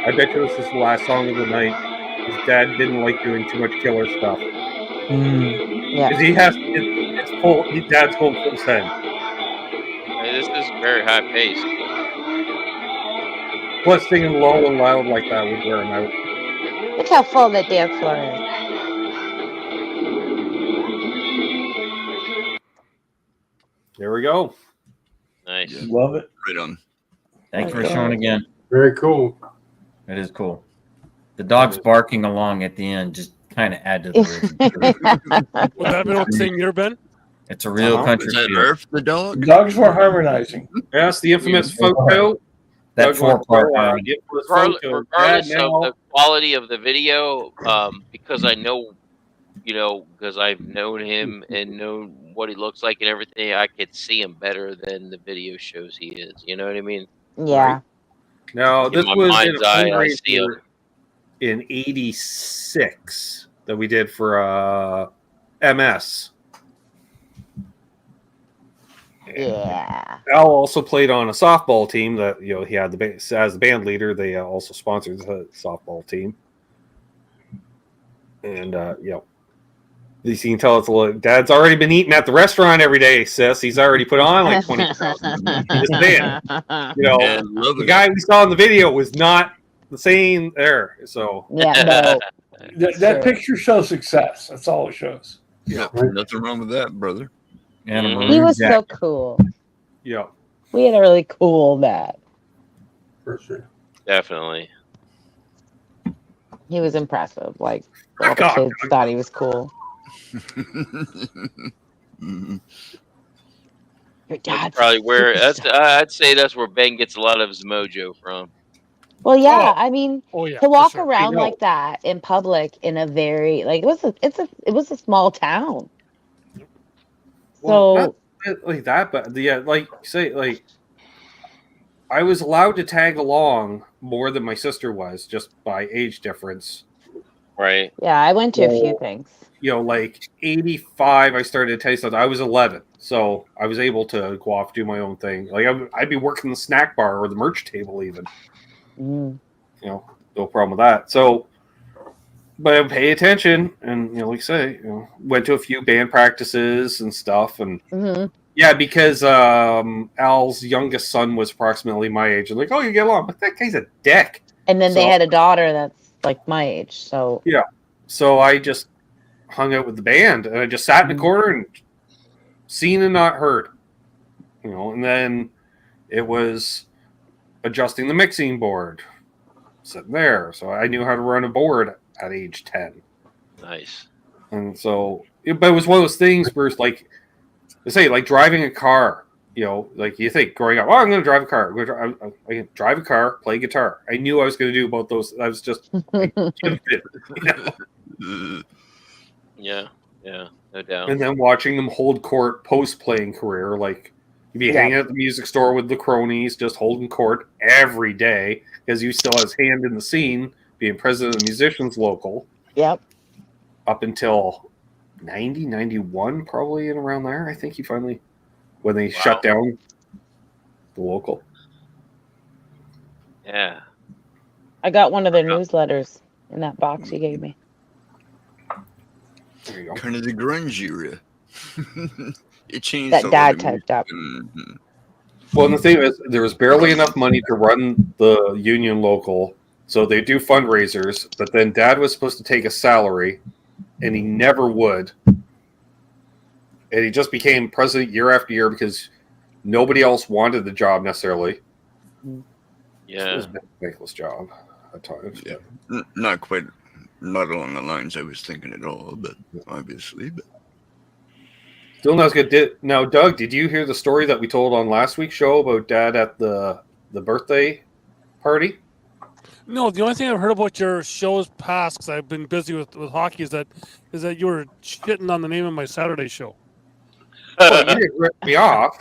I bet you this is the last song of the night. His dad didn't like doing too much killer stuff. Yeah. Because he has it's full. Dad's going full send. Hey, this is very high paced. Plus, singing low and loud like that would wear him out. Look how full that dance floor is. There we go. Nice. Love it. Right on. Thank you for showing again. Very cool. It is cool. The dogs barking along at the end just kind of add to the rhythm. Would that have been what same year, Ben? It's a real country Is that feel. Earth the dog? Dogs were harmonizing. Yes, the infamous photo. That four-part the harmony. infamous Regardless, photo. regardless Dad of now. the quality of the video, because I know, because I've known him and known what he looks like and everything, I could see him better than the video shows he is. You know what I mean? Yeah. Now, In this my was in mind's a eye, I see him. fundraiser in '86 that we did for MS. Yeah. Al also played on a softball team that he had as the band leader. They also sponsored the softball team, and you can tell it's a little. Dad's already been eating at the restaurant every day, sis. He's already put on like 20 pounds. Just saying, the guy we saw in the video was not the same there. So Yeah, no. That picture shows success. That's all it shows. Yeah, nothing wrong with that, brother. And a He maroon was so jacket. cool. Yeah. We had a really cool dad. For sure. Definitely. He was impressive. Like all the kids thought he was cool. Mhm. Your That's dad's probably where superstar. I'd say that's where Ben gets a lot of his mojo from. Well, yeah. I mean, Oh yeah. to for walk sure. around like that in public in a very like it was a small town. Well, So not like that, but I was allowed to tag along more than my sister was just by age difference. Right. Yeah, I went to a few Well, things. Like 85, I started to taste it. I was 11, so I was able to go off do my own thing. Like I'd be working the snack bar or the merch table even. Mm. No problem with that. So, but I pay attention, and like I say, went to a few band practices and stuff, and Hmm. yeah, because Al's youngest son was approximately my age, and like, oh, you get along, but that guy's a dick. And then they So- had a daughter that's like my age. So Yeah, so I just hung out with the band, and I just sat in the corner and seen and not heard, and then it was adjusting the mixing board, sitting there. So I knew how to run a board at age 10. Nice. And so, but it was one of those things where it's like, say, like driving a car, like you think growing up, I'm going to drive a car. I can drive a car, play guitar. I knew I was going to do both those. I was just like, gifted, Yeah, no doubt. And then watching them hold court post playing career, like you'd be hanging at the music store with the cronies, just holding court every day because you still had his hand in the scene, being president of the musicians local. Yep. Up until 90, 91, probably in around there. I think he finally, when they shut down the local. Yeah. I got one of their newsletters in that box you gave me. There you go. Kind of the grunge era. It changed. That a Dad lot. typed up. Mhm. Well, and the thing is, there was barely enough money to run the union local, so they do fundraisers. But then Dad was supposed to take a salary, and he never would. And he just became president year after year because nobody else wanted the job necessarily. Yeah. It was a thankless job at times. Yeah. Not quite, not along the lines I was thinking at all, but obviously. But Still not as good. Now, Doug, did you hear the story that we told on last week's show about Dad at the birthday party? No, the only thing I've heard about your shows past, because I've been busy with hockey, is that you were shitting on the name of my Saturday show. Well, you didn't rip me off.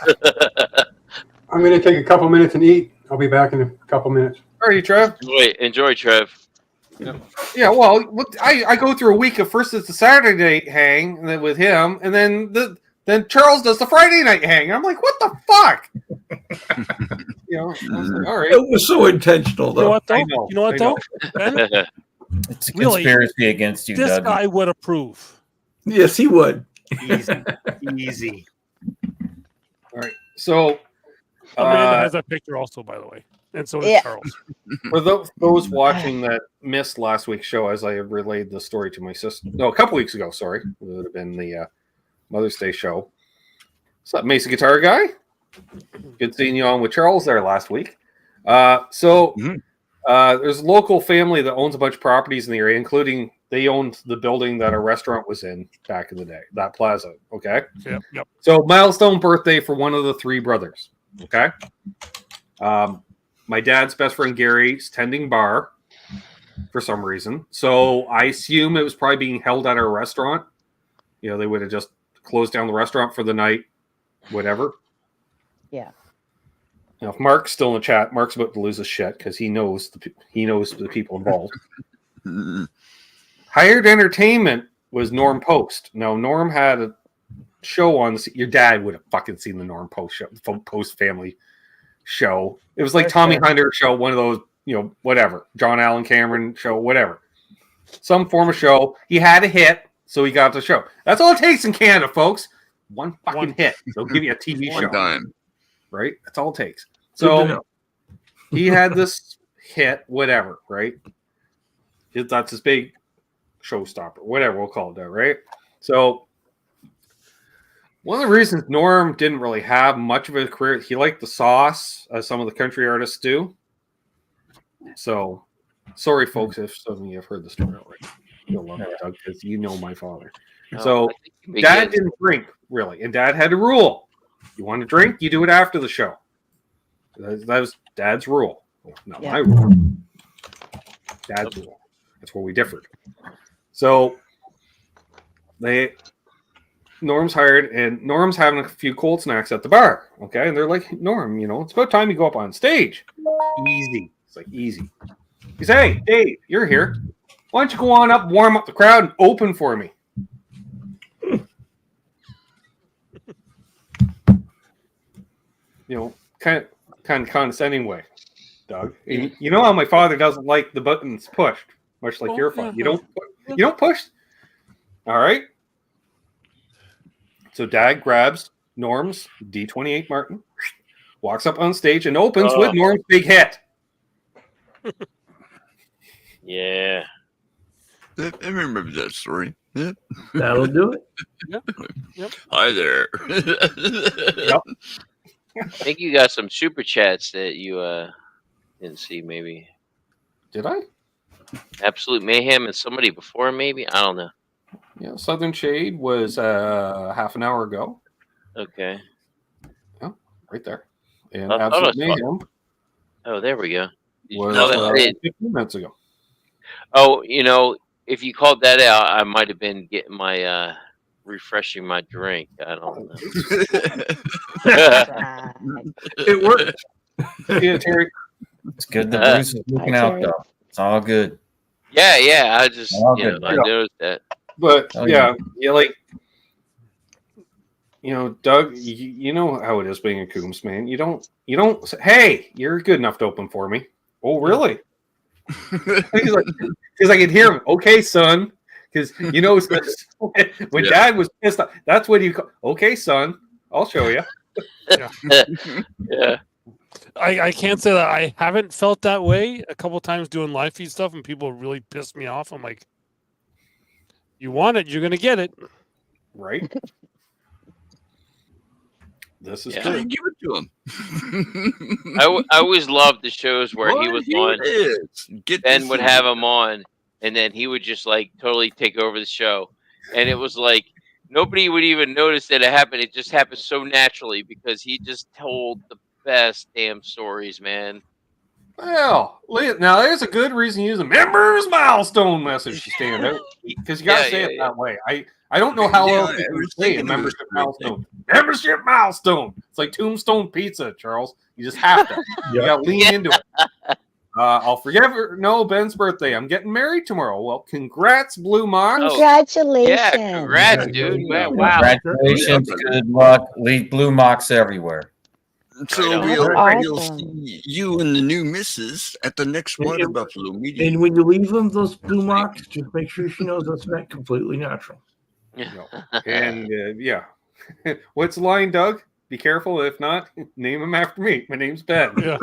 I'm going to take a couple minutes and eat. I'll be back in a couple minutes. All right, Trev. Enjoy, Trev. Yeah, well, I go through a week of first it's the Saturday night hang and then with him, and then Charles does the Friday night hang. I'm like, what the fuck? I was like, all right. It was so intentional, though. I know. You know what, though? Ben? It's a Really, conspiracy against you, this Doug. guy would approve. Yes, he would. Easy. All right. So Amanda has that picture also, by the way. And so does Yeah. Charles. for those watching that missed last week's show, as I relayed the story to my sister, no, a couple weeks ago, sorry, it would have been the Mother's Day show. What's up, Mason Guitar Guy? Good seeing you on with Charles there last week. There's a local family that owns a bunch of properties in the area, including they owned the building that our restaurant was in back in the day, that plaza. Okay. Yep. So milestone birthday for one of the three brothers. Okay. My dad's best friend Gary's tending bar for some reason. So I assume it was probably being held at our restaurant. They would have just closed down the restaurant for the night, whatever. Yeah. If Mark's still in the chat, Mark's about to lose his shit because he knows the people involved. Hired Entertainment was Norm Post. Now Norm had a show on. Your dad would have fucking seen the Norm Post show, Post family show. It was like Tommy Hunter show, one of those, whatever. John Allen Cameron show, whatever. Some form of show. He had a hit, so he got the show. That's all it takes in Canada, folks. One fucking hit. They'll give you a TV show. One time. Right? That's all it takes. So he had this hit, whatever, right? That's his big showstopper, whatever we'll call it that, right? So one of the reasons Norm didn't really have much of a career, he liked the sauce, as some of the country artists do. So sorry, folks, if some of you have heard the story already. You'll love it, Doug, because you know my father. So Dad didn't drink, really, and Dad had a rule. You want to drink, you do it after the show. That was Dad's rule, not my rule. Dad's rule. That's where we differed. So Norm's hired, and Norm's having a few cold snacks at the bar. Okay, and they're like, Norm, it's about time you go up on stage. Easy. It's like easy. He said, hey, Dave, you're here. Why don't you go on up, warm up the crowd, and open for me? Kind of condescending way, Doug. And you know how my father doesn't like the buttons pushed, much like your father. You don't push. All right. So Dad grabs Norm's D28 Martin, walks up on stage, and opens with Norm's big hit. Yeah. I remember that story. Yep. That'll do it. Yep. Hi there. Yep. I think you got some super chats that you didn't see, maybe. Did I? Absolute Mayhem and somebody before, maybe? I don't know. Yeah, Southern Shade was half an hour ago. Okay. Oh, right there. And I thought Absolute I saw- Mayhem Oh, there we go. Did you was call that? 15 minutes ago. Oh, if you called that out, I might have been getting my refreshing my drink. I don't know. It worked. Yeah, Terry. It's good that Bruce is looking out, Terry. though. It's all good. Yeah. I just, All good, I yeah. noticed that. But Oh, yeah, like, Doug, you know how it is being a Coombs, man. You don't say, hey, you're good enough to open for me. Oh, really? Because I could hear him. Okay, son. Because when Dad was pissed off, that's what you call. Okay, son. I'll show you. Yeah. I can't say that I haven't felt that way a couple times doing live feed stuff, and people really piss me off. I'm like, you want it, you're gonna get it, right? This is Yeah. true. Give it to him. I always loved the shows where he was on. Ben would have him on, and then he would just like totally take over the show, and it was like nobody would even notice that it happened. It just happened so naturally because he just told the best damn stories, man. Well, now there's a good reason to use a members milestone message to stand out because you gotta say it that way. I don't know how else you can say a membership milestone. Membership milestone. It's like Tombstone Pizza, Charles. You just have to. You gotta lean into it. I'll forget Ben's birthday. I'm getting married tomorrow. Well, congrats, Blue Mox. Congratulations. Yeah, congrats, dude. Man, wow. Congratulations. Good luck. Leave Blue Mocks everywhere. So we'll see you and the new missus at the next Water Buffalo meeting. And when you leave them those blue mocks, just make sure she knows that's not completely natural. And yeah. What's the line, Doug? Be careful. If not, name him after me. My name's Ben. Yeah.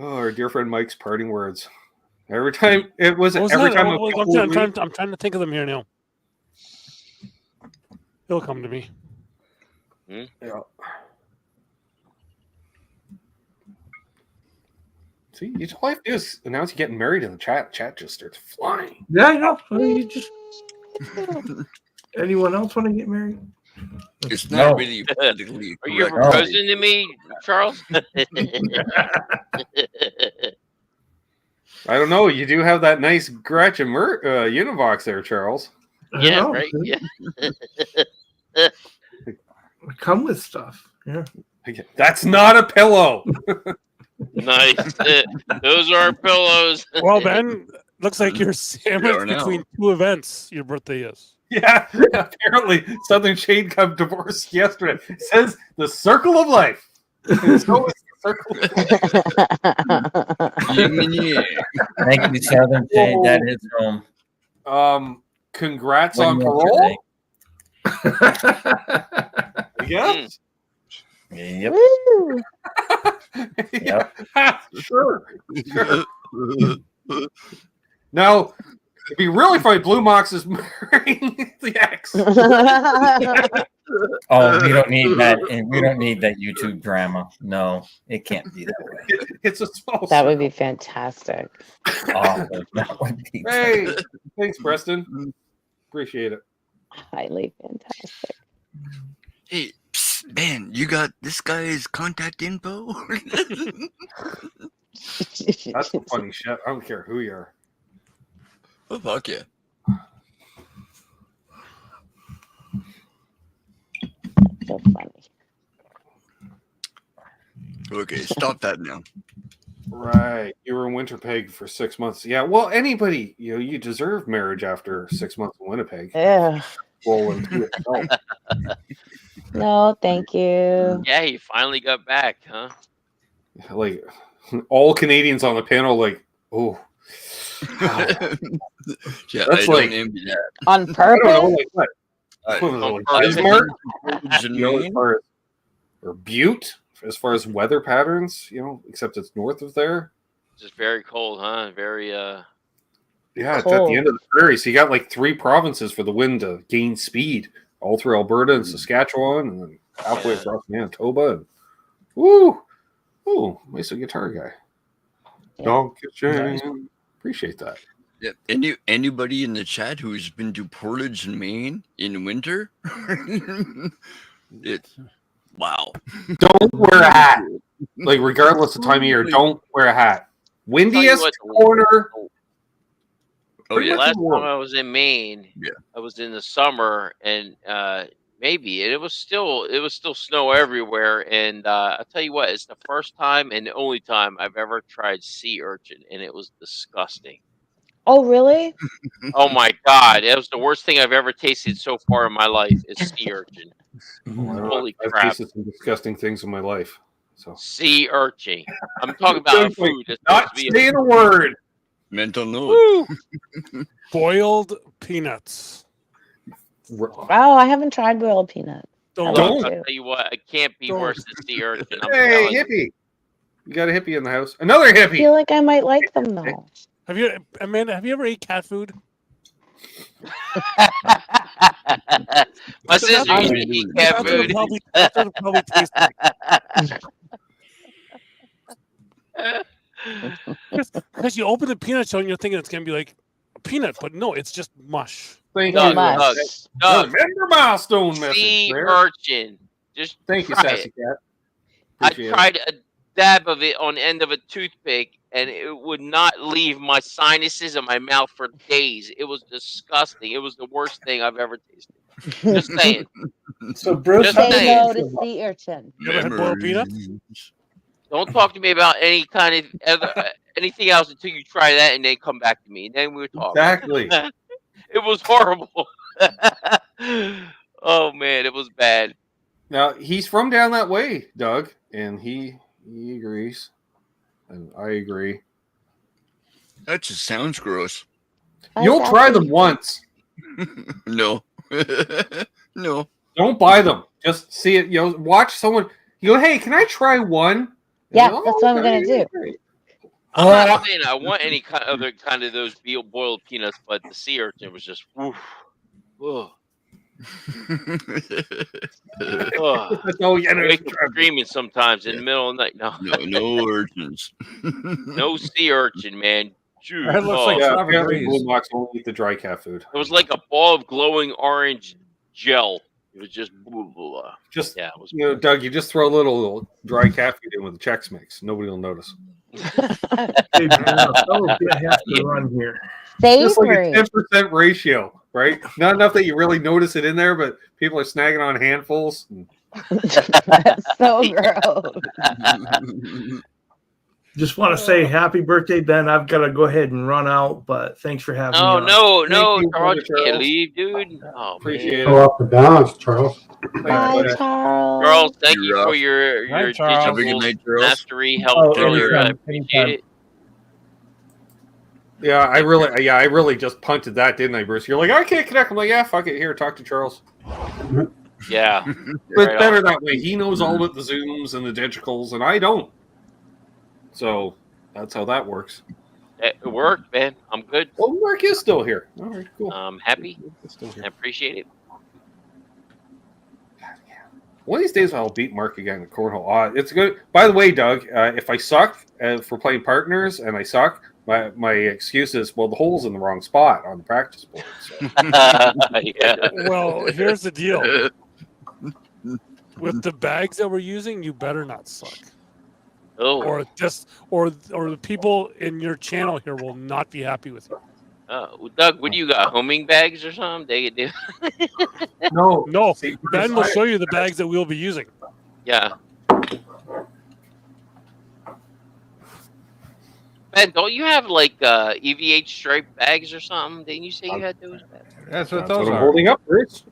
Our dear friend Mike's parting words. Every time I'm trying to think of them here now. He'll come to me. Yeah. See, all I have to do is announce you getting married in the chat. Chat just starts flying. Yeah, I know. You just anyone else want to get married? It's not really politically Are you correct. proposing to me, Charles? I don't know. You do have that nice Gretchen Univox there, Charles. Yeah, right. Yeah. Come with stuff. Yeah. That's not a pillow. Nice. Those are pillows. Well, Ben, looks like you're sandwiched between two events. Your birthday is. Yeah, apparently Southern Shade got divorced yesterday. It says the circle of life. So is the circle of life. Thank you, Southern Shade. That is home. Congrats on parole. Yes. Yep. Yep. Sure. Now, it'd be really funny. Blue Mox is marrying the ex. Oh, we don't need that. We don't need that YouTube drama. No, it can't be that way. It's a small. That would be fantastic. Oh, that would be. Hey, thanks, Preston. Appreciate it. Highly fantastic. Hey, psst, Ben, you got this guy's contact info? That's some funny shit. I don't care who you are. Oh, fuck yeah. So funny. Okay, stop that now. Right. You were in Winnipeg for 6 months. Yeah. Well, anybody, you deserve marriage after 6 months in Winnipeg. Yeah. Well, into itself. No, thank you. Yeah, he finally got back, huh? Like all Canadians on the panel, like, oh, Yeah, that's I like don't envy that. On I don't know, purpose? like what? I- What was it, on like purpose. Bismarck? Portage and You know, as Maine? far as, or Butte, as far as weather patterns, except it's north of there. Just very cold, huh? Very Yeah, it's at the Cold. end of the prairie. So you got like 3 provinces for the wind to gain speed, all through Alberta and Saskatchewan, and then halfway Yeah. across Manitoba. And woo, nice guitar guy. Yeah. Donkey Chain. Appreciate that. Yeah. Anybody in the chat who's been to Portage and Maine in winter? It's wow. Don't wear a hat. Like regardless of time of year, don't wear a hat. Windiest what, corner. Oh pretty yeah. much Last in the world. time I was in Maine, Yeah. I was in the summer, and maybe it was still snow everywhere. And I'll tell you what, it's the first time and the only time I've ever tried sea urchin, and it was disgusting. Oh, really? Oh my god, it was the worst thing I've ever tasted so far in my life. Is sea urchin. Holy I've crap! tasted some disgusting things in my life. So Sea urchin. I'm talking about a food that's not supposed to be saying a word. Mental note. Woo! Boiled peanuts. Wow, I haven't tried boiled peanuts. Don't. I'll tell you what, it can't be Don't. worse than sea urchin. I'm Hey, telling you. hippie! You got a hippie in the house. Another I hippie. feel like I might like them though. Amanda, have you ever ate cat food? My sister That's used to eat cat what it food. that's what it probably tastes like. Because you open the peanut shell and you're thinking it's gonna be like a peanut, but no, it's just mush. Thank Yeah, you. mush. Remember milestone message Sea there. urchin. Just Thank you, try Sassy it. Cat. I Appreciate it. tried a dab of it on the end of a toothpick, and it would not leave my sinuses and my mouth for days. It was disgusting. It was the worst thing I've ever tasted. Just saying. So Bruce, Just how Say do saying. no you to feel sea urchin. You ever had boiled peanuts? Don't talk to me about any kind of anything else until you try that, and then come back to me. And then we'll talk. Exactly. It was horrible. Oh man, it was bad. Now he's from down that way, Doug, and he agrees, and I agree. That just sounds gross. Hi, You'll try Sassy. them once. No. No. Don't buy them. Just see it. Watch someone. You go, hey, can I try one? Yeah, And, that's what I'm gonna do. great." I'm not saying I want any other kind of those boiled peanuts, but the sea urchin was just oof. Ugh. Ugh. Oh, yeah, I wake up screaming sometimes in the middle of the night. No, no urchins. no sea urchin, man. Shoot. It looks like Yeah, Seven apparently Breeze. Blue Box only eat the dry cat food. It was like a ball of glowing orange gel. It was just blah, blah, blah. Just Yeah, it was Doug, you just throw a little dry cat food in with the Chex Mix. Nobody will notice. Hey, fellas, I have to run here. Just like a Savory. 10% ratio, right? Not enough that you really notice it in there, but people are snagging on handfuls. That's so gross. Just want to say happy birthday, Ben. I've got to go ahead and run out, but thanks for having me. No, on. no, Thank no, you, Charles, Brother you can't Charles. leave, dude. Oh, Appreciate Go off the balance, Charles. Bye, Charles. Charles, thank You're you up. for your Night, Charles. Have a good digital night, Charles. mastery help Oh, earlier. I anytime, appreciate anytime. it. Yeah, I really just punted that, didn't I, Bruce? You're like, I can't connect. I'm like, yeah, fuck it. Here, talk to Charles. Yeah. But Right better on. that way. He knows all about the Zooms and the digitals, and I don't. So that's how that works. It worked, man. I'm good. Well, Mark is still here. All right, cool. I'm happy. He's still I here. appreciate it. One of these days, I'll beat Mark again in cornhole. It's good. By the way, Doug, if I suck for playing partners and I suck, my excuse is, well, the hole's in the wrong spot on the practice board. So. Yeah. Well, here's the deal. With the bags that we're using, you better not suck. Oh. Or the people in your channel here will not be happy with you. Doug, what do you got? Homing bags or something? They could do. No, No, See, Ben will show you the bags that we'll be using. Yeah. Ben, don't you have like EVH striped bags or something? Didn't you say you had those bags? That's what That's those what I'm are. holding up, Rich.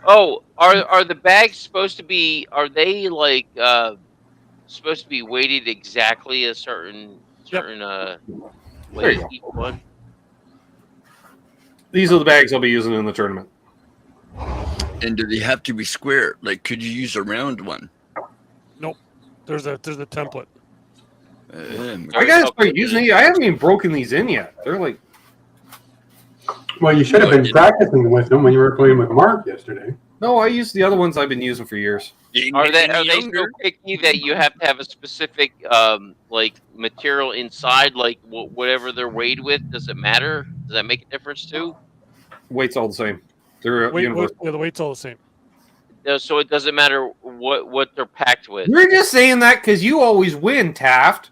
Oh, are the bags supposed to be? Are they like supposed to be weighted exactly a certain There you weight go. each one? These are the bags I'll be using in the tournament. And do they have to be square? Like, could you use a round one? Nope. There's a template. I gotta start using these. I haven't even broken these in yet. They're like, Well, you should have been practicing with them when you were playing with Mark yesterday. no, I use the other ones I've been using for years. Are they so picky that you have to have a specific like material inside, like whatever they're weighed with? Does it matter? Does that make a difference too? Weight's all the same. They're universal. The weight's all the same. So it doesn't matter what they're packed with. You're just saying that because you always win, Taft.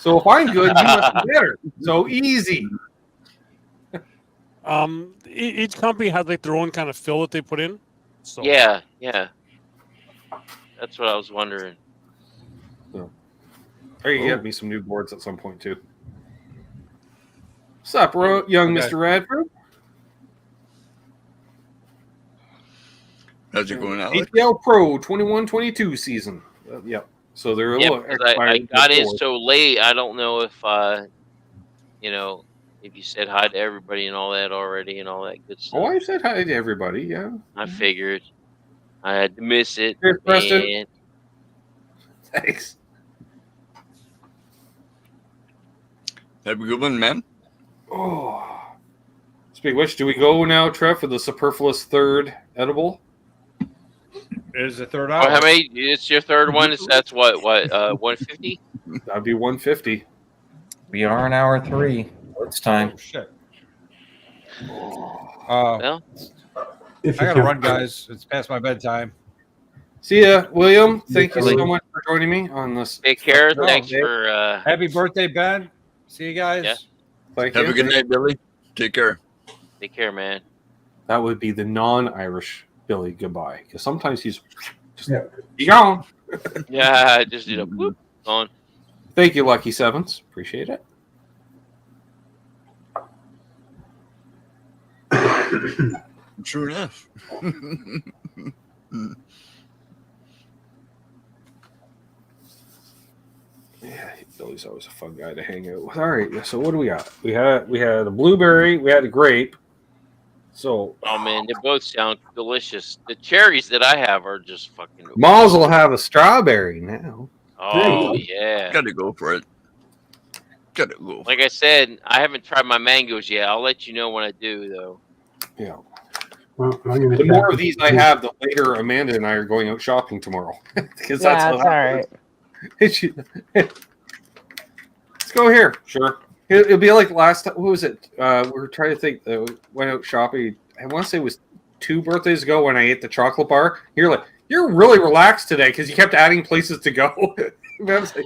So if I'm good, you must be better. So easy. Each company has like their own kind of fill that they put in. So Yeah. That's what I was wondering. Or you get me some new boards at some point too. What's up, young Okay. Mr. Radford? How's it going, Alex? APL Pro 21-22 season. Yep. So they're a Yeah, little because I expired got in before. so late. I don't know if if you said hi to everybody and all that already and all that good stuff. Oh, I said hi to everybody. Yeah. I figured I had to miss it. Here's Preston. and- Thanks. Have a good one, man. Oh. Speaking of which, do we go now, Trev, for the superfluous third edible? It is the third Oh, hour. how many? It's your third one. So that's what 150. That'd be 150. We are in hour 3. It's time. Oh, shit. Well, If I you gotta can. run, guys. It's past my bedtime. See ya, William. Thank you so much for joining me on this. take care. Oh, Thanks Dave. for. Happy birthday, Ben. See you guys. Yeah. Thank Have you. a good night, Billy. Take care. Take care, man. That would be the non-Irish Billy goodbye, because sometimes he's just Yeah. be gone. Yeah, I just did a whoop on. Thank you, Lucky Sevens. Appreciate it. True enough. Yeah, Billy's always a fun guy to hang out with. All right, so what do we got? We had a blueberry, we had a grape. So Oh man, they both sound delicious. The cherries that I have are just fucking. Malls will have a strawberry now. Oh yeah. Gotta go for it. Gotta go. Like I said, I haven't tried my mangoes yet. I'll let you know when I do, though. Yeah. Well, I'm gonna The check. more of these I have, the later Amanda and I are going out shopping tomorrow. Because that's Yeah, what it's all happens. right. Let's go here. Sure. It'll be like last time. What was it? We were trying to think. We went out shopping. I want to say it was 2 birthdays ago when I ate the chocolate bar. You're like, you're really relaxed today because you kept adding places to go. I was like,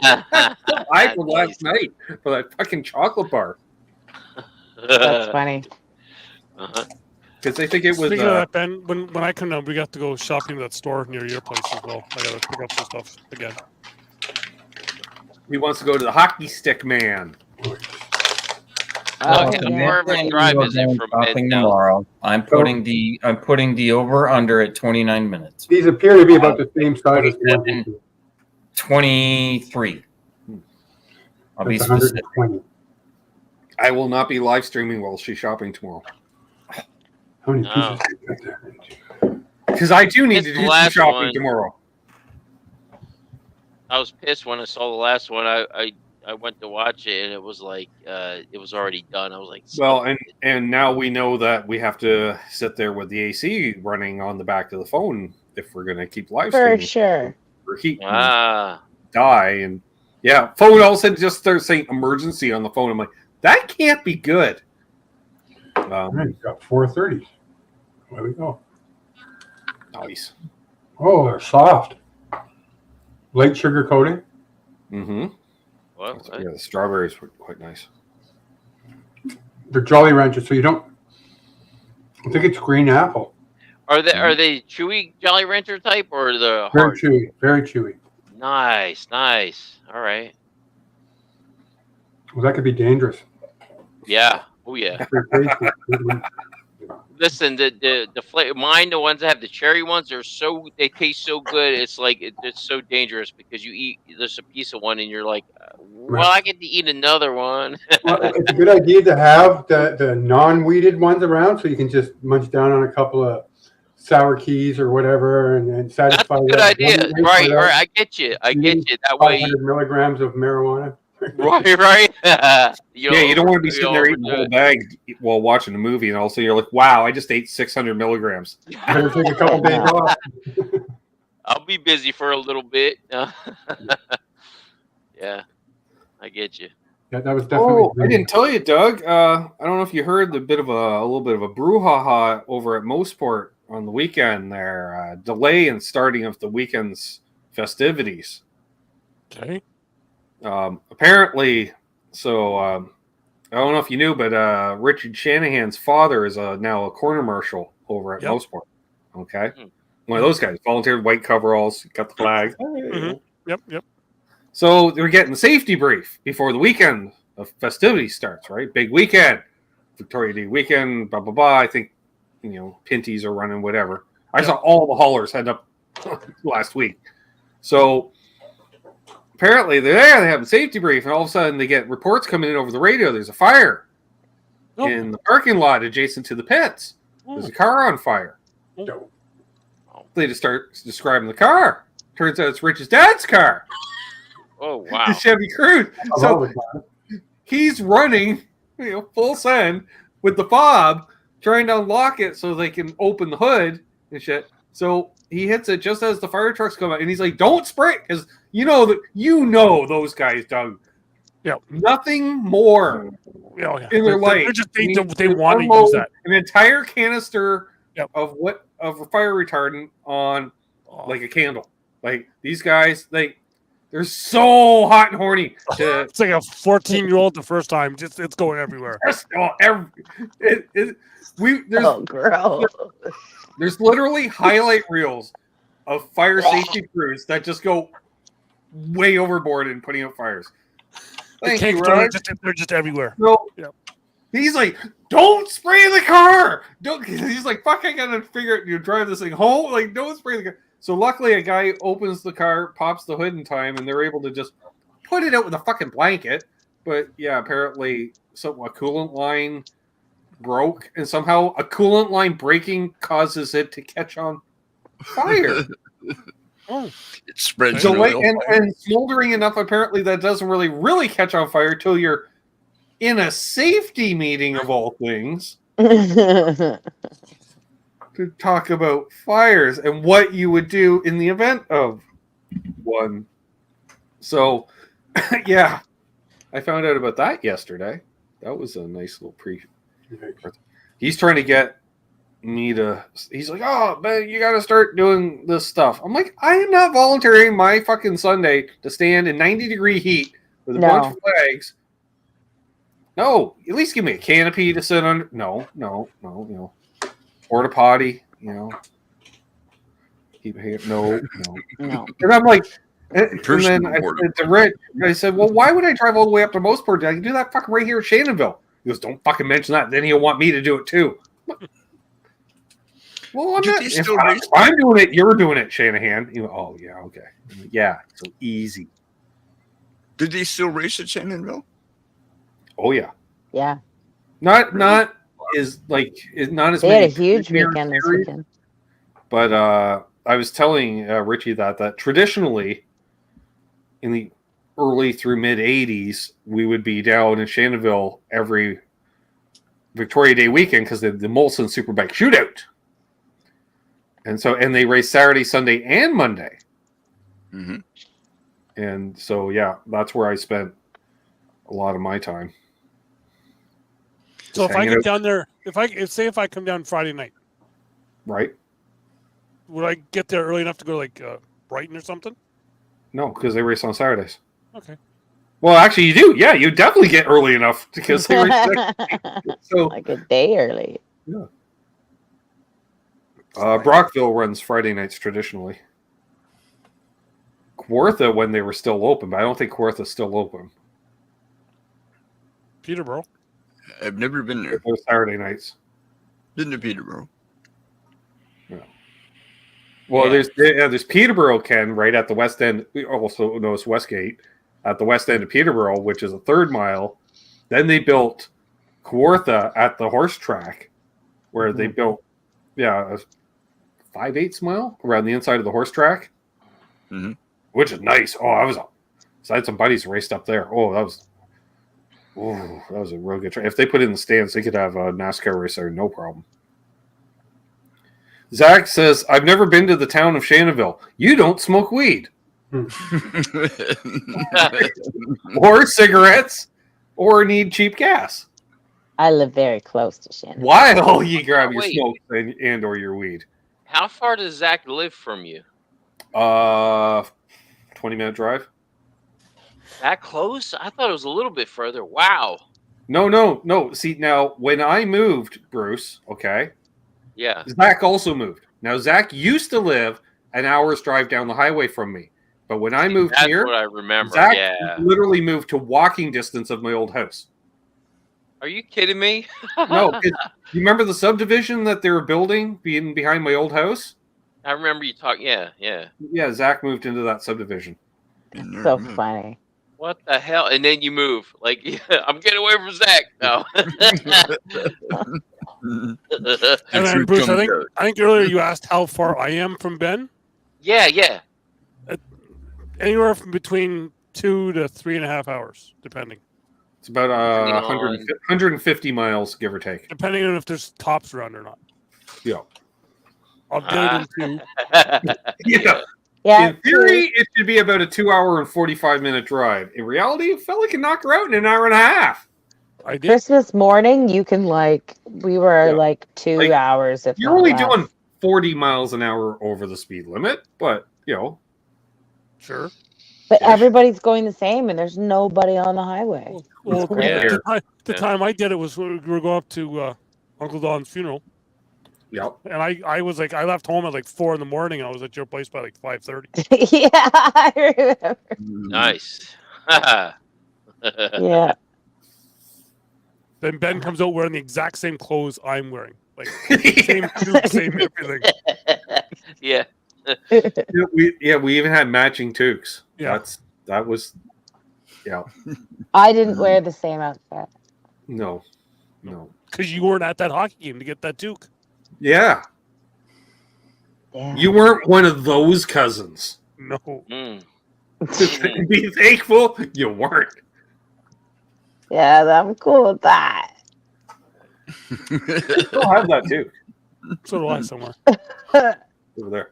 I from last night for that fucking chocolate bar. That's funny. Because they think it was. Speaking of that, Ben, when I come down, we got to go shopping at that store near your place as well. I got to pick up some stuff again. He wants to go to the hockey stick man. How far of a drive is it from Shopping Midtown? tomorrow. I'm putting the over under at 29 minutes. These appear to be about the same size as the ones you do. 23. I'll be That's specific. 120. I will not be live streaming while she's shopping tomorrow. How many Oh. pieces do you got there? Because I do need It's to the do some last shopping one. tomorrow. I was pissed when I saw the last one. I went to watch it and it was like it was already done. I was like, Well, and now we know that we have to sit there with the AC running on the back of the phone if we're going to keep live For streaming. sure. For heat and ah, die. And yeah, phone all of a sudden just starts saying emergency on the phone. I'm like, that can't be good. All right, got 430s. There we go. Nice. Oh, they're soft. Light sugar coating. Mm-hmm. what? Yeah, the strawberries were quite nice. They're Jolly Ranchers, so you don't. I think it's green apple. Are they chewy Jolly Rancher type or the Very hard? chewy. Very chewy. Nice. All right. Well, that could be dangerous. Yeah. Oh yeah. Listen, mine, the ones that have the cherry ones, they taste so good. It's like it's so dangerous because you eat just a piece of one and you're like, well, I get to eat another one. Well, it's a good idea to have the non-weeded ones around, so you can just munch down on a couple of sour keys or whatever, and satisfy Good that idea. hungry Right. without I get you. That eating way. 500 milligrams of marijuana. Right. You don't want to be sitting there eating the whole bag while watching a movie, and all of a sudden you're like, "Wow, I just ate 600 milligrams." Better take a couple days off. I'll be busy for a little bit. Yeah, I get you. Yeah, that was definitely. I didn't tell you, Doug. I don't know if you heard a little bit of a brouhaha over at Mosport on the weekend. There, delay in starting of the weekend's festivities. Okay. Apparently, so I don't know if you knew, but Richard Shanahan's father is now a corner marshal over at Mosport. Okay, one of those guys, volunteered, white coveralls, got the flag. Yep. So they're getting the safety brief before the weekend of festivities starts. Right, big weekend, Victoria Day weekend. Blah blah blah. I think Pinties are running whatever. I saw all the haulers head up last week. So apparently they're there, they have a safety brief, and all of a sudden they get reports coming in over the radio. There's a fire in the parking lot adjacent to the pits. There's a car on fire. They just start describing the car. Turns out it's Rich's dad's car. Oh, wow. The Chevy Cruze. So he's running, full send with the fob, trying to unlock it so they can open the hood and shit. So he hits it just as the fire trucks come out, and he's like, "Don't spray," because those guys, Doug. Yeah, nothing more in their life. They want to use that. An entire canister of a fire retardant on like a candle. Like these guys, they're so hot and horny. It's like a 14-year-old the first time. It's going everywhere. There's literally highlight reels of fire safety crews that just go way overboard in putting out fires. Thank you, Rod. They're just everywhere. So, he's like, "Don't spray the car." He's like, "Fuck, I gotta figure out, drive this thing home. Like, don't spray the car." So luckily, a guy opens the car, pops the hood in time, and they're able to just put it out with a fucking blanket. But yeah, apparently, a coolant line broke, and somehow a coolant line breaking causes it to catch on fire. It spreads and smoldering enough, apparently, that doesn't really catch on fire till you're in a safety meeting of all things to talk about fires and what you would do in the event of one. So, yeah, I found out about that yesterday. That was a nice little He's trying to get me to. He's like, "Oh, man, you got to start doing this stuff." I'm like, I am not volunteering my fucking Sunday to stand in 90-degree heat with a bunch of flags. No, at least give me a canopy to sit under. No. Porta potty, Keep no. And I'm like, and then I said to Rich, I said, "Well, why would I drive all the way up to Mosport? I can do that fucking right here at Shannonville." He goes, "Don't fucking mention that. Then he'll want me to do it too." Well, I'm not. If I'm doing it, you're doing it, Shanahan. Oh, yeah, okay. Yeah, so easy. Did they still race at Shannonville? Oh, yeah. Yeah. Not as many. They had a huge weekend this weekend. But I was telling Richie that traditionally, in the early through mid 80s, we would be down in Shannonville every Victoria Day weekend because the Molson Superbike Shootout. And they race Saturday, Sunday, and Monday. Mm-hmm. And so, yeah, that's where I spent a lot of my time. So if I get down there, if I come down Friday night, right? Would I get there early enough to go to Brighton or something? No, because they race on Saturdays. Okay. Well, actually, you do. Yeah, you definitely get early enough because they race. So like a day early. Yeah. Brockville runs Friday nights traditionally. Kawartha when they were still open, but I don't think Kawartha's still open. Peterborough. I've never been there. Those Saturday nights. Been to Peterborough. Well, there's Peterborough, Ken, right at the west end. We also know it's Westgate at the west end of Peterborough, which is a 3rd mile. Then they built Kawartha at the horse track, where they built, a 5/8 mile around the inside of the horse track, which is nice. Oh, I had some buddies raced up there. Oh, that was a real good track. If they put it in the stands, they could have a NASCAR race there, no problem. Zach says, I've never been to the town of Shannonville. You don't smoke weed. Or cigarettes, or need cheap gas. I live very close to Shannon. While you grab your smoke and or your weed. How far does Zach live from you? 20-minute drive. That close? I thought it was a little bit further. Wow. No. See, now, when I moved, Bruce, okay, yeah, Zach also moved. Now, Zach used to live an hour's drive down the highway from me. But when I moved that's here, what I remember. Zach literally moved to walking distance of my old house. Are you kidding me? No. You remember the subdivision that they were building being behind my old house? I remember you talking. Yeah. Yeah, Zach moved into that subdivision. So funny. What the hell? And then you move. Like, I'm getting away from Zach. No. And then, Bruce, I think earlier you asked how far I am from Ben. Yeah. Anywhere from between 2 to 3.5 hours, depending. It's about 150 miles, give or take. Depending on if there's tops around or not. Yeah. I'll get it into. Yeah. In theory, it should be about a 2-hour and 45-minute drive. In reality, a fella can knock her out in an hour and a half. I did. Christmas morning, you can we were 2 hours. If you're only doing 40 miles an hour over the speed limit, but sure. But everybody's going the same, and there's nobody on the highway. Well, the time I did it was we were going up to Uncle Don's funeral. Yep. And I was I left home at 4 a.m. I was at your place by 5:30. Yeah, I remember. Nice. Yeah. Then Ben comes out wearing the exact same clothes I'm wearing. Same tube, same everything. Yeah. We even had matching toques. Yeah. That was. I didn't wear the same outfit. No. Because you weren't at that hockey game to get that toque. Yeah. You weren't one of those cousins. No. Be thankful you weren't. Yeah, I'm cool with that. I'll have that too. So do I somewhere. Over there.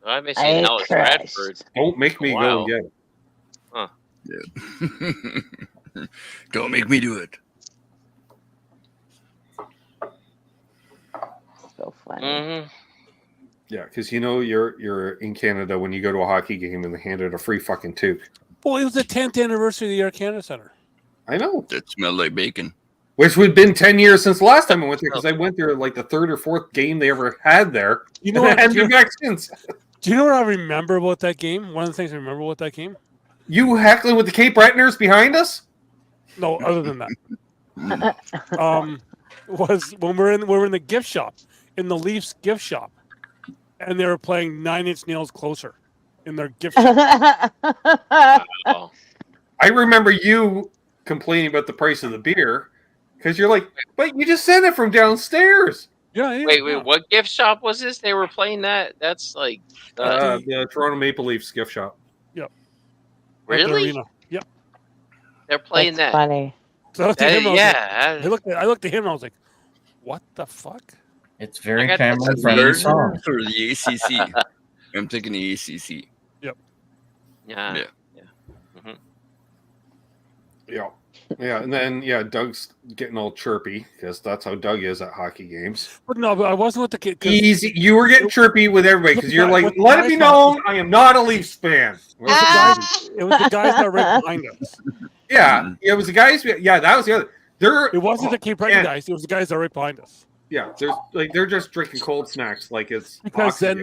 I may see Alex Bradford. Don't make me go and get it. Huh. Yeah. Don't make me do it. So funny. Mm-hmm. Yeah, because you're in Canada when you go to a hockey game and they handed a free fucking toque. Well, it was the 10th anniversary of the Air Canada Centre. I know. That smelled like bacon. Which would have been 10 years since the last time I went there, because I went there the 3rd or 4th game they ever had there. You know what? And back since. Do you know what I remember about that game? One of the things I remember about that game? You heckling with the Cape Bretoners behind us? No, other than that. Was when we're in the gift shop, in the Leafs gift shop, and they were playing 9 Inch Nails Closer in their gift shop. Oh. I remember you complaining about the price of the beer, because you're like, but you just sent it from downstairs. Yeah. Wait, what gift shop was this? They were playing that? That's the Toronto Maple Leafs gift shop. Yep. Really? Yep. They're playing That's that. funny. So I looked at him, yeah. I looked at him and I was like, what the fuck? It's very family friendly song. For the ACC. I'm thinking the ACC. Yep. Yeah. Yeah, and then Doug's getting all chirpy because that's how Doug is at hockey games. But no, I wasn't with the kid. Easy, you were getting chirpy with everybody because you're like, let it be known, I am not a Leafs fan. It was the guys that were right behind us. Yeah, it was the guys. Yeah, that was the other. It wasn't the Cape Breton guys. It was the guys that were right behind us. Yeah, they're just drinking cold snacks like it's because then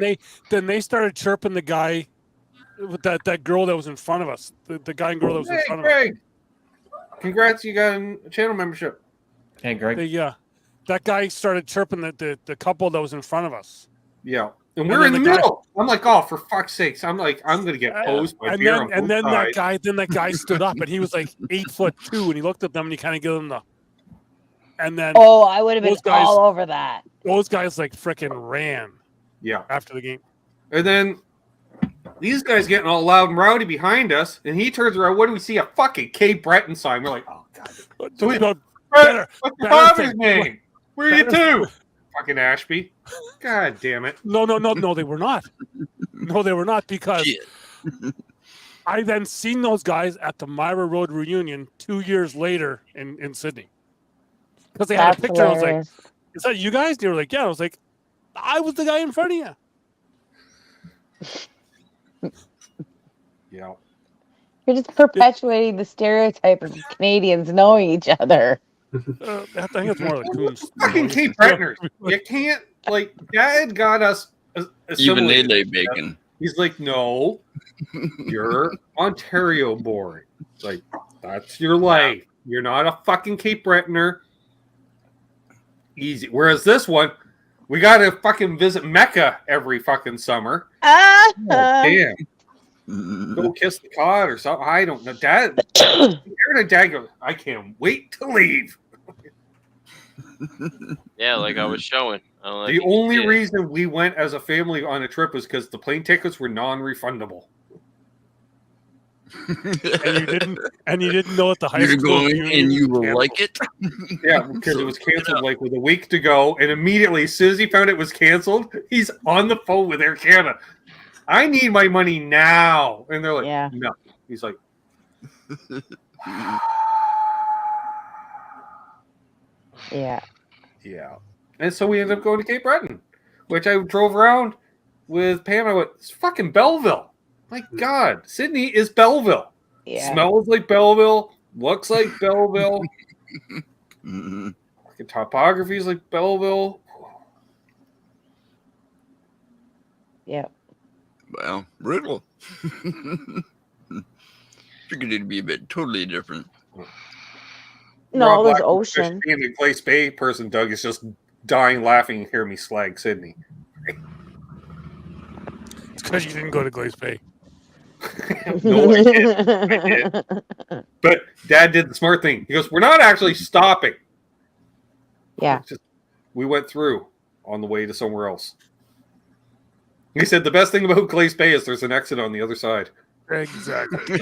they started chirping the guy with that girl that was in front of us. The guy and girl that was in front of us. Congrats, you got a channel membership. Hey, Greg. That guy started chirping the couple that was in front of us. Yeah. And we're in the middle. I'm like, oh, for fuck's sakes. I'm like, I'm going to get posed by beer on both sides. That guy stood up and he was like 8'2" and he looked at them and he kind of gave them the. And then. Oh, I would have been all over that. Those guys like freaking ran. Yeah. After the game. And then these guys getting all loud and rowdy behind us, and he turns around. What do we see? A fucking Cape Breton sign. We're like, oh god. So what's your father's name? Where are you two? Fucking Ashby. God damn it. No, they were not. No, they were not, because I then seen those guys at the Myra Road reunion 2 years later in Sydney. Because they had a picture. Hilarious. I was like, is that you guys? They were like, yeah. I was like, I was the guy in front of you. Yeah. You're just perpetuating the stereotype of Canadians knowing each other. I think it's more like Coombs. Fucking Cape Brettoners. You can't, like, Dad got us even they lay bacon. He's like, no, you're Ontario born. It's like, that's your life. You're not a fucking Cape Brettoner. Easy. Whereas this one, we got to fucking visit Mecca every fucking summer. Oh, damn. Go kiss the cod or something. I don't know. Dad, Dad goes, I can't wait to leave. Yeah, like I was showing. The only reason we went as a family on a trip was because the plane tickets were non-refundable. and you didn't know at the high school going and you will like it. Yeah, because it was canceled like with a week to go, and immediately as soon as he found it was canceled, he's on the phone with Air Canada. I need my money now, and they're like, no. He's like, yeah. And so we ended up going to Cape Breton, which I drove around with Pam. I went, it's fucking Belleville. My God, Sydney is Belleville. Yeah. Smells like Belleville. Looks like Belleville. Fucking topography is like Belleville. Yeah. Wow, brutal. Figured it'd be a bit totally different. No, it was ocean. Being a Glace Bay person, Doug, is just dying laughing and hear me slag Sydney. It's because you didn't go to Glace Bay. No, I did. But Dad did the smart thing. He goes, we're not actually stopping. Yeah. We went through on the way to somewhere else. He said the best thing about Glace Bay is there's an exit on the other side. Exactly.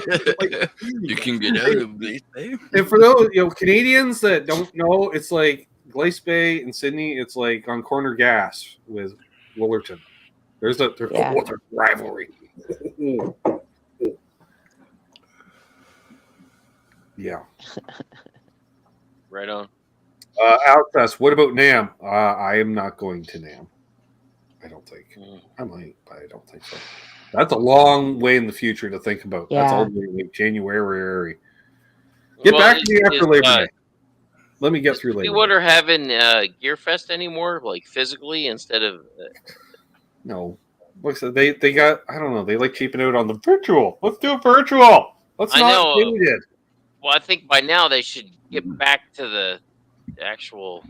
You can get out of Glace Bay. And for those Canadians that don't know, it's like Glace Bay in Sydney. It's like on Corner Gas with Willerton. There's a rivalry. Yeah. Right on. Outfest. What about NAM? I am not going to NAM. I don't think. I might, but I don't think so. That's a long way in the future to think about. Yeah. That's all the way like January. Get back to me after Labor Day. Let me get through Labor Day. You wonder having Gear Fest anymore, like physically instead of. No. Look, so they got, I don't know, they like cheaping out on the virtual. Let's do it virtual. Let's not do it. Well, I think by now they should get back to the actual,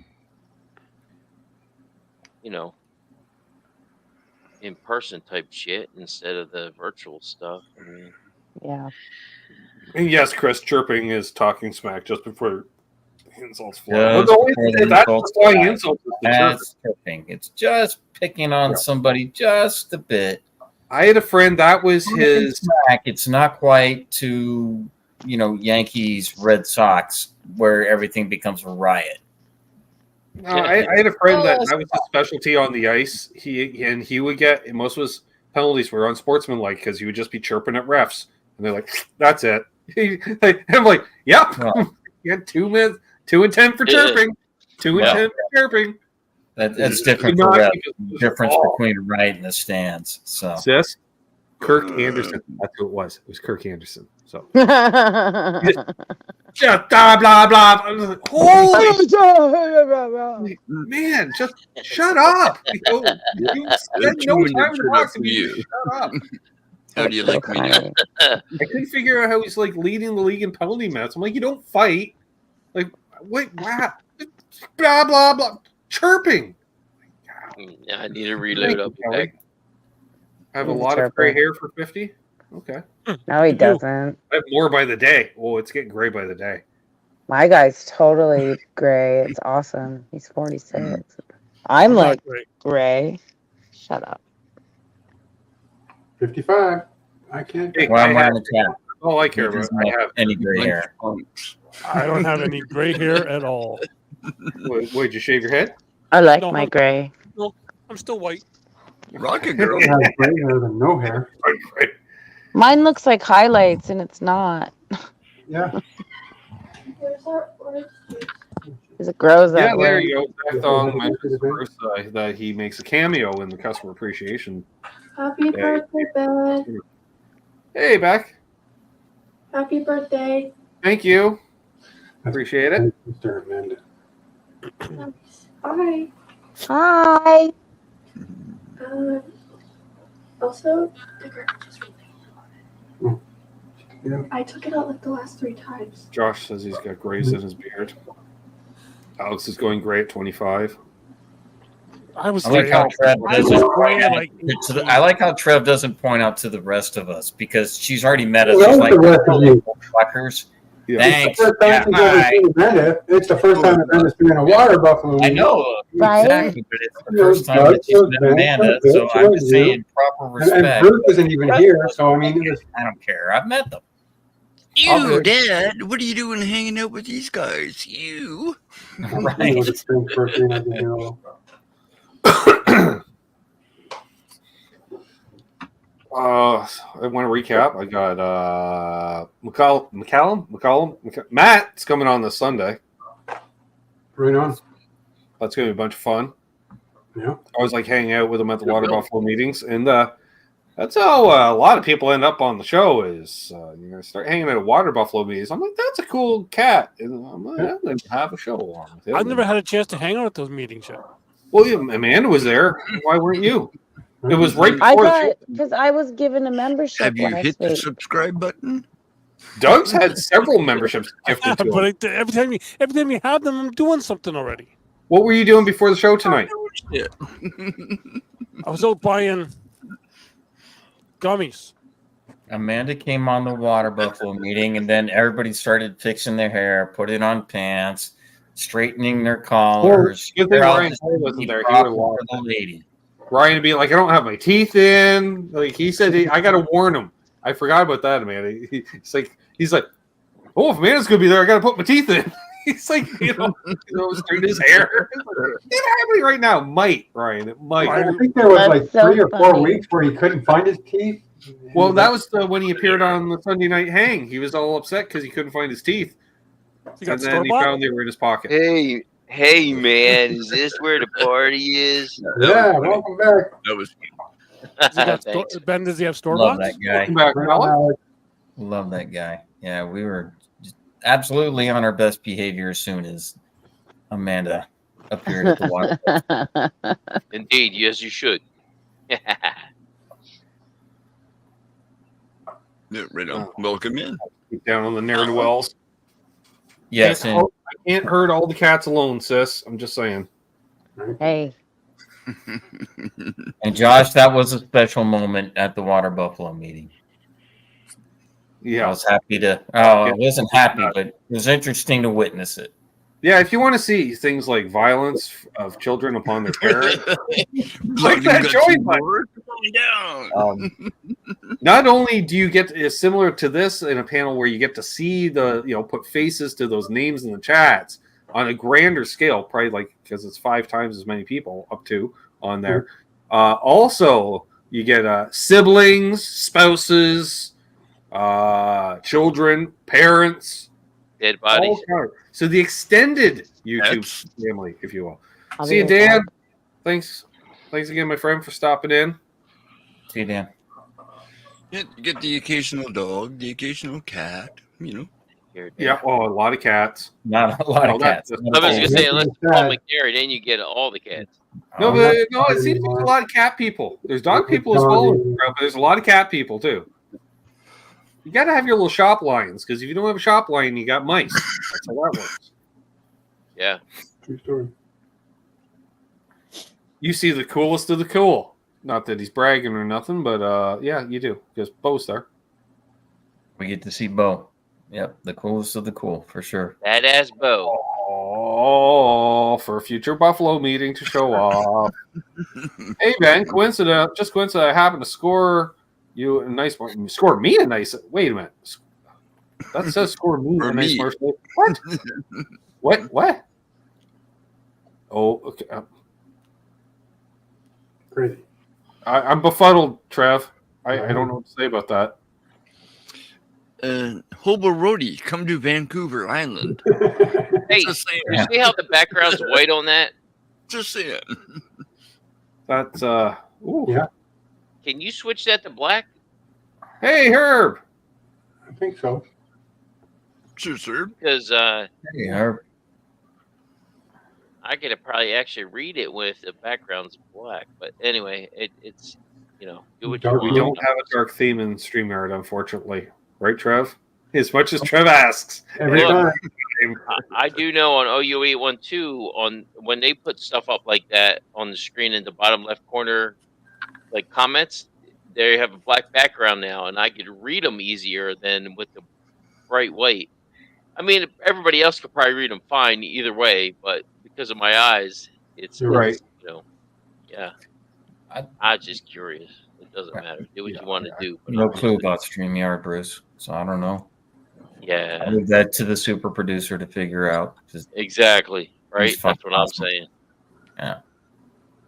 in-person type shit instead of the virtual stuff. I mean, yeah. And yes, Chris, chirping is talking smack just before insults fly. That's chirping. It's just picking on somebody just a bit. I had a friend that was his. It's not quite to Yankees, Red Sox, where everything becomes a riot. No, I had a friend that was his specialty on the ice. He would get most of his penalties were unsportsmanlike because he would just be chirping at refs, and they're like, "That's it." I'm like, "Yep, you had 2 minutes, 2 and 10 for chirping, 2 and 10 for chirping." That's different for refs. Difference between a riot and the stands. So, Kirk Anderson. That's who it was. It was Kirk Anderson. So, just blah blah blah. Holy man, just shut up! You spend no time to talk to me. Shut up. How do you like me now? I couldn't figure out how he's like leading the league in penalty minutes. I'm like, you don't fight. Like, wait, wow, blah blah blah, chirping. I need to reload up. Kelly. I have a He's a lot of gray chirper. hair for 50. Okay. No, he doesn't. I have more by the day. Oh, it's getting gray by the day. My guy's totally gray. It's awesome. He's 46. I'm not like gray. gray. Shut up. 55. I can't. Hey, Well, I'm I wearing have- a cap. all I care He about. doesn't I have have. any gray hair. I don't have any gray hair at all. Wait, you shave your head? I like No, my I'm- gray. No, I'm still white. Rocket girl. I have gray hair than no hair. Mine looks like highlights and it's not. Yeah. Because it grows Yeah, that there way. you go. Zach Thong mentions Bruce, that he makes a cameo in the customer appreciation. Happy Yeah. birthday, Ben. Hey, Beck. Happy birthday. Thank you. Appreciate it. Mr. Amanda. Bye. Hi. Also, the garbage is really Yeah. I took it out like the last 3 times. Josh says he's got grays in his beard. Alex is going gray at 25. I was I like how Trev I was doesn't gray point at out like to the, I like how Trev doesn't point out to the rest of us because she's already met us. Well, She's that like, was the rest of you. fuckers. Yeah. Thanks. It's the first time Yeah, she's ever hi. seen Amanda. It's the first time Amanda's been in a water buffalo. I know, Right? exactly, but it's the first time that she's met Amanda, so I'm just saying proper And respect. Bruce isn't even here, so I mean, it was, I don't care. I've met them. You, Dad, what are you doing hanging out with these guys? You. Right. it was a strange birthday and I've been here all. I want to recap. I got McCallum. Matt's coming on this Sunday. Right on. That's going to be a bunch of fun. Yeah. I was like hanging out with him at the Water Buffalo meetings, and that's how a lot of people end up on the show. Is you're going to start hanging out at Water Buffalo meetings. I'm like, that's a cool cat, and I'm going to have a show along with him. I've never had a chance to hang out at those meetings yet. Well, yeah, Amanda was there. Why weren't you? It was right I before the got show. because I was given a membership Have you last hit the week. subscribe button? Doug's had several memberships gifted to him. But every time you have them, I'm doing something already. What were you doing before the show tonight? Yeah. I was out buying gummies. Amanda came on the Water Buffalo meeting, and then everybody started fixing their hair, putting on pants, straightening their collars. Good thing They're all Ryan just Cole wasn't there. He proper would for the lady. Ryan would be like, I don't have my teeth in. Like he said, I got to warn him. I forgot about that, Amanda. He's like, oh, if Amanda's gonna be there, I got to put my teeth in. He's like, straighten his hair. It's happening right now. Might Ryan? It might. I think there was That's like so 3 or 4 funny. weeks where he couldn't find his teeth. Well, that was when he appeared on the Sunday Night Hang. He was all upset because he couldn't find his teeth, You got and then he store-bought? found they were in his pocket. Hey, man, is this where the party is? Yeah, welcome back. That was Does he got Thanks. Ben, does he have store Love box? that guy. Welcome back, Alex. Love that guy. Yeah, we were just absolutely on our best behavior as soon as Amanda appeared at the Water. Indeed, yes, you should. yeah, right on. Welcome in. Keep down on the narrative wells. Yes, and I can't herd all the cats alone, sis. I'm just saying. Hey, and Josh, that was a special moment at the Water Buffalo meeting. I Yeah. was happy to. Oh, I wasn't happy, but it was interesting to witness it. Yeah, if you want to see things like violence of children upon their parents, Blood and that guts join and button. gore, coming down. not only do you get similar to this in a panel where you get to see put faces to those names in the chats on a grander scale, probably like because it's 5 times as many people up to on there. Also, you get siblings, spouses, children, parents, Dead bodies. all kinds. So the extended YouTube family, if you will. I'll See be you, right Dan. back. Thanks again, my friend, for stopping in. See you, Dan. Get the occasional dog, the occasional cat, you know. Here, Yeah. Oh, a lot of cats. Not a lot No, of that- cats. I was gonna say, unless it's Paul Sad. McNary, then you get all the cats. No, I'm but not no, it sorry seems there's a anymore. lot of cat people. There's dog I'm people as not well, sorry. but there's a lot of cat people too. You got to have your little shop lions because if you don't have a shop lion, you got mice. That's how that works. Yeah. True story. You see the coolest of the cool. Not that he's bragging or nothing, but yeah, you do because Bo's there. We get to see Bo. Yep, the coolest of the cool for sure. Badass Bo. Oh, for a future Buffalo meeting to show off. Hey Ben, just coincidence, I happened to score you a nice one. You score me a nice. Wait a minute. That says score me Or a nice me. marshmallow. What? What? Oh, okay. Crazy. I'm befuddled, Trev. I don't know what to say about that. Hobo Roadie, come to Vancouver Island. Hey, Just saying. you see how the background's white on that? Just saying. That's ooh. Yeah, Can you switch that to black? Hey Herb. I think so. Sure, sir. Because Hey, Herb. I could probably actually read it with the background's black. But anyway, it's do what you Dark We want. don't have a dark theme in StreamYard, unfortunately. Right, Trev? As much as Trev asks. Every Look, time. I do know on OU812 on when they put stuff up like that on the screen in the bottom left corner, like comments, they have a black background now, and I could read them easier than with the bright white. I mean, everybody else could probably read them fine either way, but because of my eyes, it's Right. yeah. I'm just curious. It doesn't matter. Do what you want to do. But No I'm clue just- about StreamYard, Bruce. So I don't know. I Yeah, leave that to the super producer to figure out. Just exactly. Right. It's fun. That's what I'm saying. Yeah.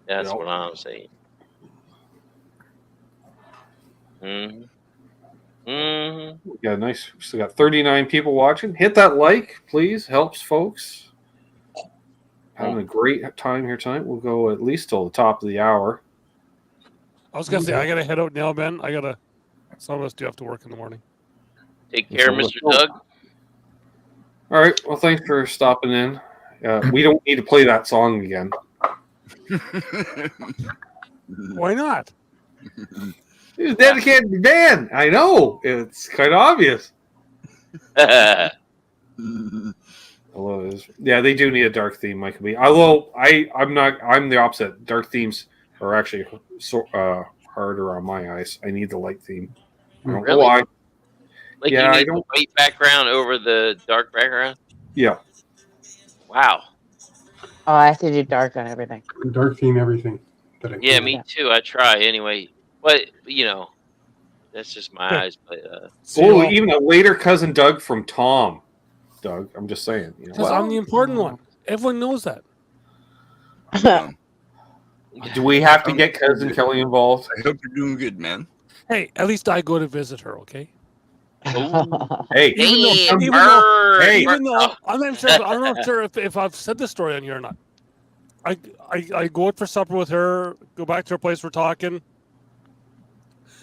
That's Yep. what I'm saying. Yeah, nice. We still got 39 people watching. Hit that like, please. Helps folks. Having a great time here tonight. We'll go at least till the top of the hour. I was gonna say I gotta head out now, Ben. Some of us do have to work in the morning. Take care, Mr. Doug. All right. Well, thanks for stopping in. We don't need to play that song again. Why not? It's dedicated to Dan. I know. It's kind of obvious. Although yeah, they do need a dark theme, Michael B. Although I'm the opposite. Dark themes are actually harder on my eyes. I need the light theme. I don't know Really? why. Like Yeah, you I need the don't- white background over the dark background? Yeah. Wow. Oh, I have to do dark on everything. Dark theme everything. That I Yeah, can. me too. I try anyway. But that's just my eyes. But Oh, even a later cousin Doug from Tom. Doug, I'm just saying. Because I'm the important one. Everyone knows that. Do we have to get cousin Kelly involved? I hope you're doing good, man. Hey, at least I go to visit her, okay? Hey, Even though I'm not sure. I don't know if I've said this story on here or not. I go out for supper with her. Go back to her place. We're talking.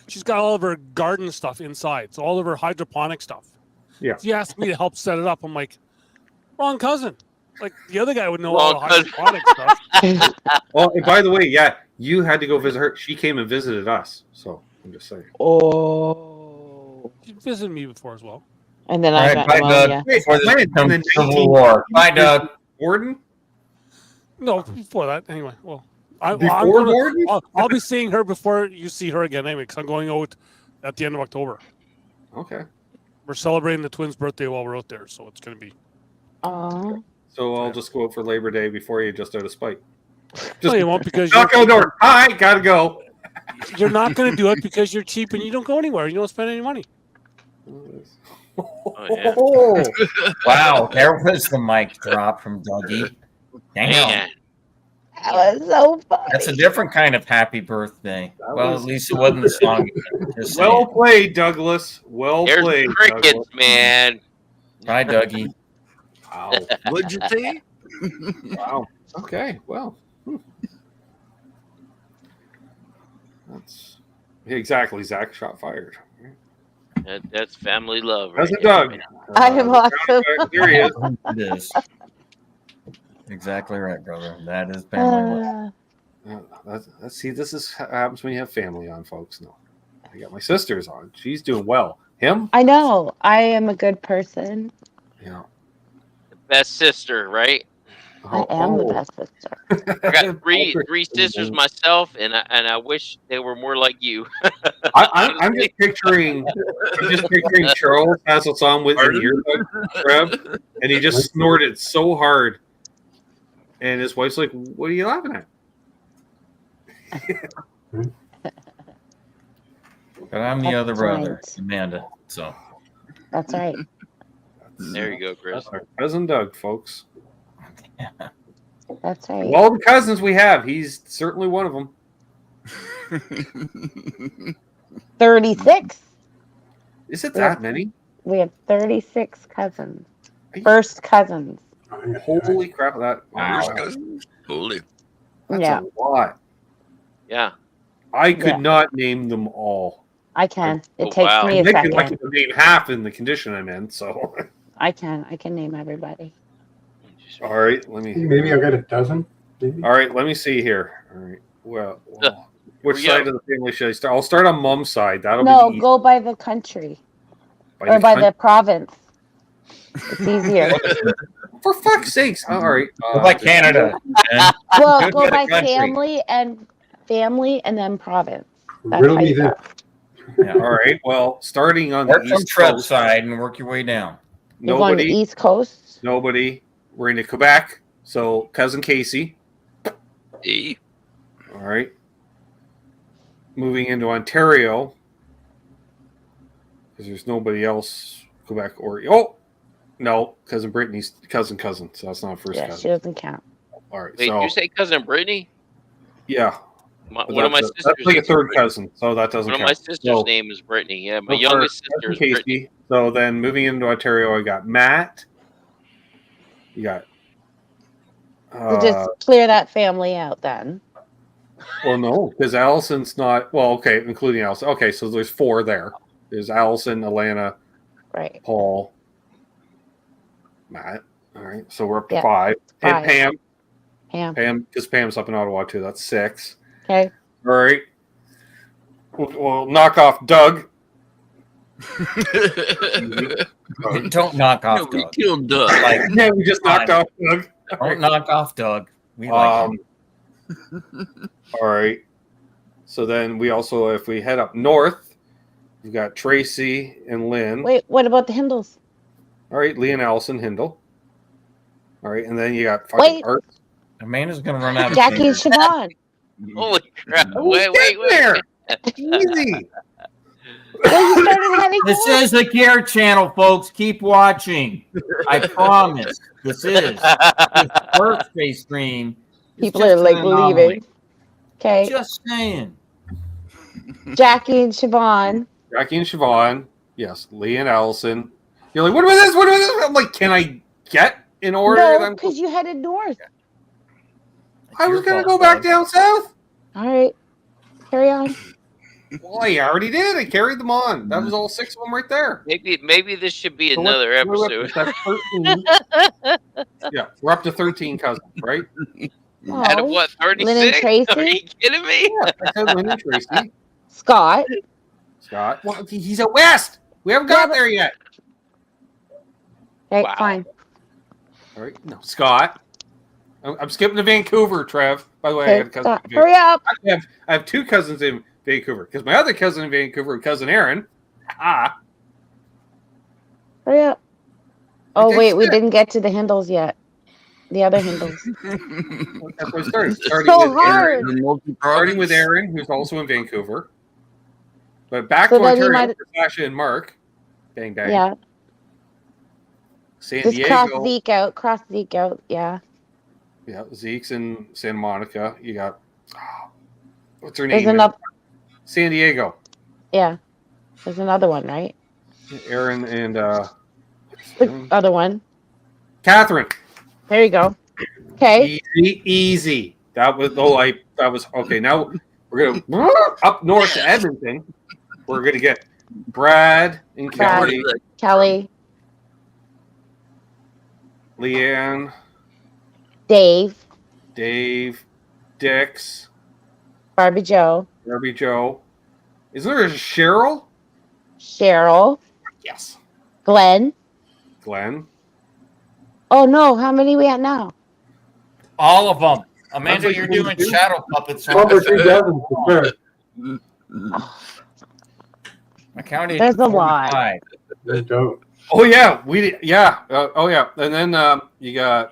She's got all of her garden stuff inside, so all of her hydroponic stuff. Yeah. She asked me to help set it up. I'm like, wrong cousin. Like the other guy would know all the hydroponic stuff. Oh, and by the way, yeah, you had to go visit her. She came and visited us. So I'm just saying. Oh. She visited me before as well. And then all I right, got bye, pneumonia. Doug. Before this When? becomes In the Civil 19 War. Bye, Doug. Gordon? No, before that. Anyway, well, Before Gordon? I'll be seeing her before you see her again anyway, because I'm going out at the end of October. Okay. We're celebrating the twins' birthday while we're out there, so it's going to be. Oh. So I'll just go out for Labor Day before you, just out of spite. No, you won't because knock on the door. Hi, gotta go. You're not going to do it because you're cheap and you don't go anywhere. You don't spend any money. Oh, Wow, there was the mic drop from Dougie. Damn. That was so funny. That's a different kind of happy birthday. Well, at least it wasn't the song. Just saying. Well played, Douglas. Well There's played. crickets, Douglas. man. Bye, Dougie. Wow. What'd you say? Wow. Okay. Well. That's exactly. Zach shot fired. That's family love, right Cousin there. Doug. I am awesome. There he is. It is. Exactly right, brother. That is family love. Let's see. This is what happens when you have family on, folks. No, I got my sisters on. She's doing well. Him? I know. I am a good person. Yeah. The best sister, right? I am the best sister. I got three sisters myself, and I wish they were more like you. I'm just picturing Charles has a song with an earbud, Trev, and he just snorted so hard, and his wife's like, "What are you laughing at?" But I'm the other That's brother, right. Amanda. So That's right. There you go, Chris. That's our cousin Doug, folks. That's right. Of all the cousins we have, he's certainly one of them. 36. Is it that many? We have 36 cousins. First cousins. Holy crap! First cousins. Holy. That's Yeah. a lot. Yeah. I could Yeah. not name them all. I can. It Oh, takes wow. me a Nick is lucky second. to name half in the condition I'm in. So, I can name everybody. all right, let me. Maybe I got a dozen. Maybe. All right, let me see here. All right. Well, which we side go. of the family should I start? I'll start on Mom's side. That'll No, be the go by the country or the by coun- the province. It's easier. For fuck's sakes! All right. like Canada. man. Well, Go go to by the country. family and then province. That's Riddle how me you go. that. Yeah. All right. Well, starting on Work the from east Trev's coast, side and work your way down. You're going to nobody, East Coast. nobody. We're into Quebec. So cousin Casey. E. All right. Moving into Ontario, because there's nobody else. Quebec or no, cousin Brittany's cousin. So that's not first Yeah, cousin. she doesn't count. All right. Wait, so you say cousin Brittany? yeah, One of my sisters. That's like a is third Brittany. cousin, so that doesn't One of count. my sister's So- name is Brittany. Yeah, my so youngest for sister is cousin Brittany. Casey, so then moving into Ontario, I got Matt. You got. So just clear that family out then. Well, no, because Allison's not. Well, okay, including Allison. Okay, so there's 4 there. There's Allison, Alana, Right. Paul, Matt. All right, so we're up to Yeah, 5. And 5. Pam, Pam. because Pam's up in Ottawa too. That's 6. Okay. All right. We'll knock off Doug. Don't knock off We Doug. killed Doug. Like, Yeah, we just knocked off Doug. don't knock off Doug. We like him. All right. So then we also, if we head up north, we've got Tracy and Lynn. Wait, what about the Hindles? All right, Lee and Allison Hindle. All right, and then you got Wait. Art. Amanda's gonna run out of Jackie and fingers. Siobhan. Holy crap! Oh, Wait. there. Easy. Well, you started heading This north. is the Care Channel, folks. Keep watching. I promise. This is this birthday stream. is People just are like an anomaly. leaving. Okay. Just saying. Jackie and Siobhan. Jackie and Siobhan. Yes, Lee and Allison. You're like, what about this? What about this? I'm like, can I get in order? And No, I'm- because you headed north. I was Your going to fault, go back Doug. down south. All right. Carry on. Well, I already did. I carried them on. That was all 6 of them right there. Maybe this should be So another we're up episode. to 13. Yeah, we're up to 13 cousins, right? Out of Oh, what, Lynn and 36? Tracy? Are you kidding me? Yeah, I said Lynn and Tracy. Scott. Scott. Well, he's out west. We haven't Yeah, got but- there yet. Okay, Wow. fine. All right. No, Scott. I'm skipping to Vancouver, Trev. By the way, I Okay, had a cousin. Scott. in Vancouver. Hurry up. I have 2 cousins in Vancouver because my other cousin in Vancouver, cousin Aaron. Hurry up. Oh, takes wait, we 6. didn't get to the Hindles yet. The other Hindles. That's where I started. So hard. Starting with Aaron, who's also in Vancouver. But back So to then you Ontario might- for Sasha and Mark. Bang, bang. Yeah. San Just Diego. cross Zeke out. Cross Zeke out. Yeah. Yeah, Zeke's in Santa Monica. You got, what's her There's name? another. San Diego. Yeah. There's another one, right? Aaron and The other one. Catherine. There you go. Okay. Easy. That was okay. Now we're gonna up north to Edmonton. We're gonna get Brad and Brad. Kelly, Kelly, Leanne, Dave, Dix, Barbie Joe, Barbie Joe. Isn't there a Cheryl? Cheryl, Yes. Glenn. Glenn. Oh no, how many we at now? All of them. Amanda, like you're 22. doing shadow puppets. Over 2 dozen for sure. I counted There's a lot. 45. That's dope. Oh yeah, and then you got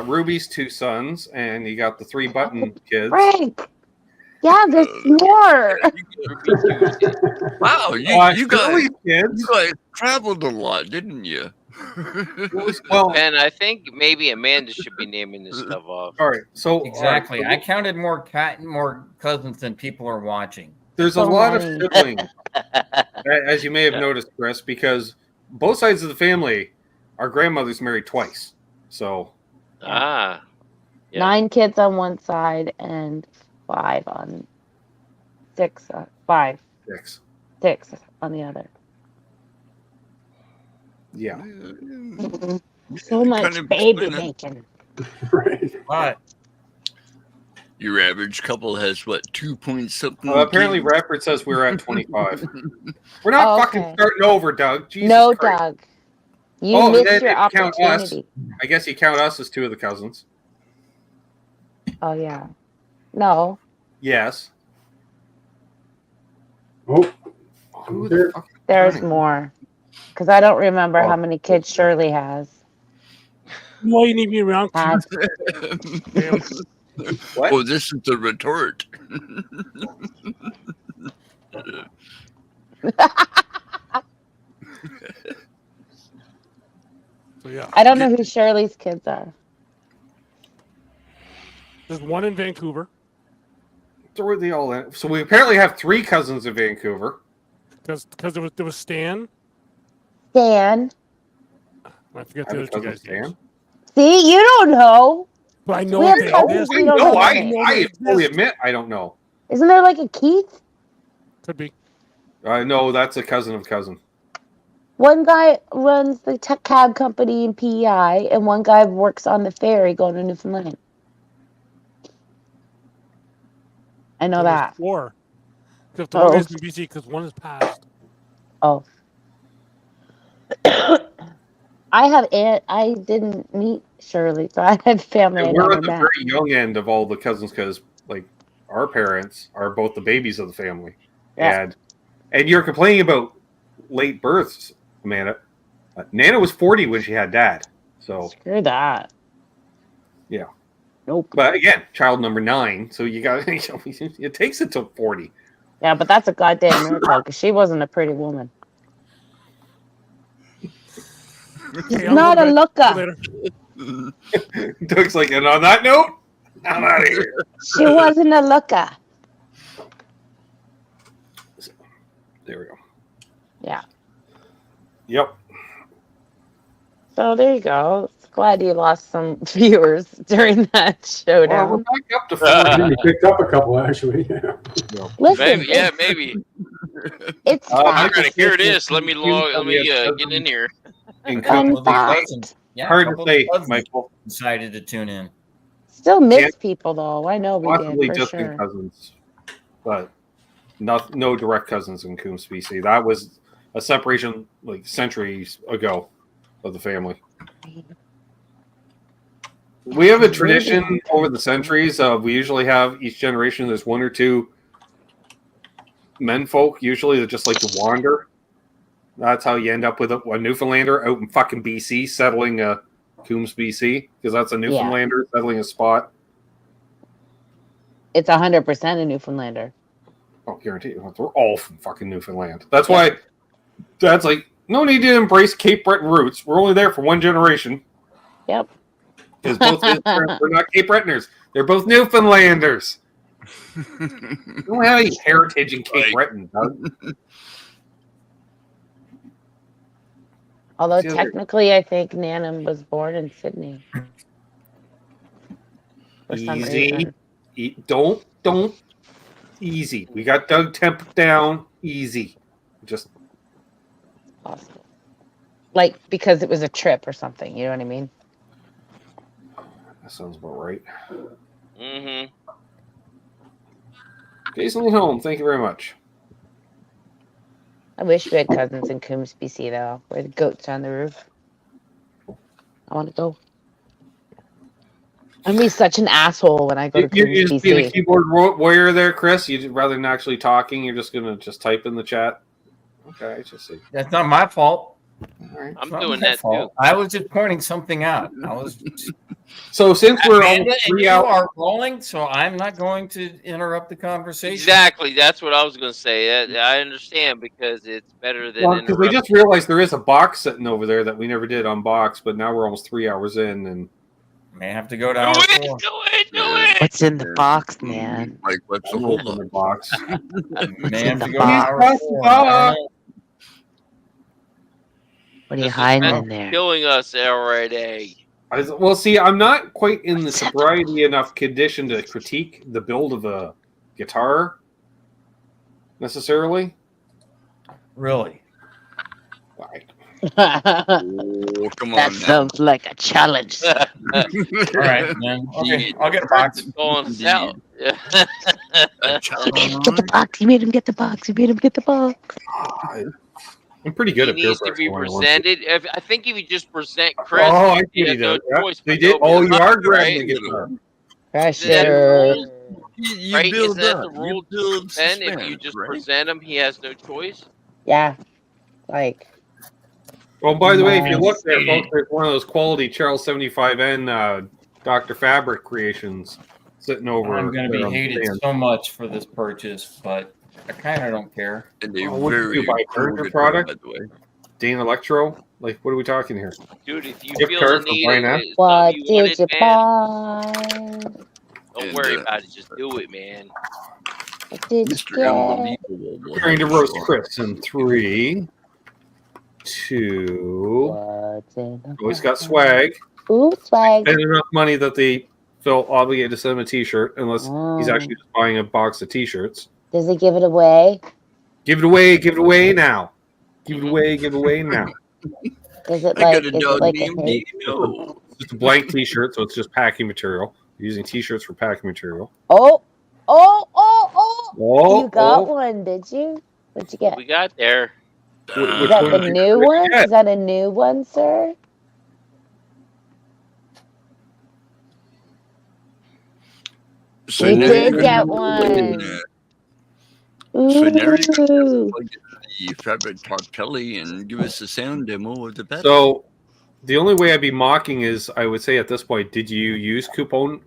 Ruby's 2 sons, and you got the 3 button kids. Frank. Yeah, there's more. Wow, you Shirley's guys traveled a lot, didn't you? Well, And I think maybe Amanda should be naming this stuff off. all right, so Exactly. all right, I counted more cousins than people are watching. there's a So lot of many. siblings, as you may have noticed, Chris, because both sides of the family, our grandmother's married twice. So Yeah. 9 kids on one side and 5 on 6. 5, 6. 6 on the other. Yeah. So much Kind of baby explain that. making. Right. But Your average couple has what, 2 point something? Apparently, kids? Radford says we're at 25. We're not fucking Okay. starting over, Doug. Jesus No, Christ. Doug. You Oh, missed then your if you count us, opportunity. I guess you count us as 2 of the cousins. Oh yeah. No. Yes. Oh, Who There- the fuck? There's Fine. more. Because I don't remember Oh. how many kids Shirley has. Why you need me around? Had. Damn. What? Oh, this is the retort. So yeah, I don't know who Shirley's kids are. there's one in Vancouver Throw the all in. So we apparently have 3 cousins in Vancouver. because there was Stan. Stan. I forget I the have other a two cousin guys' names. Stan. See, you don't know. But I know We what have they cousins exist. we don't No, know. I fully admit I don't know. Isn't there like a Keith? Could be. No, that's a cousin of cousin. One guy runs the tech cab company in PEI, and one guy works on the ferry going to Newfoundland. I know So there's that. 4. Because the Oh. one guy's in BC because one is passed. Oh. I didn't meet Shirley, so I had family I And we're never at the met. very young end of all the cousins because, like, our parents are both the babies of the family, Yeah. and you're complaining about late births, Amanda. Nana was 40 when she had Dad, so Screw that. yeah. Nope. But again, child number 9, so you got it takes it till 40. Yeah, but that's a goddamn miracle because she wasn't a pretty woman. She's Okay, I'm not a going back. looker. Later. Doug's like, and on that note, I'm out of here. She wasn't a looker. There we go. Yeah. Yep. So there you go. Glad you lost some viewers during that Well, we're showdown. back up to I 40. think you picked up a couple actually. Listen, Maybe, yeah, maybe. it's All fact. right, here it is. Let me get in here. In Fun Coombs. fact. Hard to say, Michael. decided to tune in. Still missed people though. I know we Possibly did for distant sure. cousins, but no direct cousins in Coombs, BC. That was a separation like centuries ago of the family. We have a tradition over the centuries of we usually have each generation there's 1 or 2 men folk usually that just like to wander. That's how you end up with a Newfoundlander out in fucking BC settling Coombs, BC, because that's a Newfoundlander settling a spot. It's 100% a Newfoundlander. Oh, guarantee you. We're all from fucking Newfoundland. That's why Dad's like, no need to embrace Cape Breton roots. We're only there for 1 generation. Yep. Because both his parents were not Cape Bretoners. They're both Newfoundlanders. You don't have any heritage in Cape Breton, Doug. Although See, technically, I think Nana was born in Sydney. For some Easy. reason. Don't. Easy. We got Doug temp down. Easy. Just possible. Like because it was a trip or something. You know what I mean? That sounds about right. Mm-hmm. Jason Home, thank you very much. I wish we had cousins in Coombs, BC, though, where the goats are on the roof. I want to go. I'm gonna be such an asshole when I go to You're Coombs, just being a BC. keyboard warrior there, Chris. You rather than actually talking, you're just gonna just type in the chat. Okay, I just see. That's not my fault. All right. I'm It's not doing my that fault. too. I was just pointing something out. I was. So since we're Amanda, almost and 3 you hours, are rolling, so I'm not going to interrupt the conversation. Exactly. That's what I was going to say. I understand because it's better than because we just realized there is a box sitting over there that we never did unbox, but now we're almost 3 hours in, and may have to go to do hour it, 4. do it, do it. What's in the box, man? Like, what's the I'm hold opening up? the box. May in have the to go to box? hour 4. I don't know. What are you The hiding suspense in there? killing us already. Well, see, I'm not quite in the sobriety enough condition to critique the build of a guitar necessarily. Really? Like, Oh, come That on now. sounds like a challenge. Sir. All right, man. Okay, I'll get a box. Calling us out. A challenge. Get the box. You made him get the box. You made him get the box. I'm pretty good He at peer needs to be pressure when I want to. presented. I think if you just present Chris, Oh, I he see has he no does. Yeah, choice they but did. to Oh, open you the are box, grabbing right? the guitar. Isn't that the Pressure. rule? You Right? build Isn't that up. the You rule? build Ben, if you suspense, just right? present him, he has no choice. Yeah. Like. Oh, by the way, if you Nice. look there, folks, there's one of those quality Charles 75N Dr. Fabric creations sitting over. I'm going to there be on the hated stand. so much for this purchase, but I kind of don't care. And they Oh, what did very you buy? cool Burger guitar, product? by the way. Dane Electro? Like, what are we talking here? Dude, if you Gift feel the card for need buying of that? something What you did wanted, you man, buy? don't And, worry about it. Just do it, man. What did you Mr. get? Unbelievable will Preparing to have roast a Chris in 3, 2. What's in the Oh, he's got box? swag. Ooh, swag. And enough money that they felt obligated to send him a T-shirt, unless he's actually just buying a box of T-shirts. Does he give it away? Give it away! Give it away now! Give it away! Give it away now! Is it I like? got a Is it dog like a named hit? Dino. It's a blank T-shirt, so it's just packing material. You're using T-shirts for packing material. Oh, oh, oh, oh! Oh, You got oh. one, did you? What'd you get? We got there. Which Is that one the did you new one? get? Is that a new one, sir? So You now did you're get gonna one. So now you're gonna Ooh. plug in the fabric top telly and give us a sound demo of the pedal. So, the only way I'd be mocking is, I would say at this point, did you use coupon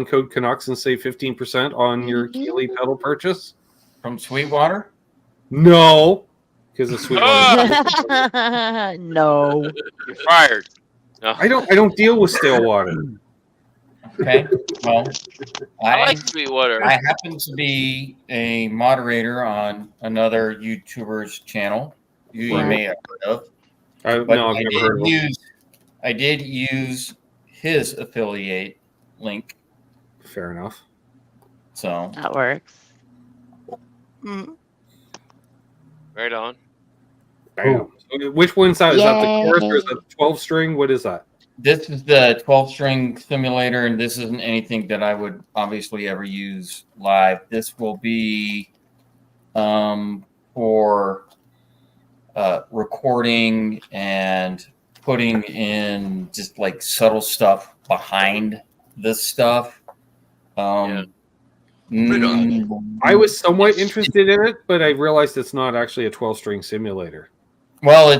code Canucks and save 15% on your Keeley pedal purchase? From Sweetwater? No, because the Sweetwater. No. You're fired. No. I don't deal with stale water. Okay. Well, I like Sweetwater. I happen to be a moderator on another YouTuber's channel you Right. may have heard of. No, But I've never heard of him. I did use his affiliate link. Fair enough. So That works. Right on. Damn. So which one's that? Is that the chorus or is Yay. that the 12 string? What is that? this is the 12-string simulator, and this isn't anything that I would obviously ever use live. This will be for recording and putting in just like subtle stuff behind this stuff. I was somewhat interested in it, but I realized it's not actually a 12-string simulator. Well,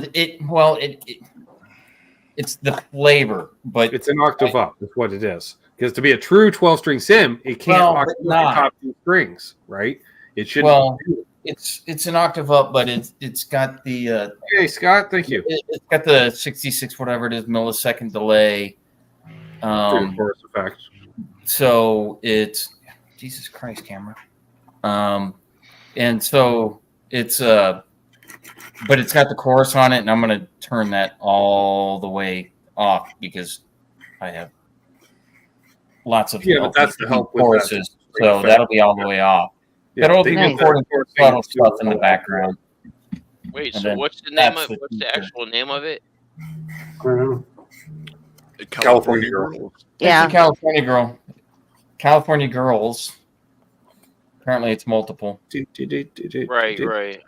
it's the flavor, but it's an octave up. That's what it is. Because to be a true 12-string sim, it can't Well, octave but up the not. top 2 strings, right? It should. Well, it's an octave up, but it's got the Hey, Scott, thank you. It's got the 66 whatever it is millisecond delay. Chorus effect. So it's Jesus Christ, camera. And so it's but it's got the chorus on it, and I'm gonna turn that all the way off because I have lots of but that's the help with choruses, that. so that'll be all the way off. Yeah, But it'll they be did that recording chorus subtle thing stuff in the too. background. Wait, And so then what's the name that's of the what's the teacher. actual name of it? I don't know. The California Girl. It's Yeah. the California Girl. California Girls. Apparently, it's multiple. Right, right.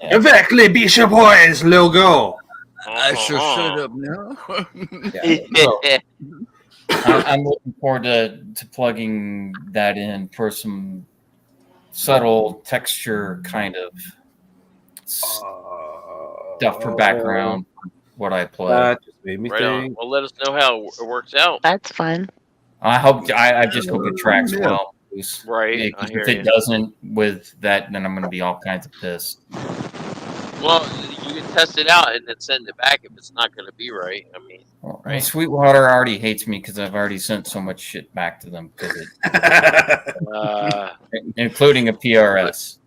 Avec les Bishop Boys logo. I shall shut Uh-huh. up now. So, I'm looking forward to plugging that in for some subtle texture kind of stuff for background. What I play. That just made me Right on. think. Well, let us know how it works out. That's fun. I just hope it tracks well. Right, Yeah, I 'cause hear if it you. doesn't with that, then I'm going to be all kinds of pissed. Well, you can test it out and then send it back if it's not going to be right. I mean, Well, right? Sweetwater already hates me because I've already sent so much shit back to them because including a PRS.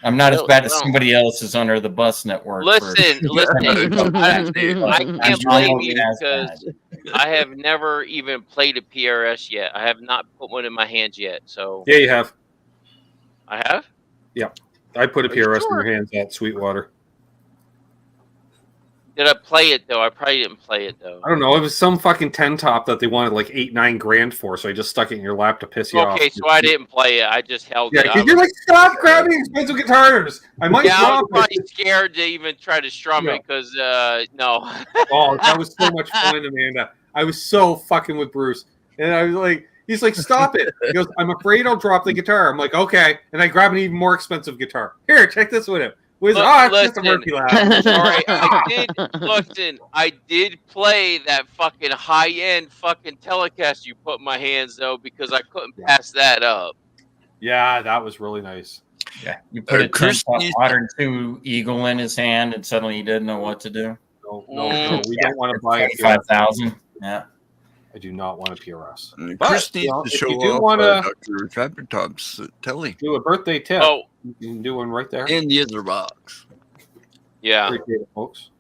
I'm not as bad as somebody else is under the bus network. Listen, I can't blame you because I have never even played a PRS yet. I have not put one in my hands yet. So Yeah, you have. I have. Yeah, I put a Are you PRS sure? in your hands at Sweetwater. Did I play it though? I probably didn't play it though. I don't know. It was some fucking 10 top that they wanted like 8-9 grand for, so I just stuck it in your lap to piss you off. Okay, so I didn't play it. I just held Yeah, it. because you're like, stop grabbing expensive guitars. I might Yeah, I was drop probably it. scared to even try to strum it because no. Oh, that was so much fun, Amanda. I was so fucking with Bruce. And I was like, he's like, stop it. He goes, I'm afraid I'll drop the guitar. I'm like, okay. And I grab an even more expensive guitar. Here, check this with him. It's just a Murphy laugh. All right, I did play that fucking high end fucking Telecaster you put in my hands though because I couldn't pass that up. Yeah, that was really nice. Yeah, you put a 10 modern 2 Eagle in his hand, and suddenly he didn't know what to do. No, we don't want to buy a PRS. 25,000. Yeah, I do not want a PRS. Chris But, needs to if show you do off want to Dr. Trapper Top's telly. do a birthday tip, Oh, you can do one right there. In the other box. Yeah. Appreciate it, folks.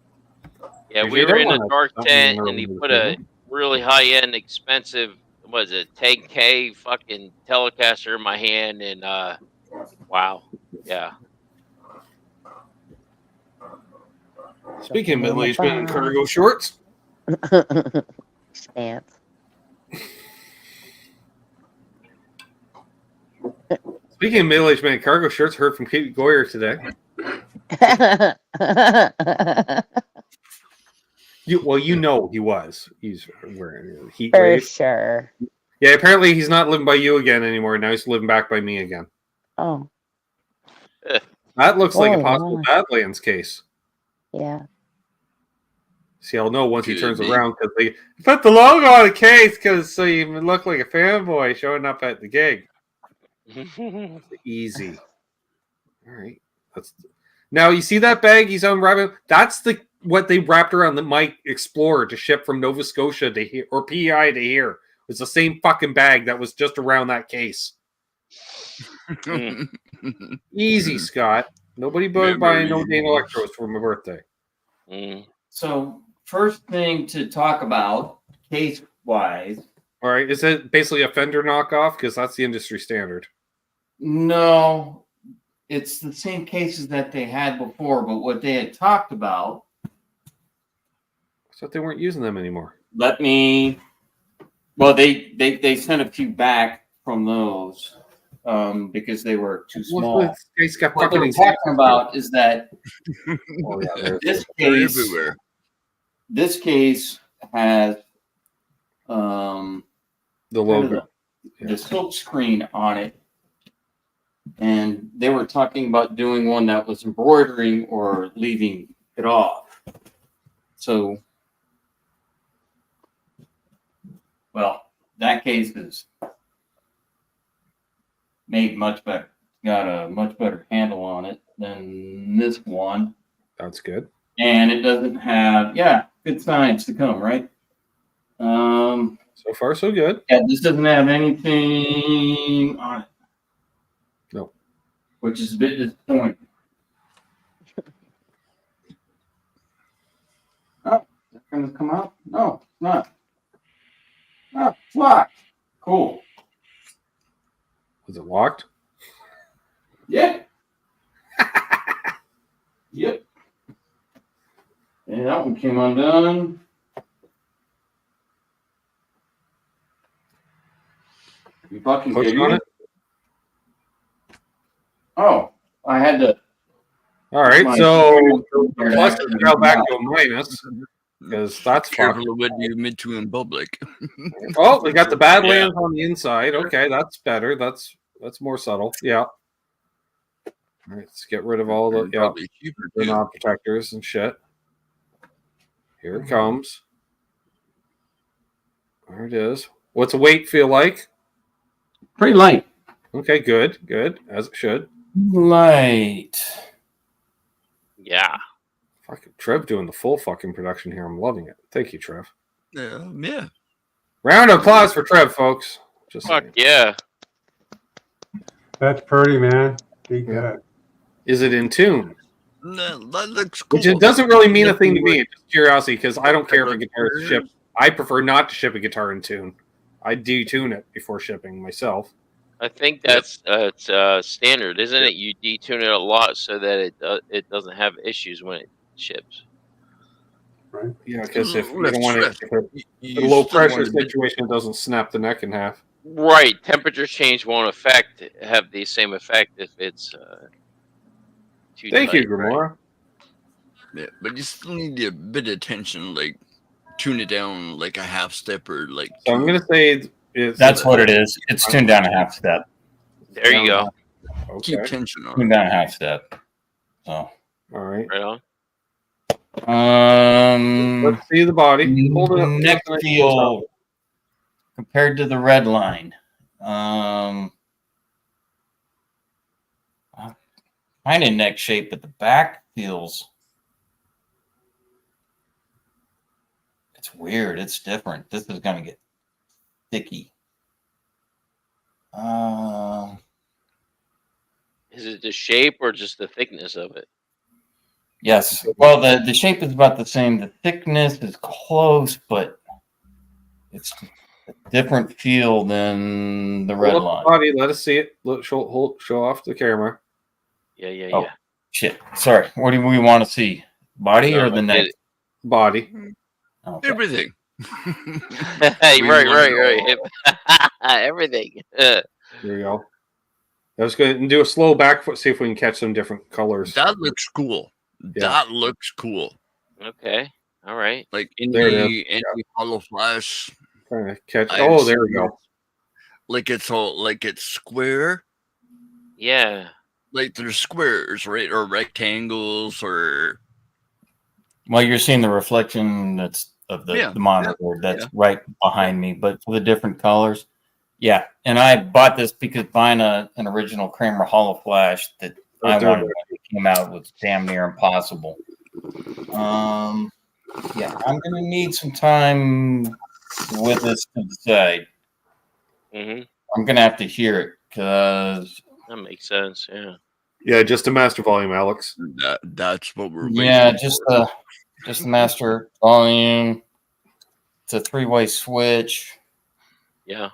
Yeah, we Appreciate were in a everyone. dark Something tent early and he in the put a season. really high end, expensive, what is it, 10K fucking Telecaster in my hand, and wow, yeah. Speaking of middle-aged men in cargo shorts. Stance. Speaking of middle-aged men in cargo shorts, heard from Kate Goyer today. You know he was. He's wearing a heat For wave. sure. Yeah, apparently he's not living by you again anymore. Now he's living back by me again. Oh. That looks like a Oh, possible wow. Badlands case. Yeah. See, I'll know once he Could turns be. around because they put the logo on the case because so you look like a fanboy showing up at the gig. Easy. All right. Now you see that bag he's unwrapping? That's what they wrapped around the Mike Explorer to ship from Nova Scotia to here or PEI to here. It's the same fucking bag that was just around that case. Easy, Scott. Nobody buying no Dane Electros for my birthday. So first thing to talk about, case-wise. All right. Is it basically a Fender knockoff? Because that's the industry standard. No, it's the same cases that they had before, but what they had talked about. I thought they weren't using them anymore. Well, they sent a few back from those because they were too small. What they were talking about is that this case has the logo, the silk screen on it, and they were talking about doing one that was embroidering or leaving it off. So, well, that case is made much better. Got a much better handle on it than this one. That's good. And it doesn't have, good signs to come, right? So far, so good. Yeah, this doesn't have anything on it. No. Which is a bit disappointing. Oh, is it going to come out? No, it's not. Oh, it's locked. Cool. Was it locked? Yeah. Yep. And that one came undone. You fucking Push kidding on me? it. Oh, I had to. All right, my- so the You're plus not- is now back to a minus because that's Careful fucked. of what you admit to in public. Oh, we got the Badlands on the inside. Okay, that's better. That's more subtle. Yeah. All right, let's get rid of all the Probably cheaper the too. non-protectors and shit. Here it comes. There it is. What's the weight feel like? Pretty light. Okay, good, as it should. Light. Yeah. Fucking Trev doing the full fucking production here. I'm loving it. Thank you, Trev. Yeah. Round of applause for Trev, folks. Just Fuck saying. yeah. That's pretty, man. Beat Yeah. that. Is it in tune? No, that looks cool. Which it doesn't really mean a thing to me. It's just curiosity because I don't care if a guitar is shipped. I prefer not to ship a guitar in tune. I detune it before shipping myself. I think that's it's standard, isn't it? You detune it a lot so that it doesn't have issues when it ships. Right. Yeah, because if you Less don't want it, stress. if You a low still pressure want to- situation doesn't snap the neck in half. Right. Temperature change won't have the same effect if it's too Thank tight, you, Grimora. Yeah, but you still need a bit of attention, like tune it down like a half step or like. So I'm gonna say That's what it is. It's tuned down a half step. There you go. Okay. Keep tension on. Tuned down a half step. So. All right. Right on. Let's see the body. Hold it up. Neck feel compared to the red line. Kind of neck shape, but the back feels. It's weird. It's different. This is gonna get sticky. Is it the shape or just the thickness of it? Yes. Well, the shape is about the same. The thickness is close, but it's a different feel than the red Hold up line. the body. Let us see it. Show off the camera. Yeah. Oh, shit. Sorry. What do we want to see? Body or the neck? Body. Okay. Everything. right. Everything. There you go. I was going to do a slow back foot, see if we can catch some different colors. That looks cool. Yeah. That looks cool. Okay. All right. Like There it any hollow flash. Trying to catch. I've Oh, there we seen go. it. Like it's all like it's square. Yeah. Like there's squares, right? Or rectangles or Well, you're seeing the reflection that's of the monitor that's right behind me, but for the different colors. Yeah. And I bought this because buying an original Kramer Hollow Flash that I wanted when it came out was damn near impossible. Yeah, I'm gonna need some time with this to decide. Mm-hmm. I'm gonna have to hear it because that makes sense. Yeah. Yeah, just a master volume, Alex. That's what we're. Yeah, just the master volume. It's a 3-way switch. Yeah.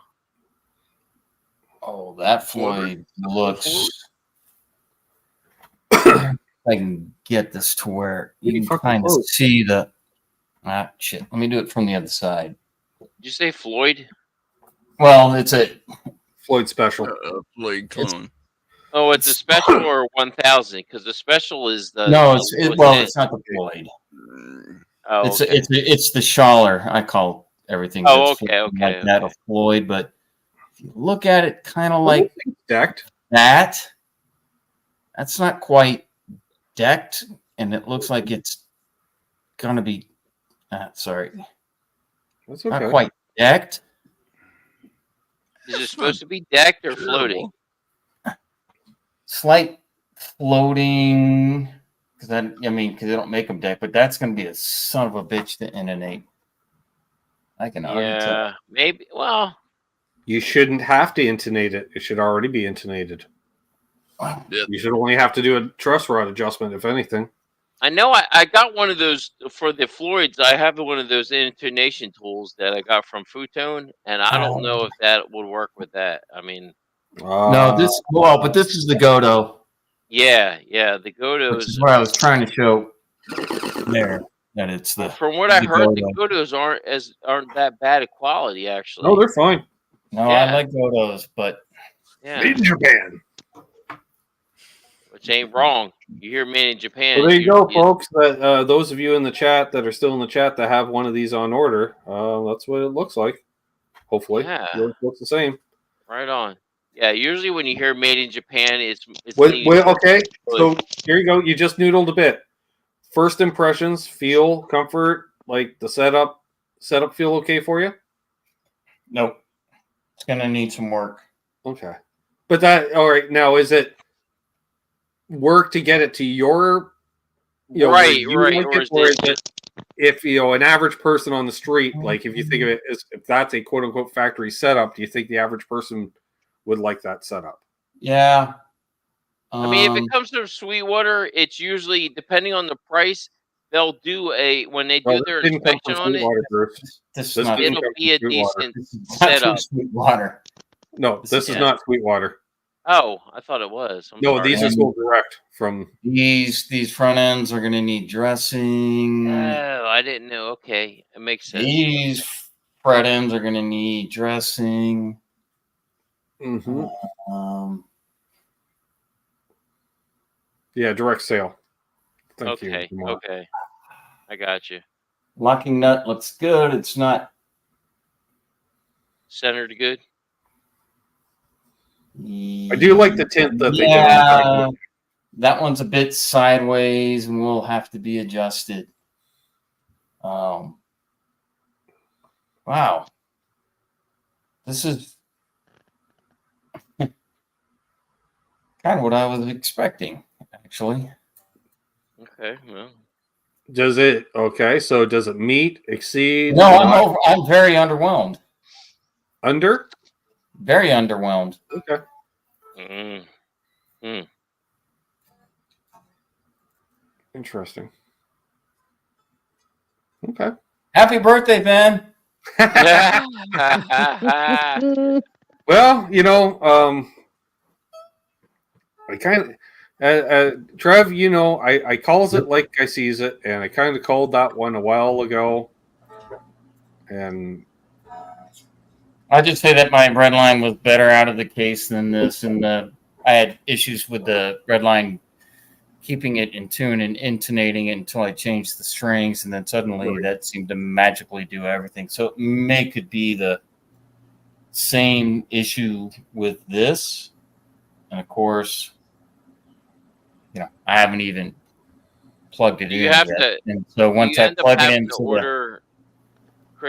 Oh, that Floyd looks. I can get this to where you can kind of see the. Ah, shit. Let me do it from the other side. Did you say Floyd? Well, it's a Floyd special. Floyd clone. Oh, it's a special or 1000 because the special is the. No, it's not the Floyd. Oh, it's the Schaller. I call everything. Oh, that's okay, like that a Floyd, but if you look at it, kind of like decked. That's not quite decked, and it looks like it's gonna be. Sorry, that's okay. Not quite decked. Is it supposed to be decked or floating? Slight floating, because they don't make them decked, but that's going to be a son of a bitch to intonate. I can already tell. Maybe. Well, you shouldn't have to intonate it. It should already be intonated. You should only have to do a truss rod adjustment, if anything. I know I got one of those for the Floyds. I have one of those intonation tools that I got from Futone, and I don't know if that would work with that. I mean, no, but this is the Godo. Yeah, the Which Godos. is what I was trying to show there. That it's the. From what I the heard, the Godo. Godos aren't that bad of quality actually. No, they're fine. No, Yeah. I like Godos, but Yeah, Made in Japan. which ain't wrong. You hear made in Japan. Well, there you it's go, usually- folks. That those of you in the chat that are still in the chat that have one of these on order, that's what it looks like. Hopefully, Yeah. yours looks the same. Right on. Yeah, usually when you hear made in Japan, it's Well, okay. So here you go. You just noodled a bit. First impressions, feel, comfort, like the setup feel okay for you? nope. It's gonna need some work. Okay. But that all right, now is it work to get it to your where right, you right, like or it, is or it is it if an average person on the street, like if you think of it as if that's a quote unquote factory setup, do you think the average person would like that setup? Yeah. I mean, if it comes to Sweetwater, it's usually depending on the price. They'll do when they do their didn't come inspection from on it. Sweetwater, Bruce. This This not didn't It'll come be a from Sweetwater. decent not from setup. Sweetwater. No, this is Yeah. not Sweetwater. Oh, I thought it was. I'm No, sorry. these are sold direct from. These front ends are gonna need dressing. Oh, I didn't know. Okay, it makes sense. These front ends are gonna need dressing. Mm-hmm. Um, Yeah, direct sale. Thank Okay, you. Mark. okay, I got you. locking nut looks good. It's not. Centered good. I do like the tint that they did on the Yeah, back. that one's a bit sideways and will have to be adjusted. Wow, this is kind of what I was expecting, actually. Okay, well, Does it okay? So does it meet, exceed? No, not- I'm very underwhelmed. under. Very underwhelmed. Okay. Interesting. Okay. Happy birthday, Ben. Well, I kind of, Trev, I calls it like I sees it, and I kind of called that one a while ago, and I'll just say that my red line was better out of the case than this, and I had issues with the red line keeping it in tune and intonating it until I changed the strings, and then suddenly that seemed to magically do everything. So it could be the same issue with this, and of course, I haven't even plugged it in yet. And so once I plug it into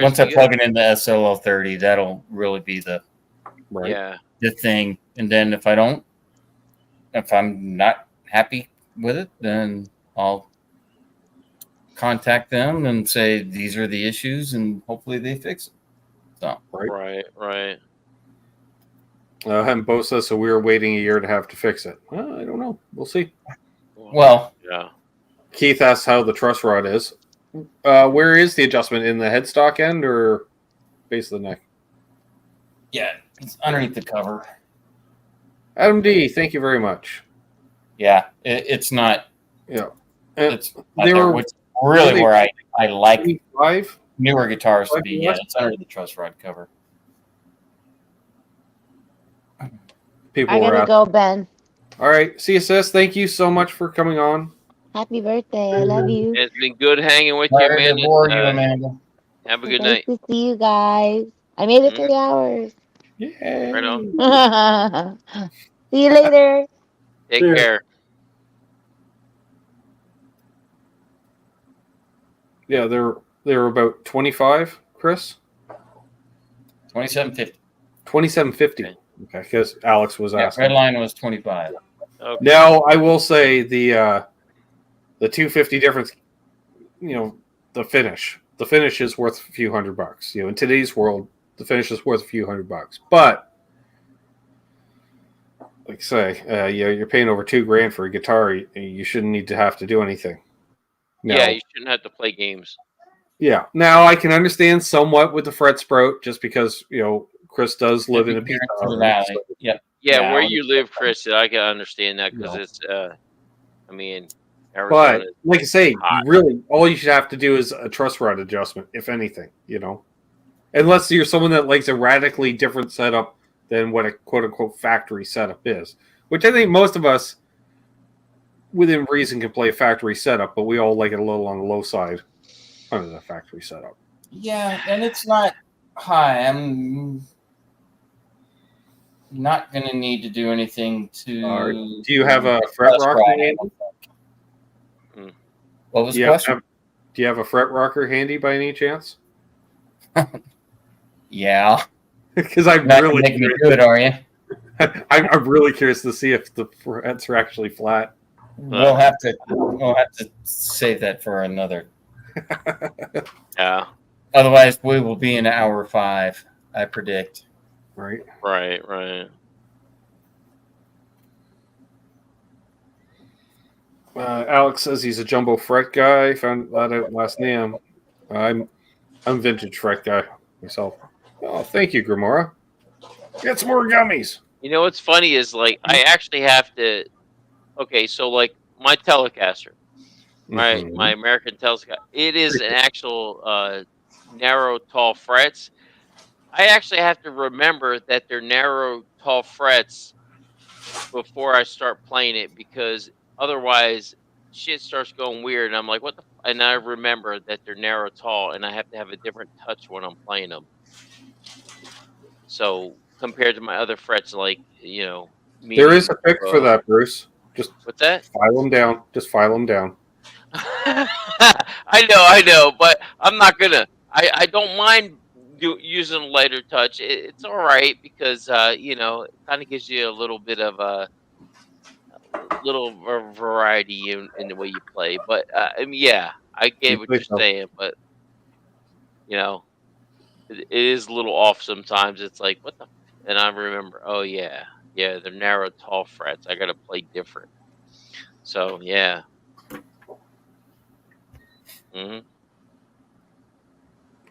once I plug it into SLL30, that'll really be the thing. And then if I'm not happy with it, then I'll contact them and say these are the issues, and hopefully they fix it. So right. And Bo says so. We were waiting a year to have to fix it. Well, I don't know. We'll see. Well, yeah. Keith asks how the truss rod is. Where is the adjustment, in the headstock end or base of the neck? Yeah, it's underneath the cover. Adam D, thank you very much. Yeah, it's not. Yeah, it's which really where I like 5 newer guitars to be. Yeah, it's under the truss rod cover. I gotta go, Ben. All right, see you, sis. Thank you so much for coming on. Happy birthday! I love you. It's been good hanging with you, Sorry to man. bore you, Amanda. Have a good Nice night. to see you guys. I made it 3 hours. Yeah. Right on. See you later. Take care. Yeah, they're about 25, Chris. 2750. 2750. Okay, because Alex was asking. Red line was 25. Okay. Now I will say the 250 difference. The finish. The finish is worth a few $100. In today's world, the finish is worth a few $100. But like I say, you're paying over $2,000 for a guitar. You shouldn't need to have to do anything. Now, Yeah, you shouldn't have to play games. Yeah. Now I can understand somewhat with the fret sprout, just because Chris does live in a Big pizza parents in the oven. valley. So, Yep. Yeah, Yeah, where I you live, Chris, I can understand that because No. it's. I mean, Arizona. but like I say, hot. you really all you should have to do is a truss rod adjustment, if anything. Unless you're someone that likes a radically different setup than what a quote unquote factory setup is, which I think most of us, within reason, can play a factory setup, but we all like it a little on the low side under the factory setup. Yeah, and it's not high. I'm not going to need to do anything to. All right. Do you have a fret rocker handy? What was the question? Do you have a fret rocker handy by any chance? Yeah. Because I'm Not really making me do it, are you? I'm really curious to see if the frets are actually flat. We'll have to save that for another. Yeah. Otherwise, we will be in hour 5. I predict. Right. Alex says he's a jumbo fret guy. Found that out last name. I'm vintage fret guy myself. Oh, thank you, Grimora. Get some more gummies. You know what's funny is like I actually have to. Okay, so like my Telecaster, right? My American Telecaster. It is an actual narrow, tall frets. I actually have to remember that they're narrow, tall frets before I start playing it because otherwise shit starts going weird and I'm like, what the and I remember that they're narrow, tall, and I have to have a different touch when I'm playing them. So compared to my other frets, like there is a pick for that, Bruce. Just what's that? File them down. Just file them down. I know, but I'm not gonna. I don't mind using a lighter touch. It's all right because it kind of gives you a little bit of a variety in the way you play. But I mean, yeah, I get what you're saying, but it is a little off sometimes. It's like what the, and I remember. Oh yeah, they're narrow, tall frets. I gotta play different. So yeah. Mm-hmm.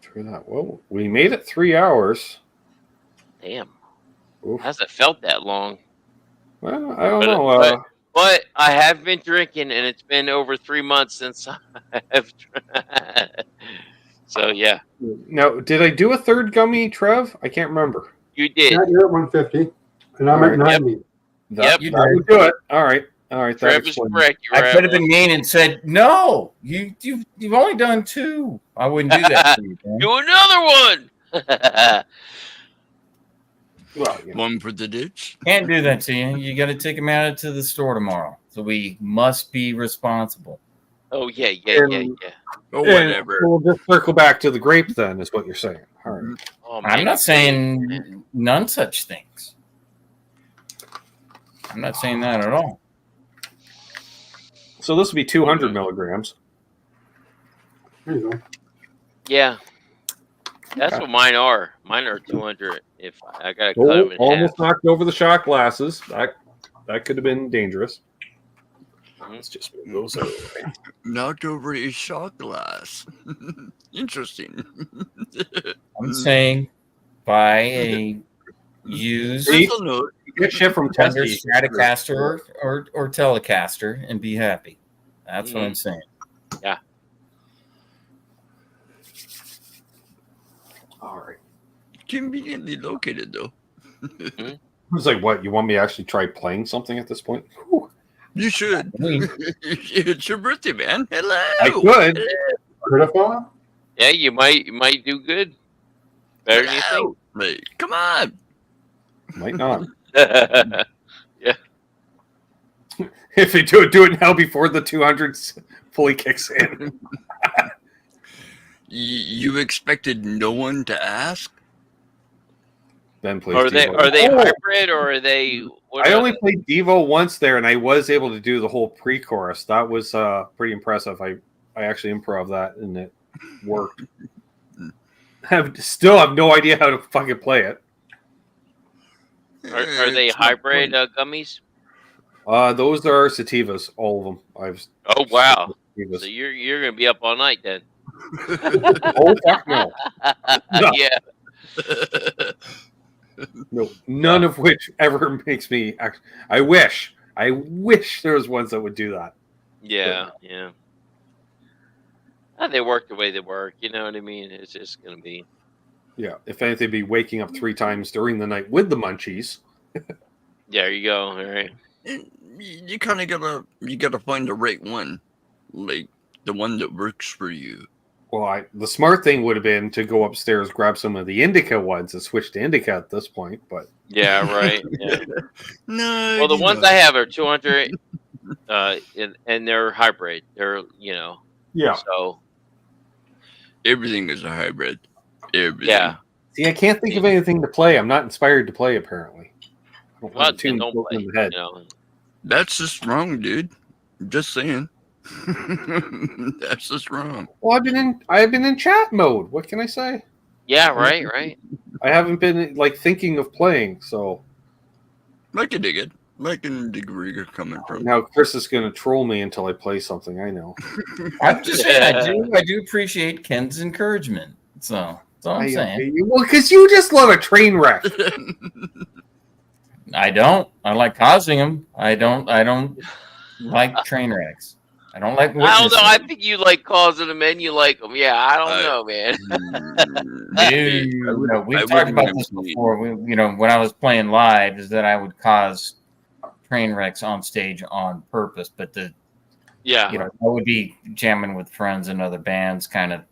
Through that. Well, we made it 3 hours. Damn. Oof. Hasn't felt that long. Well, I don't know. But I have been drinking, and it's been over 3 months since I have. So yeah. Now, did I do a third gummy, Trev? I can't remember. You did. Yeah, you're at 150, and I'm at 90. That would do it. All right. Trev is correct. I could have been mean and said, "No, you've only done 2. I wouldn't do that to you. Man. Do another one. Well, one for the ditch. Can't do that to you. You got to take him out to the store tomorrow. So we must be responsible. Oh yeah. Oh, whatever. We'll just circle back to the grape then, is what you're saying. All right. Oh, I'm not saying none such things. I'm not saying that at all. So this would be 200 milligrams. There you go. Yeah. That's what mine are. Mine are 200. If I gotta cut them in Almost half. knocked over the shot glasses. That could have been dangerous. Let's just move those out of the way. Knocked over a shot glass. Interesting. I'm saying buy a used get shit from Tessie, Stratocaster or Telecaster and be happy. That's what I'm saying. Yeah. All right. Conveniently located, though. I was like, what? You want me to actually try playing something at this point? Whew. You should. It's your birthday, man. Hello. I could. Critical? Yeah, you might do good. Better than you think. Mate, come on. Might not. Yeah. If they do it now before the 200s fully kicks in. You expected no one to ask? Then please. Are they hybrid or are they? I only played Devo once there, and I was able to do the whole pre-chorus. That was pretty impressive. I actually improv that, and it worked. Still have no idea how to fucking play it. Are they hybrid gummies? Those are sativas, all of them. Oh wow! Sativas. So you're gonna be up all night then? Oh fuck no! Yeah. No, none of which ever makes me. I wish there was ones that would do that. Yeah, yeah. They work the way they work. You know what I mean? It's just gonna be. Yeah, if anything, be waking up 3 times during the night with the munchies. There you go. All right. You kind of gotta find the right one, like the one that works for you. Well, the smart thing would have been to go upstairs, grab some of the indica ones, and switch to indica at this point. But Yeah, right. Yeah. No. Well, the ones I have are 200, and they're hybrid. They're yeah. So everything is a hybrid. Everything. Yeah. See, I can't think of anything to play. I'm not inspired to play. Apparently, I don't Well, have the tune don't built play. in the head. That's just wrong, dude. Just saying. That's just wrong. Well, I've been in chat mode. What can I say? Yeah, right, right. I haven't been thinking of playing. So I can dig it. I can dig where you're coming from. now Chris is going to troll me until I play something. I know. I'm just saying, I do appreciate Ken's encouragement. So that's all I'm saying. Well, because you just love a train wreck. I don't. I like causing them. I don't like train wrecks. I don't like. I don't know. I think you like causing them and you like them. Yeah, I don't know, man. We've talked about this before. When I was playing live, is that I would cause train wrecks on stage on purpose, but I would be jamming with friends and other bands, kind of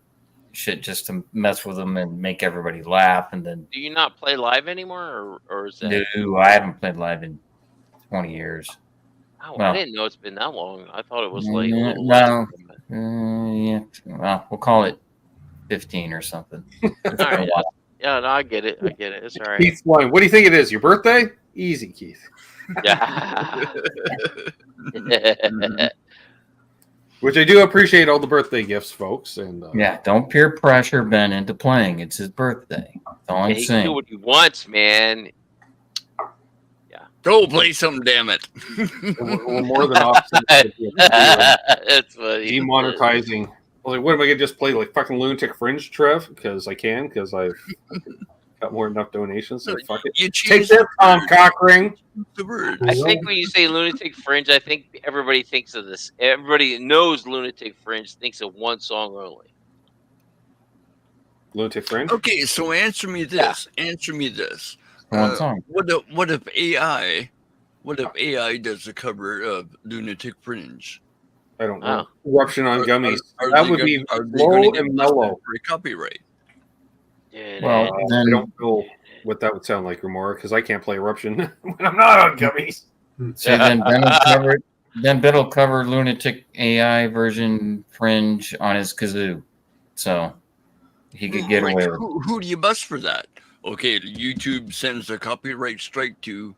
shit, just to mess with them and make everybody laugh. And then, do you not play live anymore, or is that? No, I haven't played live in 20 years. Oh, I didn't know it's been that long. I thought it was like a little no. Yeah, well, we'll call it 15 or something. All right. Yeah, no, I get it. It's all right. Keith, what do you think it is? Your birthday? Easy, Keith. Yeah. Which I do appreciate all the birthday gifts, folks. And yeah, don't peer pressure Ben into playing. It's his birthday. That's all I'm he saying. can do what he wants, man. Go play some, damn it. We're more than opposite. That's funny. Demonetizing. What am I going to just play like fucking Lunatic Fringe, Trev? Because I can, because I've got more than enough donations. So fuck it. Take that, Tom Cockring. I think when you say Lunatic Fringe, I think everybody thinks of this. Everybody that knows Lunatic Fringe thinks of one song only. Lunatic Fringe? Okay, so answer me this. Answer me this. One song. What if AI does a cover of Lunatic Fringe? I don't know. Eruption on Gummies. Are That they would gonna- be are they low gonna get and mellow. For a copyright. Well, I don't know what that would sound like, Remora, because I can't play Eruption when I'm not on Gummies. See, then Ben will cover Lunatic AI version Fringe on his kazoo. So he could get away with it. Who do you bust for that? Okay, YouTube sends a copyright strike to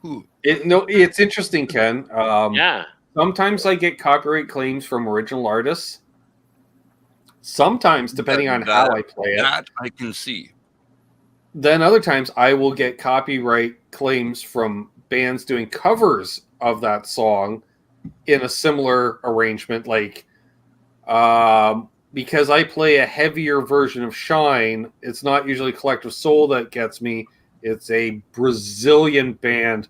who? It's interesting, Ken. Yeah. Sometimes I get copyright claims from original artists. Sometimes, depending on how I play it. That I can see. Then other times I will get copyright claims from bands doing covers of that song in a similar arrangement, like because I play a heavier version of Shine, it's not usually Collective Soul that gets me. It's a Brazilian band.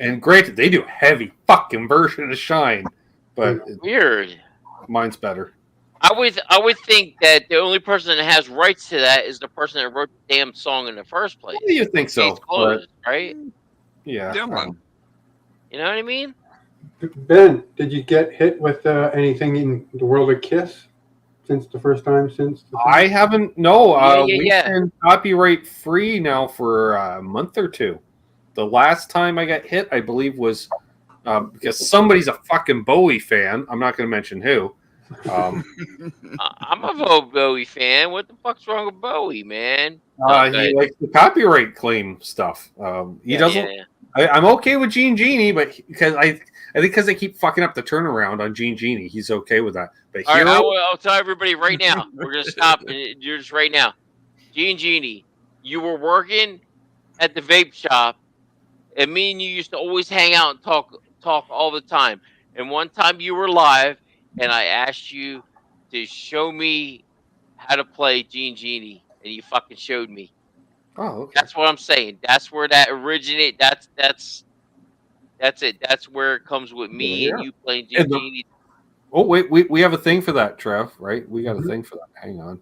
And granted, they do a heavy fucking version of Shine, but Weird. Mine's better. I would think that the only person that has rights to that is the person that wrote the damn song in the first place. Well, you think so, Case closed, right? Yeah. You know what I mean? Ben, did you get hit with anything in the world of Kiss since the first time? I haven't. No, Yeah. we've been copyright free now for a month or two. The last time I got hit, I believe, was because somebody's a fucking Bowie fan. I'm not going to mention who. I'm a Bowie fan. What the fuck's wrong with Bowie, man? He likes the copyright claim stuff. He doesn't. Yeah. I'm okay with Gene Genie, but because I think because they keep fucking up the turnaround on Gene Genie, he's okay with that. But All right, Hero, I'll tell everybody right now. We're gonna stop. You're just right now. Genie, you were working at the vape shop, and me and you used to always hang out and talk all the time. And one time you were live, and I asked you to show me how to play Genie, and you fucking showed me. Oh, okay. That's what I'm saying. That's where that originate. That's it. That's where it comes with me and Yeah. you playing And Genie. oh wait, we have a thing for that, Trev. Right? We got a thing for that. Hang on.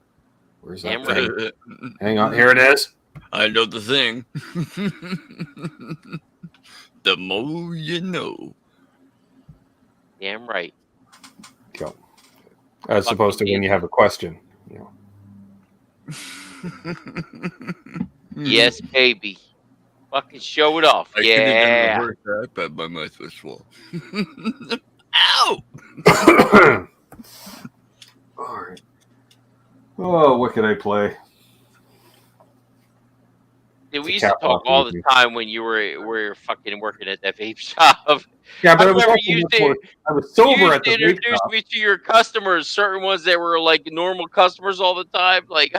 Where's that Damn thing? right. Hang on. Here it is. I know the thing. The more you know. Damn right. Go. As opposed to when you have a question. You know. Yes, baby. Fucking show it off. I could have done Yeah. reverse that, but my mouth was full. Ow! All right. Oh, what could I play? Yeah, we It's a used to cat talk walking all with the me. time when you were fucking working at that vape shop. Yeah, but I I was remember also you much did. more, I was You sober used at to the vape introduce shop. me to your customers, certain ones that were like normal customers all the time. Like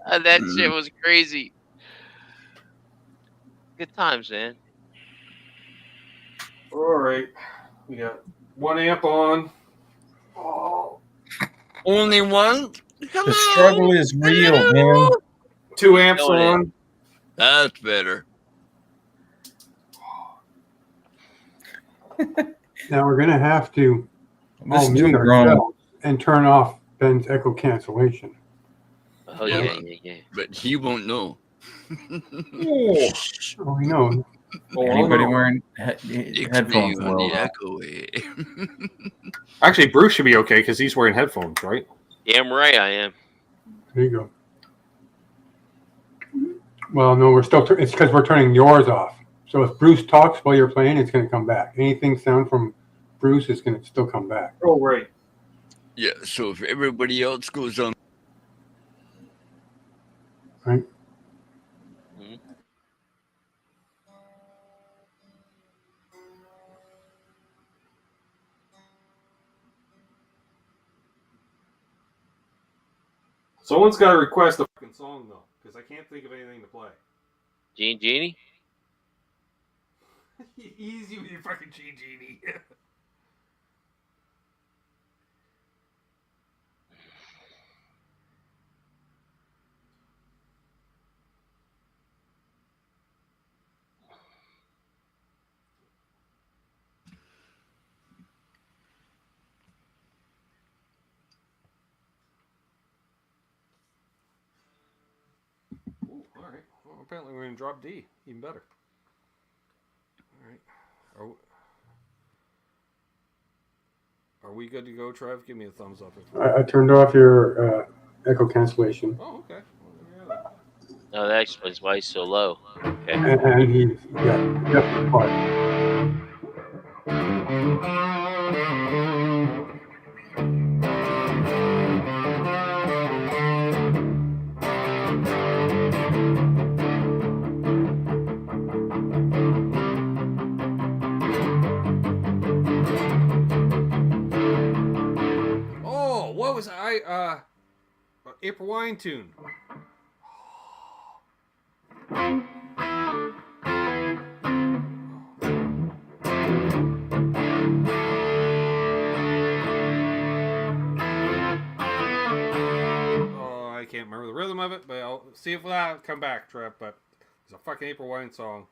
that shit was crazy. Good times, man. All right. We got one amp on. Oh. Only one? The struggle is real, man. 2 amps Feeling it. on. That's better. Now we're gonna have to This all is mute doing wrong. ourselves and turn off Ben's echo cancellation. Oh yeah. But he won't know. Oh. Oh, we know. Anybody no. wearing Ixnay headphones on will. the echo way. Actually, Bruce should be okay because he's wearing headphones, right? Damn right I am. There you go. Well, no, we're still. It's because we're turning yours off. So if Bruce talks while you're playing, it's going to come back. Anything sound from Bruce is going to still come back. Oh, right. Yeah, so if everybody else goes on. Right. Someone's got to request a fucking song, though, because I can't think of anything to play. Genie? Easy with your fucking Genie. Ooh, all right. Well, apparently we're in drop D. Even better. All right. Are we good to go, Trev? Give me a thumbs up. I turned off your echo cancellation. Oh, okay. No, that explains why he's so low. Okay. And he's definitely quiet. Oh, what was I? April Wine tune. Oh, I can't remember the rhythm of it, but I'll see if that come back, Trev. But it's a fucking April Wine song.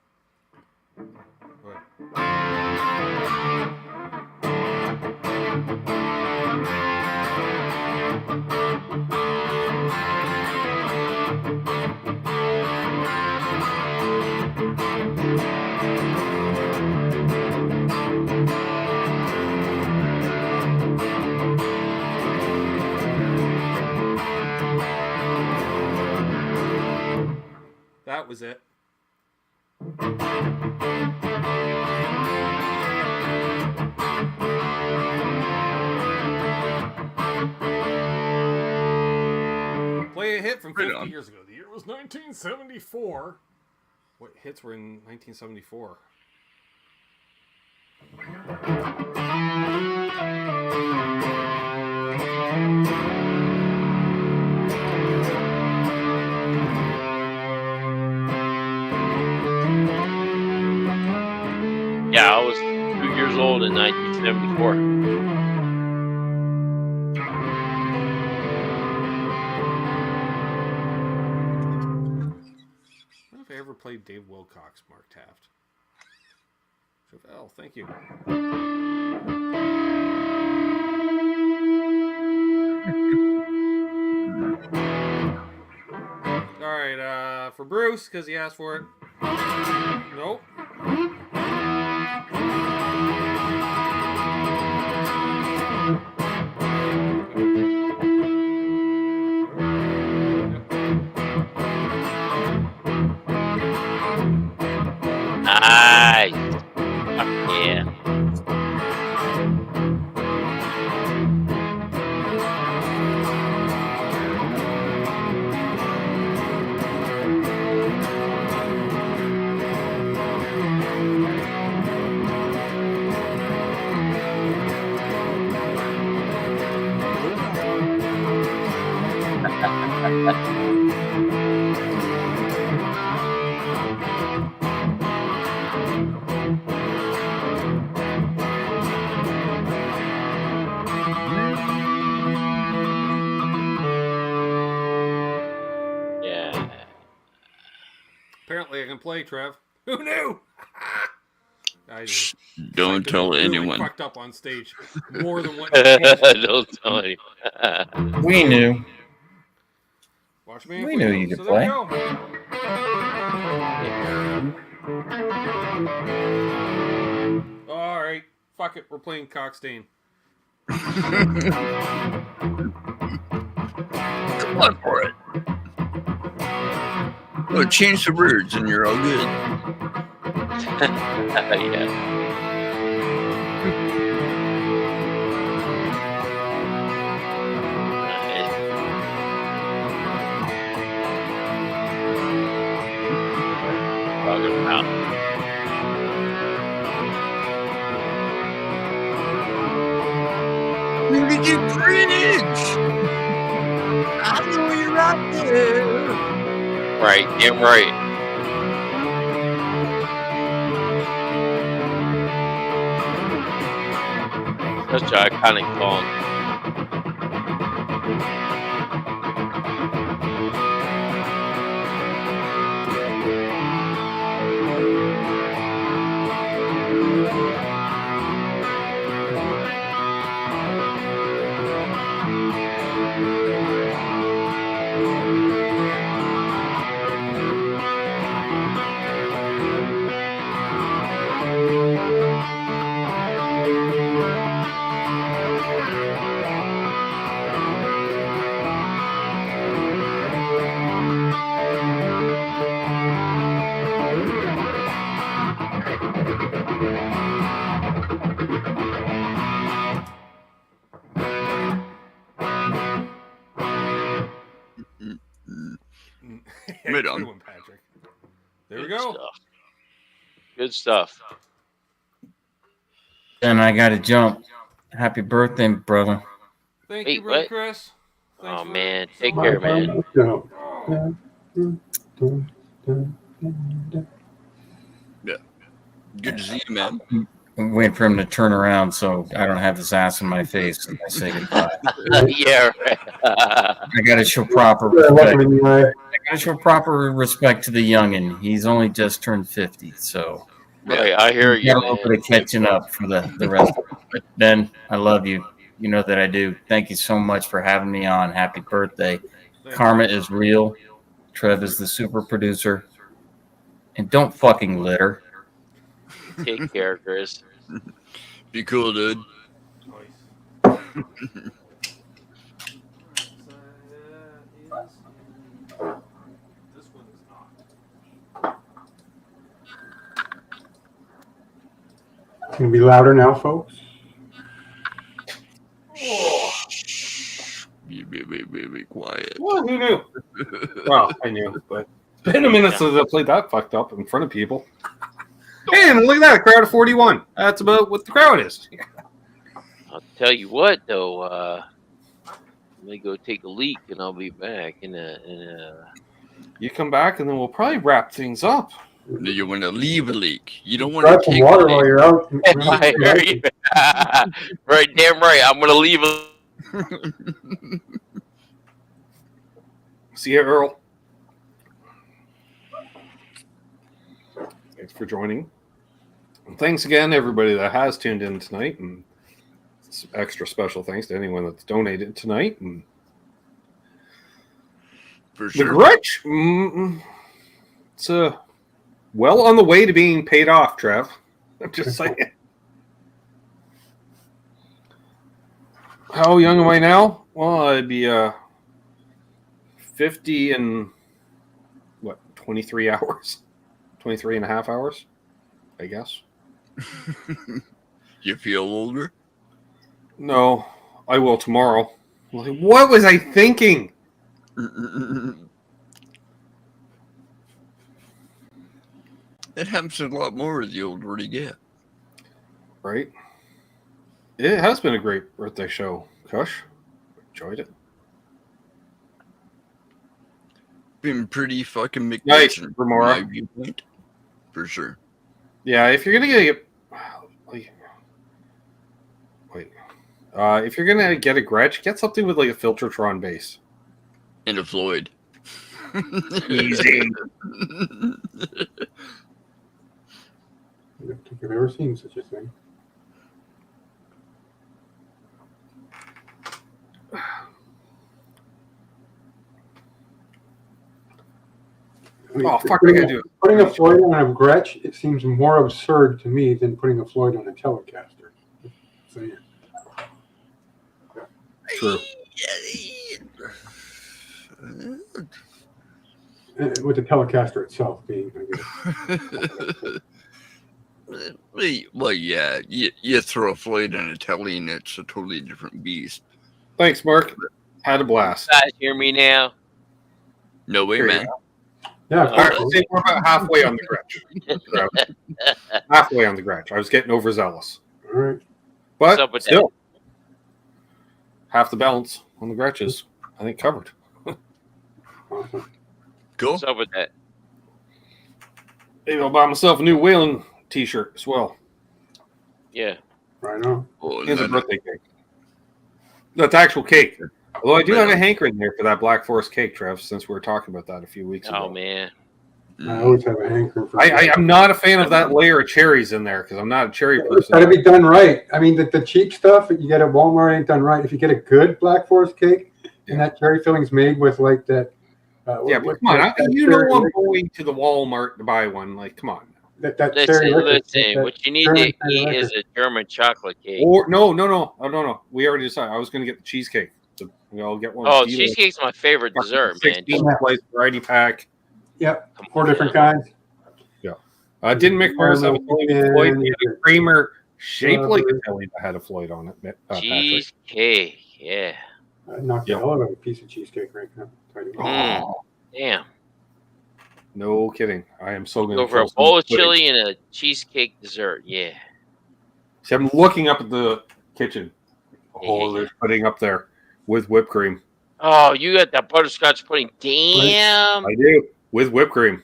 That was it. Play a hit from 50 years ago. The year was 1974. What hits were in 1974? Yeah, I was 2 years old in 1974. played Dave Wilcox, Mark Taft. Chevelle, thank you. All right, for Bruce, because he asked for it. Nope. Nice. Fuck yeah. Yeah. Apparently, I can play, Trev. Who knew? Don't tell really anyone. Fucked up on stage more than what. Don't tell anyone. We knew. Watch me. We knew you could so play. There we go. All right. Fuck it. We're playing Cockstain. Come on for it. Well, change the words and you're all good. Yeah. Talking about. Maybe get cringe. I know you're out there. Right, damn right. Such an iconic song. Right Good on. one, Patrick. There we Good go. stuff. Good stuff. And I got to jump. Happy birthday, brother. Thank Wait, you, brother what? Chris. Thanks Oh for man, take My care, man. final jump. Yeah. Good to see you, man. I'm waiting for him to turn around so I don't have his ass in my face as I say goodbye. Yeah, right. I got to show proper Yeah, look respect. him in the eye. I got to show proper respect to the youngin. He's only just turned 50, so Right, I hear he's you, got a little man. bit of catching up for the rest of it. But Ben, I love you. You know that I do. Thank you so much for having me on. Happy birthday. Karma is real. Trev is the super producer. And don't fucking litter. Take care, Chris. Be cool, dude. This one is not. Can you be louder now, folks? Be quiet. Well, who knew? Well, I knew, but it's been a minute since I played that fucked up in front of people. And look at that, a crowd of 41. That's about what the crowd is. I'll tell you what, though. Let me go take a leak, and I'll be back in a. You come back, and then we'll probably wrap things up. You want to leave a leak. You don't want Grab to some take water a while leak. you're out. I hear you. Right, damn right. I'm gonna leave a. See you, Earl. Thanks for joining. And thanks again, everybody that has tuned in tonight, and extra special thanks to anyone that's donated tonight. And For sure. the Gretsch, it's well on the way to being paid off, Trev. I'm just saying. How young am I now? Well, I'd be 50 and 23 hours, 23 and a half hours, I guess. You feel older? No, I will tomorrow. Like, what was I thinking? It happens a lot more the older you get. Right? It has been a great birthday show, Kush. Enjoyed it. Been pretty fucking Nice, McNice Remora. my viewpoint. For sure. Yeah, if you're gonna get if you're gonna get a Gretsch, get something with like a Filtertron base. And a Floyd. Easy. I don't think I've ever seen such a thing. I mean, Oh, fuck, I gotta do it. Putting a Floyd on a Gretsch, it seems more absurd to me than putting a Floyd on a Telecaster. So, yeah. True. With the Telecaster itself being, I guess. Well, yeah, you throw a Floyd on a Telly and it's a totally different beast. Thanks, Mark. Had a blast. You guys hear me now? No way, Here you man. go. Yeah, All right, see, we're about halfway on the Gretsch. Halfway on the Gretsch. I was getting overzealous. All right. What's up But with still, half the balance on the Gretsch is, I think, covered. Awesome. Cool. What's up with that? Maybe I'll buy myself a new whaling t-shirt as well. Yeah. Right on. Oh, Here's a no, birthday cake. That's actual cake. Although I do have a hankering there for that Black Forest cake, Trev, since we were talking about that a few weeks ago. Oh man. I always have a hankering for I'm not a fan of that layer of cherries in there because I'm not a cherry It's person. got to be done right. I mean, the cheap stuff that you get at Walmart ain't done right. If you get a good Black Forest cake and that cherry filling's made with like that. Yeah, but come on. You know I'm going to the Walmart to buy one. Like, come on. That Listen. What you need to eat is a German chocolate cake. Or no. We already decided. I was going to get the cheesecake. So I'll get one. Oh, cheesecake's my favorite dessert, man. 16 slice variety pack. Yep, 4 different kinds. Yeah. Didn't McMorris have a Floyd? He had a creamer shaped like a Telly that had a Floyd on it. Cheesecake, yeah. I knocked the hell out of a piece of cheesecake right now. Damn. No kidding. I am so going to Go for a bowl of chili and a cheesecake dessert. Yeah. See, I'm looking up at the kitchen. Oh, they're putting up there with whipped cream. Oh, you got that butterscotch pudding. Damn. I do. With whipped cream.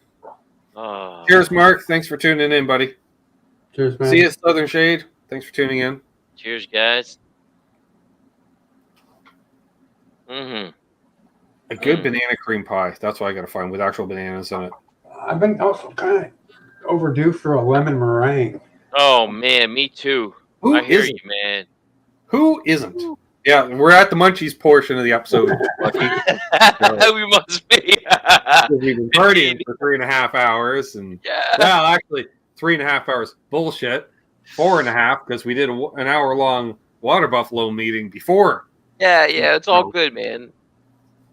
Oh. Cheers, Mark. Thanks for tuning in, buddy. Cheers, man. See you, Southern Shade. Thanks for tuning in. Cheers, guys. Mm-hmm. A good banana cream pie. That's what I got to find with actual bananas in it. I've been also kind of overdue for a lemon meringue. Oh, man. Me too. Who I hear isn't? you, man. Who isn't? Yeah, we're at the munchies portion of the episode. We must be. We've been partying for 3.5 hours, and well, actually 3.5 hours. Bullshit. 4.5 because we did an hour-long water buffalo meeting before. Yeah, it's all good, man.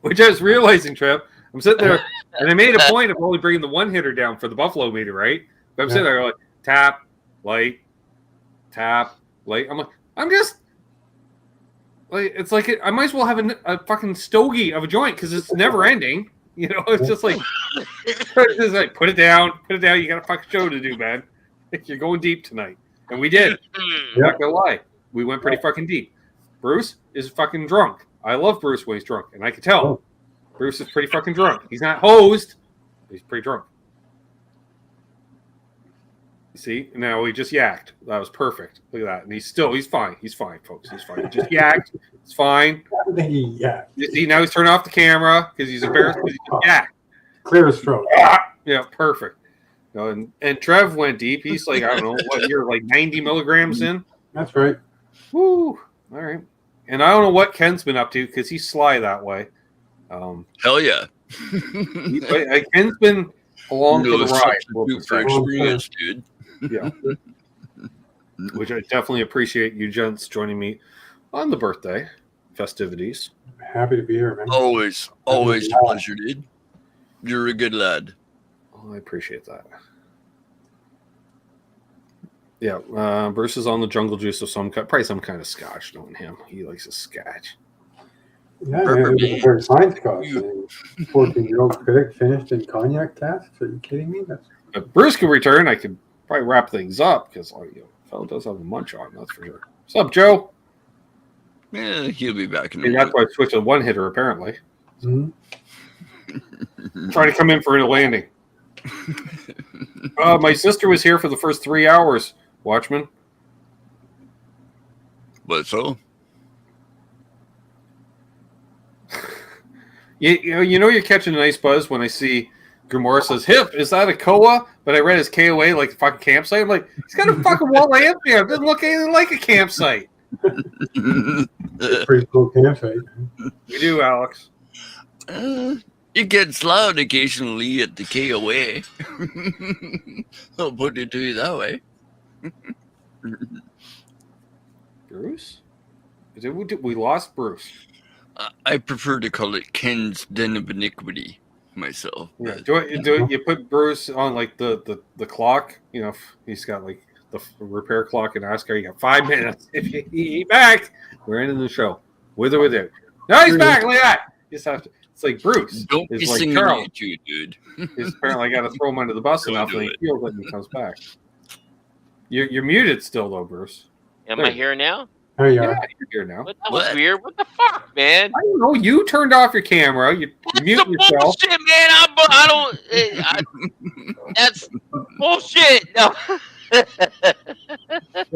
Which I was realizing, Trev. I'm sitting there, and I made a point of only bringing the one hitter down for the buffalo meter, right? But I'm sitting there like tap, light. I'm like, I'm just. Like, it's like I might as well have a fucking stogie of a joint because it's never ending. You know, it's just like, put it down. You got a fucking show to do, man. You're going deep tonight, and we did. I'm not gonna lie, we went pretty fucking deep. Bruce is fucking drunk. I love Bruce when he's drunk, and I can tell Bruce is pretty fucking drunk. He's not hosed, but he's pretty drunk. See, now he just yacked. That was perfect. Look at that. And he's fine. He's fine, folks. He's fine. He just yacked. It's fine. Yeah. You see, now he's turning off the camera because he's embarrassed because he just yacked. Clear as throat. Yeah, perfect. And Trev went deep. He's like, I don't know what you're like 90 milligrams in. That's right. Woo! All right. And I don't know what Ken's been up to because he's sly that way. Hell yeah. Ken's been along for the ride. Substitute for experience, dude. Yeah. Which I definitely appreciate you gents joining me on the birthday festivities. Happy to be here, man. Always a pleasure, dude. You're a good lad. Oh, I appreciate that. Yeah, Bruce is on the jungle juice of probably some kind of scotch, knowing him. He likes a scotch. Yeah, man, it was a very fine scotch. 14-year-old critic finished in cognac casks. Are you kidding me? If Bruce can return, I could probably wrap things up because fellow does have a munch on, that's for sure. What's up, Joe? Yeah, he'll be back in a And that's why I switched to one hitter, apparently. Mm-hmm. Trying to come in for a landing. My sister was here for the first 3 hours, Watchman. What so? You know you're catching a nice buzz when I see Gamora says, "Hip, is that a Koa?" But I read his KOA like the fucking campsite. I'm like, he's got a fucking wall of there. It doesn't look anything like a campsite. Pretty cool campsite. We do, Alex. It gets loud occasionally at the KOA. I'll put it to you that way. Bruce? We lost Bruce. I prefer to call it Ken's Den of Iniquity myself. Yeah. You put Bruce on like the clock? You know, he's got like the repair clock in NASCAR. You got 5 minutes. If he's back, we're ending the show. With or without. No, he's back. Look at that. You just have to. It's like Bruce. Don't be like singing Charles. at you, dude. He's apparently got to throw him under the bus enough, and he feels it, and he comes back. You're muted still, though, Bruce. Am I here now? There you are. Yeah, you're here now. That was weird. What the fuck, man? I don't know. You turned off your camera. You mute yourself. Bullshit, man. That's bullshit. No.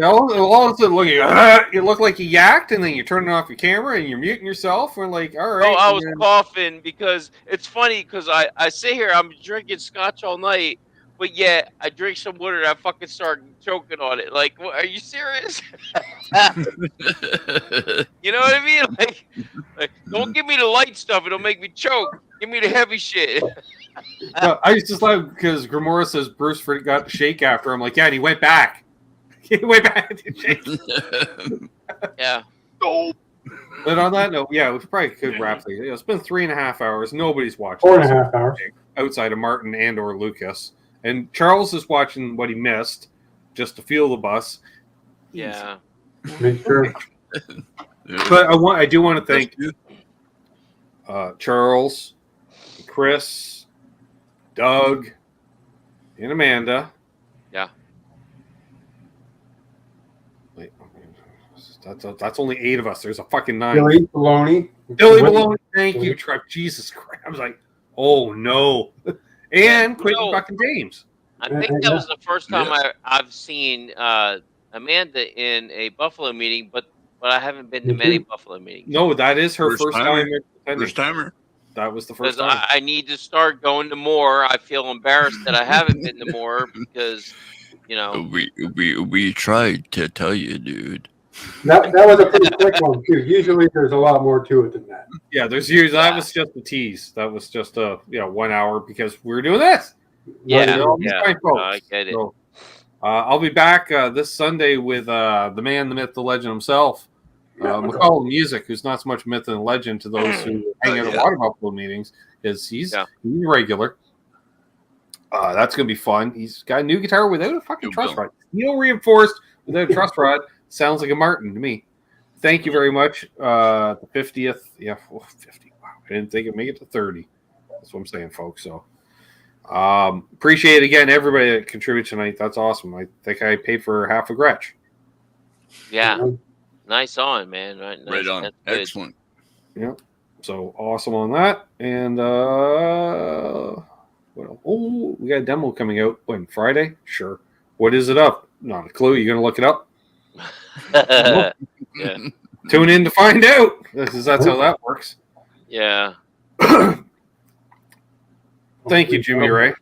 All of a sudden, you look like you yacked, and then you're turning off your camera and you're muting yourself. We're like, all right. Oh, I was coughing because it's funny because I sit here, I'm drinking scotch all night, but yet I drink some water and I fucking start choking on it. Like, what, are you serious? You know what I mean? Like, don't give me the light stuff; it'll make me choke. Give me the heavy shit. No, I just like because Gamora says Bruce got to shake after him. Like, yeah, and he went back. He went back to shake. Yeah. But on that note, yeah, we probably could wrap things. It's been 3.5 hours. Nobody's watching. 4.5 hours outside of Martin and or Lucas, and Charles is watching what he missed just to feel the bus. Yeah. Make sure. But I do want to thank Charles, Chris, Doug, and Amanda. Yeah. Wait, that's only 8 of us. There's a fucking 9. Billy Baloney. Thank you, Trev. Jesus Christ. I was like, oh no. And Quentin fucking James. I think that was the first time I've seen Amanda in a Buffalo meeting, but I haven't been to many Buffalo meetings. No, that is her first time. First timer. That was the first time. I need to start going to more. I feel embarrassed that I haven't been to more because, you know. We tried to tell you, dude. That was a pretty quick one too. Usually there's a lot more to it than that. Yeah, that was just a tease. That was just a 1 hour because we were doing this. Yeah, I get it. So, I'll be back this Sunday with the man, the myth, the legend himself, McCall Music, who's not so much myth and legend to those who hang out at Water Buffalo meetings, because he's regular. That's going to be fun. He's got a new guitar without a fucking truss rod. Steel reinforced without a truss rod. Sounds like a Martin to me. Thank you very much. The 50th. Yeah, 50. Wow. I didn't think it'd make it to 30. That's what I'm saying, folks. So appreciate again everybody that contributed tonight. That's awesome. I think I paid for half a Gretsch. Yeah. Nice on, man. Nice. Right on. Excellent. Yeah. So awesome on that. And what else? Oh, we got a demo coming out when Friday? Sure. What is it up? Not a clue. You gonna look it up? Yeah. Tune in to find out. Because that's how that works. Yeah. Thank you, Jimmy Ray.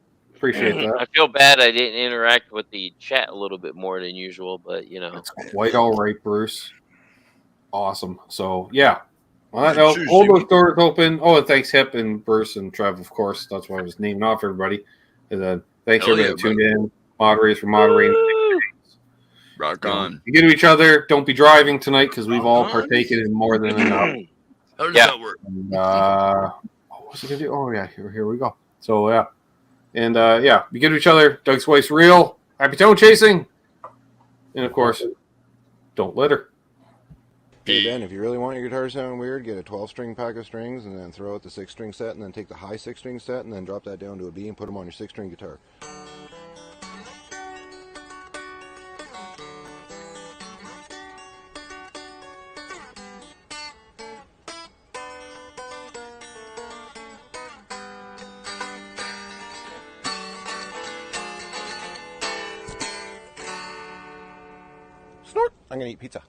Appreciate that. I feel bad I didn't interact with the chat a little bit more than usual, but you know, That's quite all right, Bruce. Awesome. So yeah, well, that note, hold those doors open. Oh, and thanks Hip and Bruce and Trev, of course. That's why I was naming off everybody. And then thanks Hell everybody yeah, that tuned in. Moderators for moderating. Rock on. You get to each other. Don't be driving tonight because we've all partaken in more than enough. How does that work? And, what was it gonna do? Oh yeah, here we go. So yeah, and yeah, be good to each other. Doug's wife's real. Happy tone chasing, and of course, don't litter. Hey Ben, if you really want your guitar to sound weird, get a 12-string pack of strings and then throw out the 6-string set, and then take the high 6-string set and then drop that down to a B and put them on your 6-string guitar. Snort! I'm gonna eat pizza.